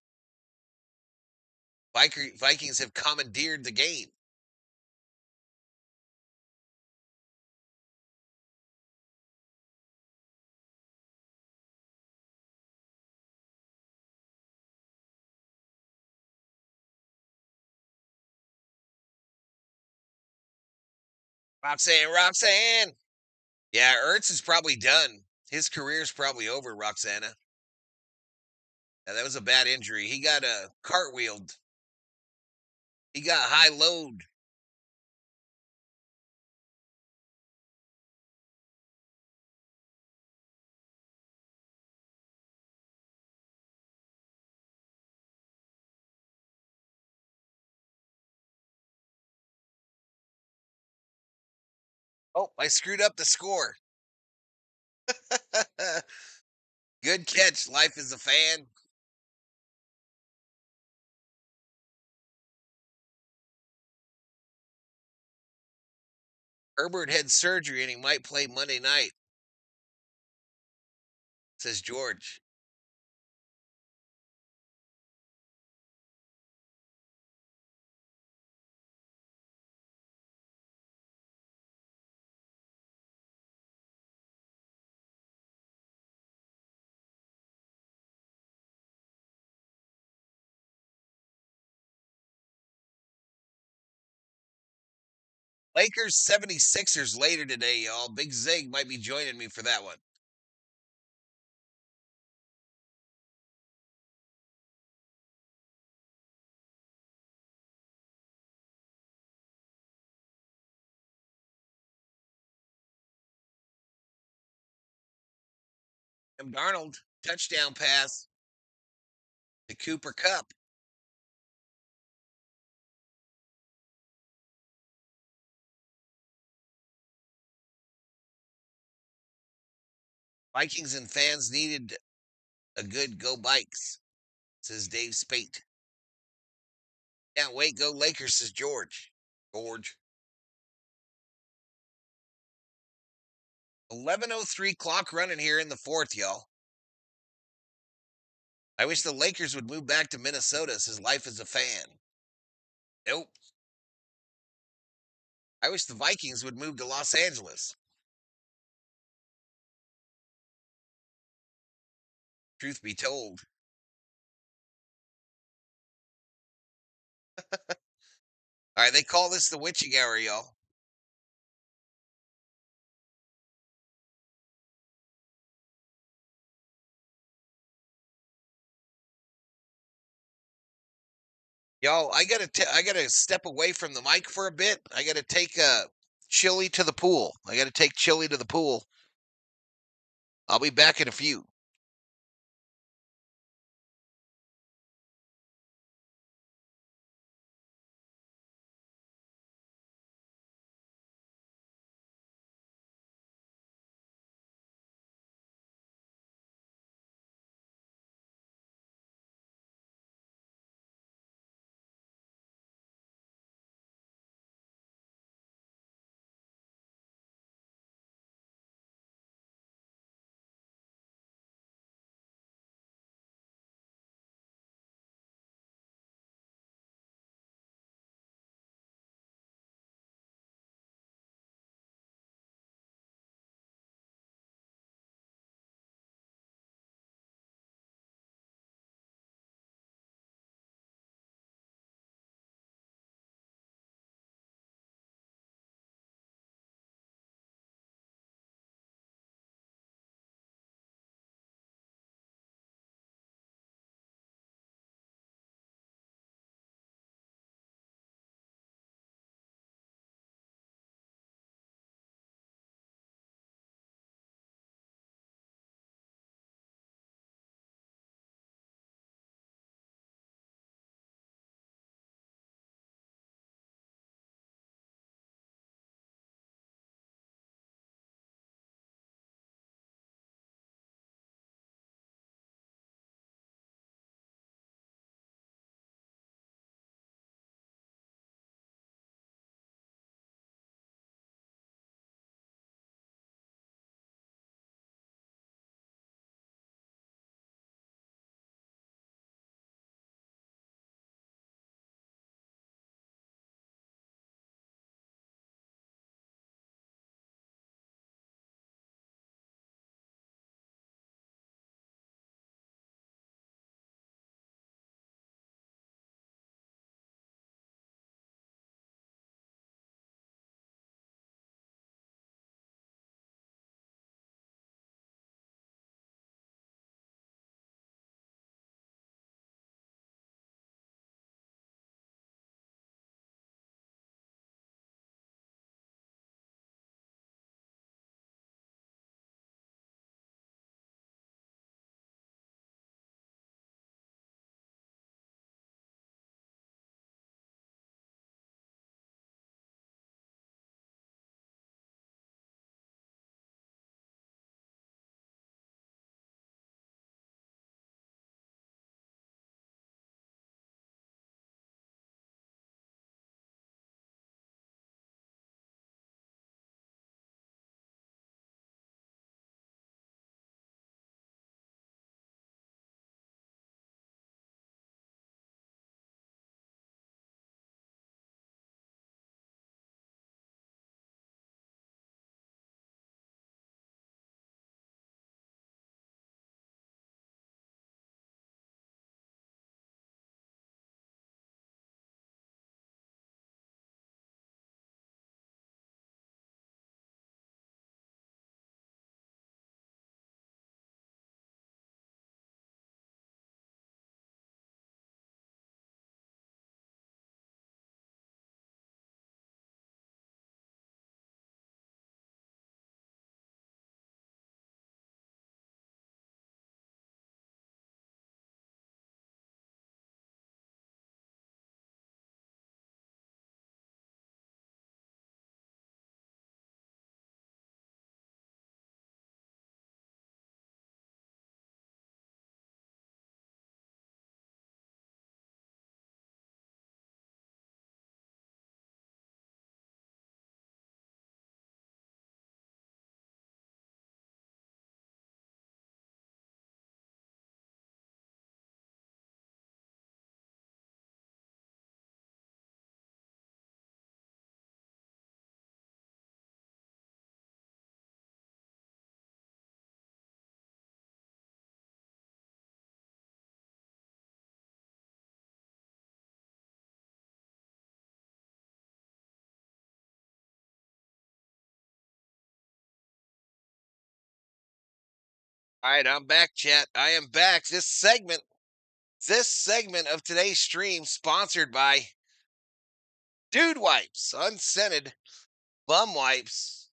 Vikings have commandeered the game. Roxanne. Yeah, Ertz is probably done. His career's probably over, Roxana. Yeah, that was a bad injury. He got cartwheeled. He got high load. Oh, I screwed up the score. Good catch. Life is a fan. Herbert had surgery and he might play Monday night, says George. Lakers 76ers later today, y'all. Big Zig might be joining me for that one. Sam Darnold, touchdown pass to Cooper Cup. Vikings and fans needed a good go Bikes, says Dave Spate. Can't wait, go Lakers, says George. George. 11:03 clock running here in the fourth, y'all. I wish the Lakers would move back to Minnesota, says Life as a Fan. Nope. I wish the Vikings would move to Los Angeles. Truth be told. All right, they call this the witching hour, y'all. Y'all, I gotta step away from the mic for a bit. I gotta take Chili to the pool. I gotta take Chili to the pool. I'll be back in a few. All right, I'm back, chat. I am back. This segment of today's stream sponsored by Dude Wipes, unscented bum wipes.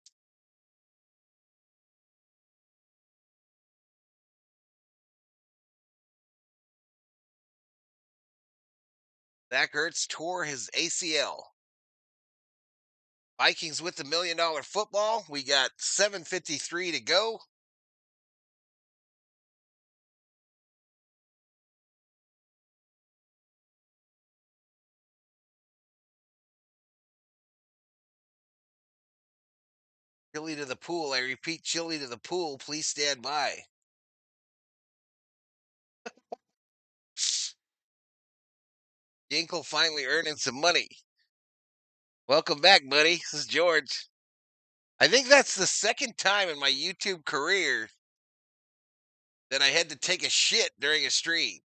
Zach Ertz tore his ACL. Vikings with the $1 million football. We got 7:53 to go. Chili to the pool. I repeat, chili to the pool. Please stand by. Ginkle finally earning some money. Welcome back, buddy. This is George. I think that's the second time in my YouTube career that I had to take a shit during a stream.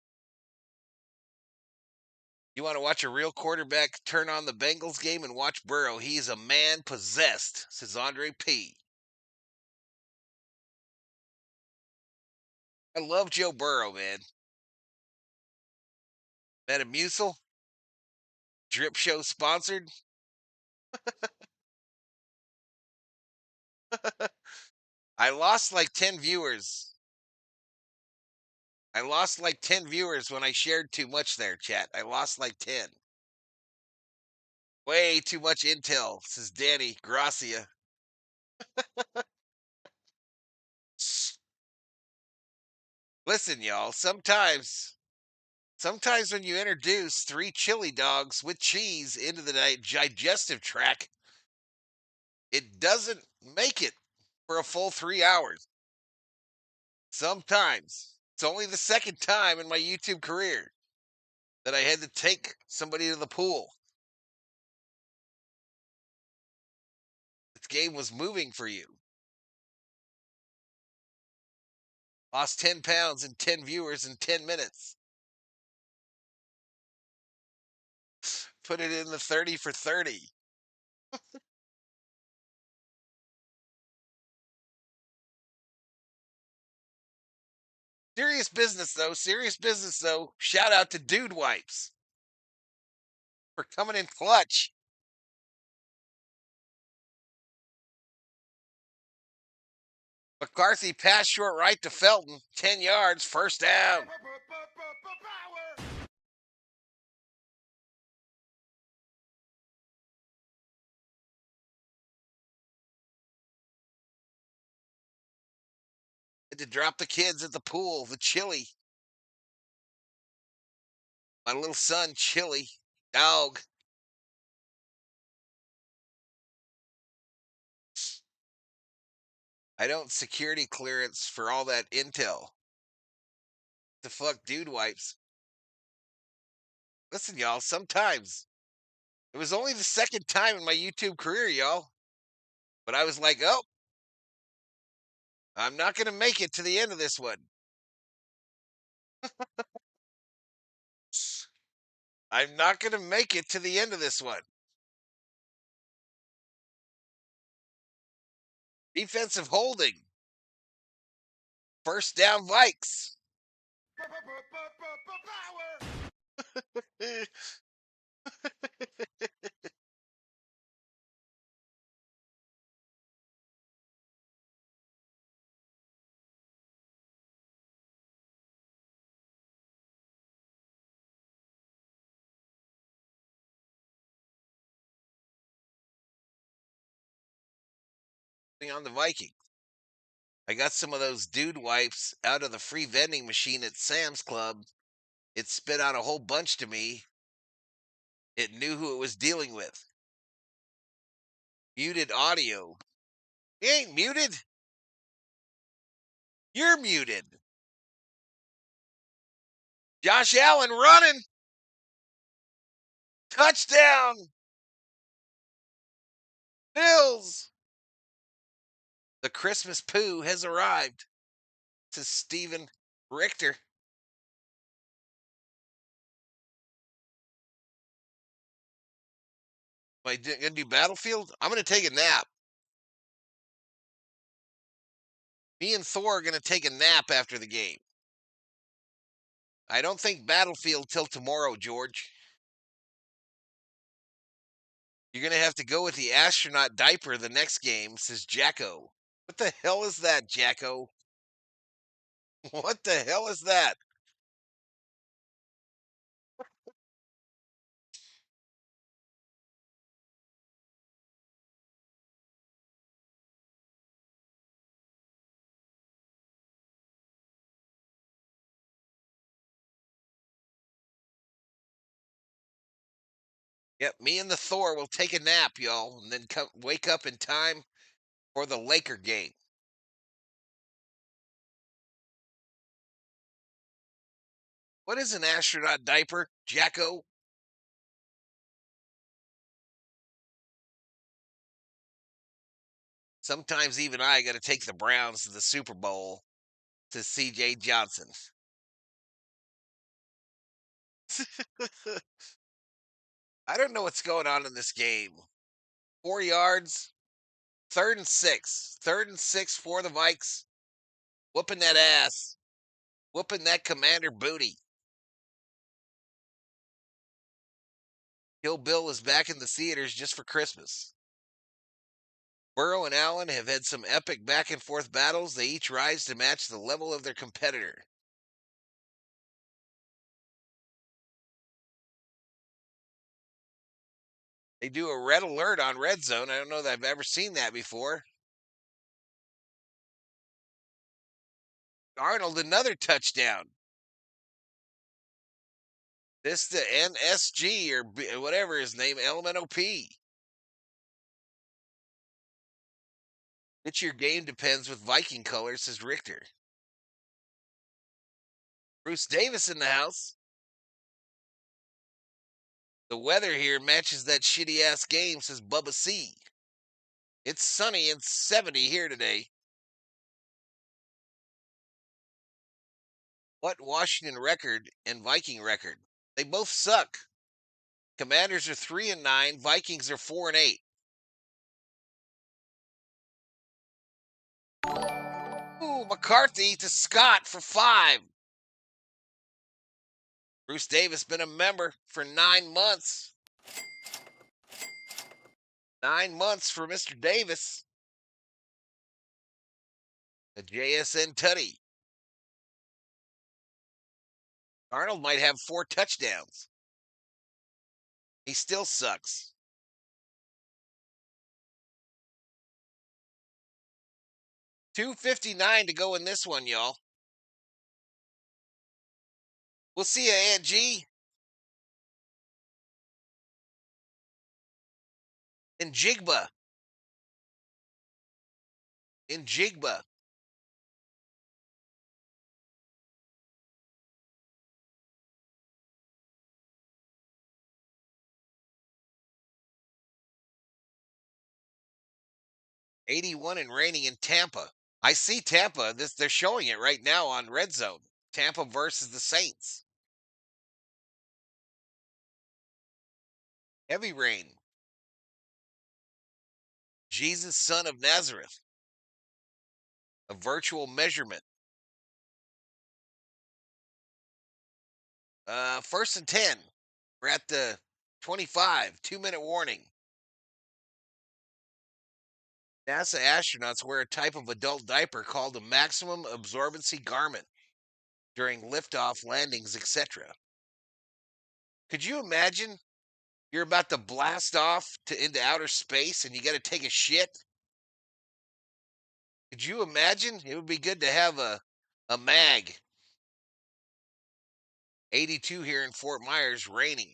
You want to watch a real quarterback turn on the Bengals game and watch Burrow? He's a man possessed, says Andre P. I love Joe Burrow, man. Metamucil, Drip Show sponsored. I lost like 10 viewers. I lost like 10 viewers when I shared too much there, chat. I lost like 10. Way too much intel, says Danny Gracia. Listen, y'all, sometimes when you introduce 3 chili dogs with cheese into the digestive tract, it doesn't make it for a full 3 hours. Sometimes. It's only the second time in my YouTube career that I had to take somebody to the pool. This game was moving for you. Lost 10 pounds and 10 viewers in 10 minutes. Put it in the 30 for 30. Serious business, though. Shout out to Dude Wipes for coming in clutch. McCarthy passed short right to Felton. 10 yards, first down. Had to drop the kids at the pool, the chili. My little son, Chili, dog. I don't security clearance for all that intel. The fuck, Dude Wipes. Listen, y'all, sometimes. It was only the second time in my YouTube career, y'all. But I was like, oh, I'm not going to make it to the end of this one. I'm not going to make it to the end of this one. Defensive holding. First down, Vikes. On the Vikings. I got some of those Dude Wipes out of the free vending machine at Sam's Club. It spit out a whole bunch to me. It knew who it was dealing with. Muted audio. You ain't muted. You're muted. Josh Allen running. Touchdown. Bills. The Christmas poo has arrived. To Stephen Richter. Am I going to do Battlefield? I'm going to take a nap. Me and Thor are going to take a nap after the game. I don't think Battlefield till tomorrow, George. You're going to have to go with the astronaut diaper the next game, says Jacko. What the hell is that, Jacko? What the hell is that? Yep, me and the Thor will take a nap, y'all, and then wake up in time for the Laker game. What is an astronaut diaper, Jacko? Sometimes even I got to take the Browns to the Super Bowl to C.J. Johnson. I don't know what's going on in this game. 4 yards, 3rd and 6. 3rd and 6 for the Vikes. Whooping that ass. Whooping that commander booty. Kill Bill is back in the theaters just for Christmas. Burrow and Allen have had some epic back and forth battles. They each rise to match the level of their competitor. They do a red alert on red zone. I don't know that I've ever seen that before. Arnold, another touchdown. This the NSG or whatever his name, LMNOP. It's your game depends with Viking colors, says Richter. Bruce Davis in the house. The weather here matches that shitty ass game, says Bubba C. It's sunny and 70 here today. What Washington record and Viking record? They both suck. Commanders are 3-9. Vikings are 4-8. Ooh, McCarthy to Scott for 5. Bruce Davis been a member for 9 months. 9 months for Mr. Davis. A JSN Tutty. Arnold might have 4 touchdowns. He still sucks. $2.59 to go in this one, y'all. We'll see you, Aunt G. In Jigba. In Jigba. $81 and raining in Tampa. I see Tampa. They're showing it right now on Red Zone. Tampa versus the Saints. Heavy rain. Jesus, son of Nazareth. A virtual measurement. 1st and 10. We're at the 25. 2-minute warning. NASA astronauts wear a type of adult diaper called a maximum absorbency garment during liftoff, landings, etc. Could you imagine you're about to blast off into outer space and you got to take a shit? Could you imagine? It would be good to have a mag. 82 here in Fort Myers, raining.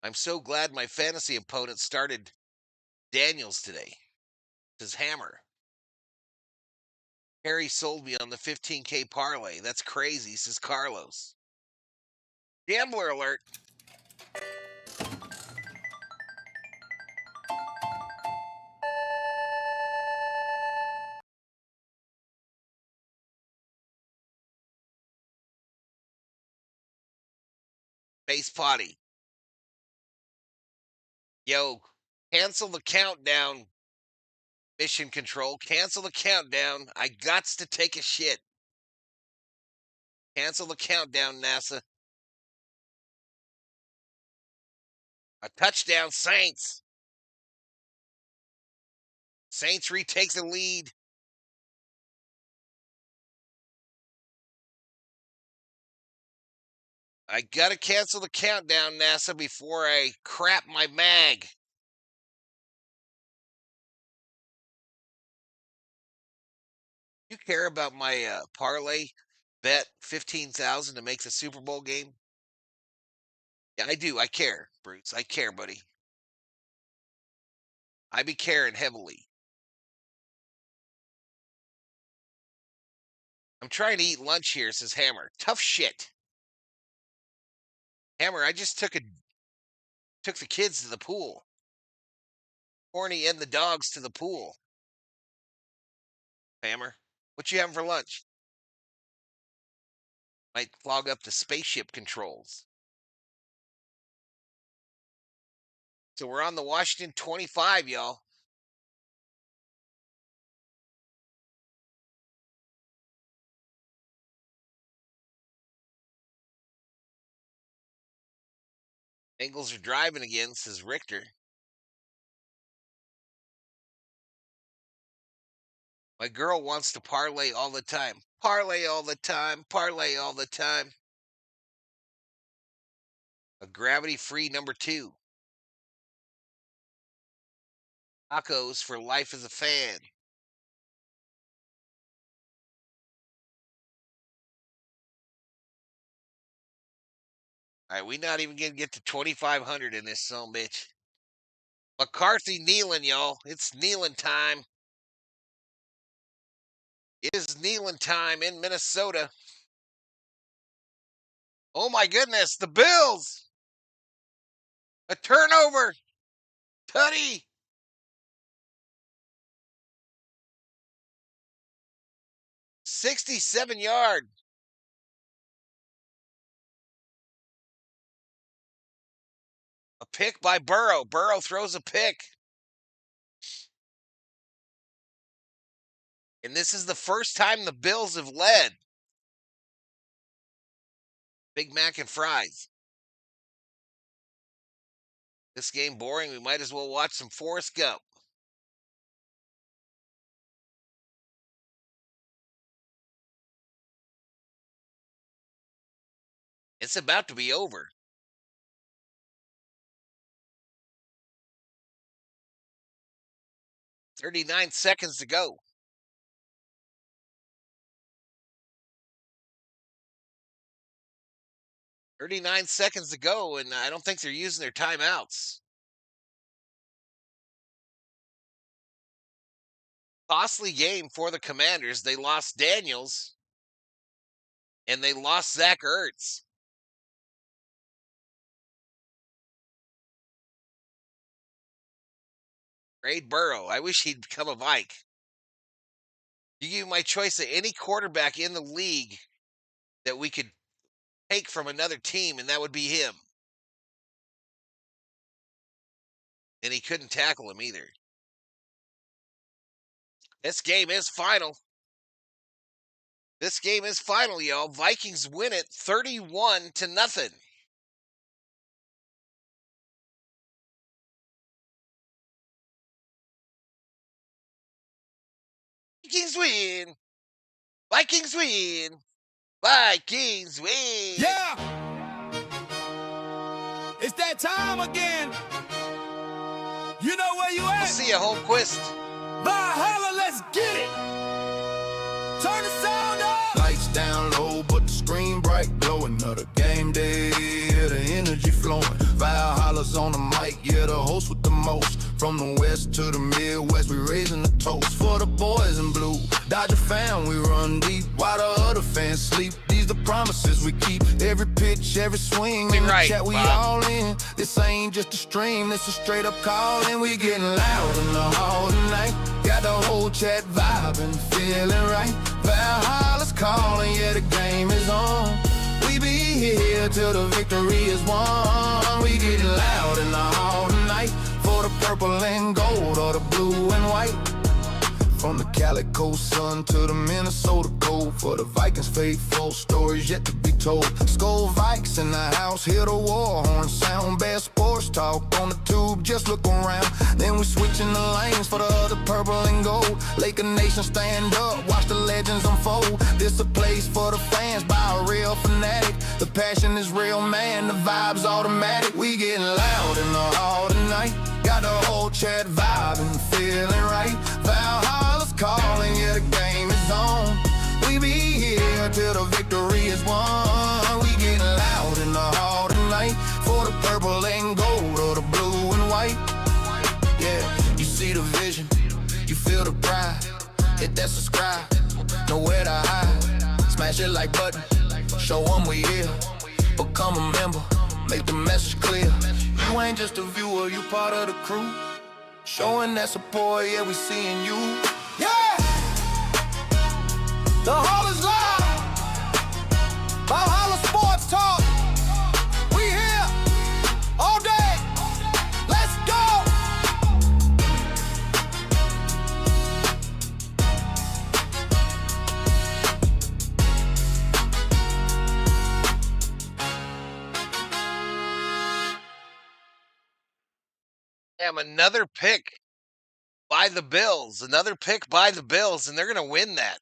I'm so glad my fantasy opponent started Daniels today. Says Hammer. Harry sold me on the 15K parlay. That's crazy, says Carlos. Gambler alert. Base potty. Yo, cancel the countdown. Mission control, cancel the countdown. I gots to take a shit. Cancel the countdown, NASA. A touchdown, Saints. Saints retake the lead. I gotta cancel the countdown, NASA, before I crap my mag. You care about my parlay bet 15,000 to make the Super Bowl game? Yeah, I do. I care, Bruce. I care, buddy. I be caring heavily. I'm trying to eat lunch here, says Hammer. Tough shit. Hammer, I just took the kids to the pool. Horny and the dogs to the pool. Hammer, what you having for lunch? Might clog up the spaceship controls. So we're on the Washington 25, y'all. Bengals are driving again, says Richter. My girl wants to parlay all the time. Parlay all the time. Parlay all the time. A gravity-free number 2. Tacos for life as a fan. All right, we not even gonna get to 2,500 in this son bitch. McCarthy kneeling, y'all. It's kneeling time. It is kneeling time in Minnesota. Oh my goodness, the Bills! A turnover! Tutty! $67-yard. A pick by Burrow. Burrow throws a pick. And this is the first time the Bills have led. Big Mac and fries. This game boring. We might as well watch some Forrest Gump. It's about to be over. 39 seconds to go. $39 seconds to go, and I don't think they're using their timeouts. Costly game for the Commanders. They lost Daniels, and they lost Zach Ertz. Trade Burrow. I wish he'd become a Vike. You give me my choice of any quarterback in the league that we could take from another team, and that would be him. And he couldn't tackle him either. This game is final. This game is final, y'all. Vikings win it 31-0. Vikings win. Vikings win. Vikings win. Yeah. It's that time again. You know where you We'll at? see you, Holmquist. Valhalla, let's get it. Turn the sound up. Lights down low, but the screen bright, glowing. Another game day, yeah, the energy flowing. Valhalla's on the mic, yeah, the host with the most. From the west to the Midwest, we raising the toast for the boys in blue. Dodger fan, we run deep while the other fans sleep. These the promises we keep. Every pitch, every swing, in the chat we all in. This ain't just a stream, this a straight up call, and we getting loud in the hall tonight. Got the whole chat vibing, feeling right. Valhalla's calling, yeah, the game is on. We be here till the victory is won. We getting loud in the hall tonight for the purple and gold or the blue and white. From the Calico sun to the Minnesota cold, for the Vikings faithful, stories yet to be told. Skull Vikes in the house, hear the war horn sound. Best sports talk on the tube, just look around. Then we switching the lanes for the other purple and gold. Laker Nation stand up, watch the legends unfold. This a place for the fans by a real fanatic. The passion is real, man, the vibe's automatic. We getting loud in the hall tonight. Got the whole chat vibing, feeling right. Valhalla's calling, yeah, the game is on. We be here till the victory is won. We getting loud in the hall tonight for the purple and gold or the blue and white. Yeah, you see the vision, you feel the pride. Hit that subscribe, nowhere to hide. Smash it like button, show them we here. Become a member, make the message clear. You ain't just a viewer, you part of the crew. Showing that support, yeah, we seeing you. Yeah! The hall is live. Valhalla Sports Talk. We here all day. Let's go! Damn, another pick by the Bills. Another pick by the Bills, and they're going to win that.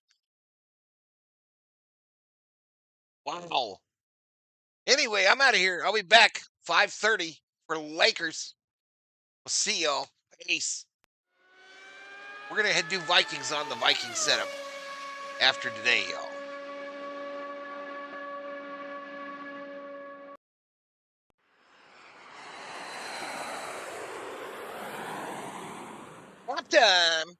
Wow. Anyway, I'm out of here. I'll be back 5:30 for Lakers. We'll see y'all. Peace. We're going to do Vikings on the Viking setup after today, y'all. What time?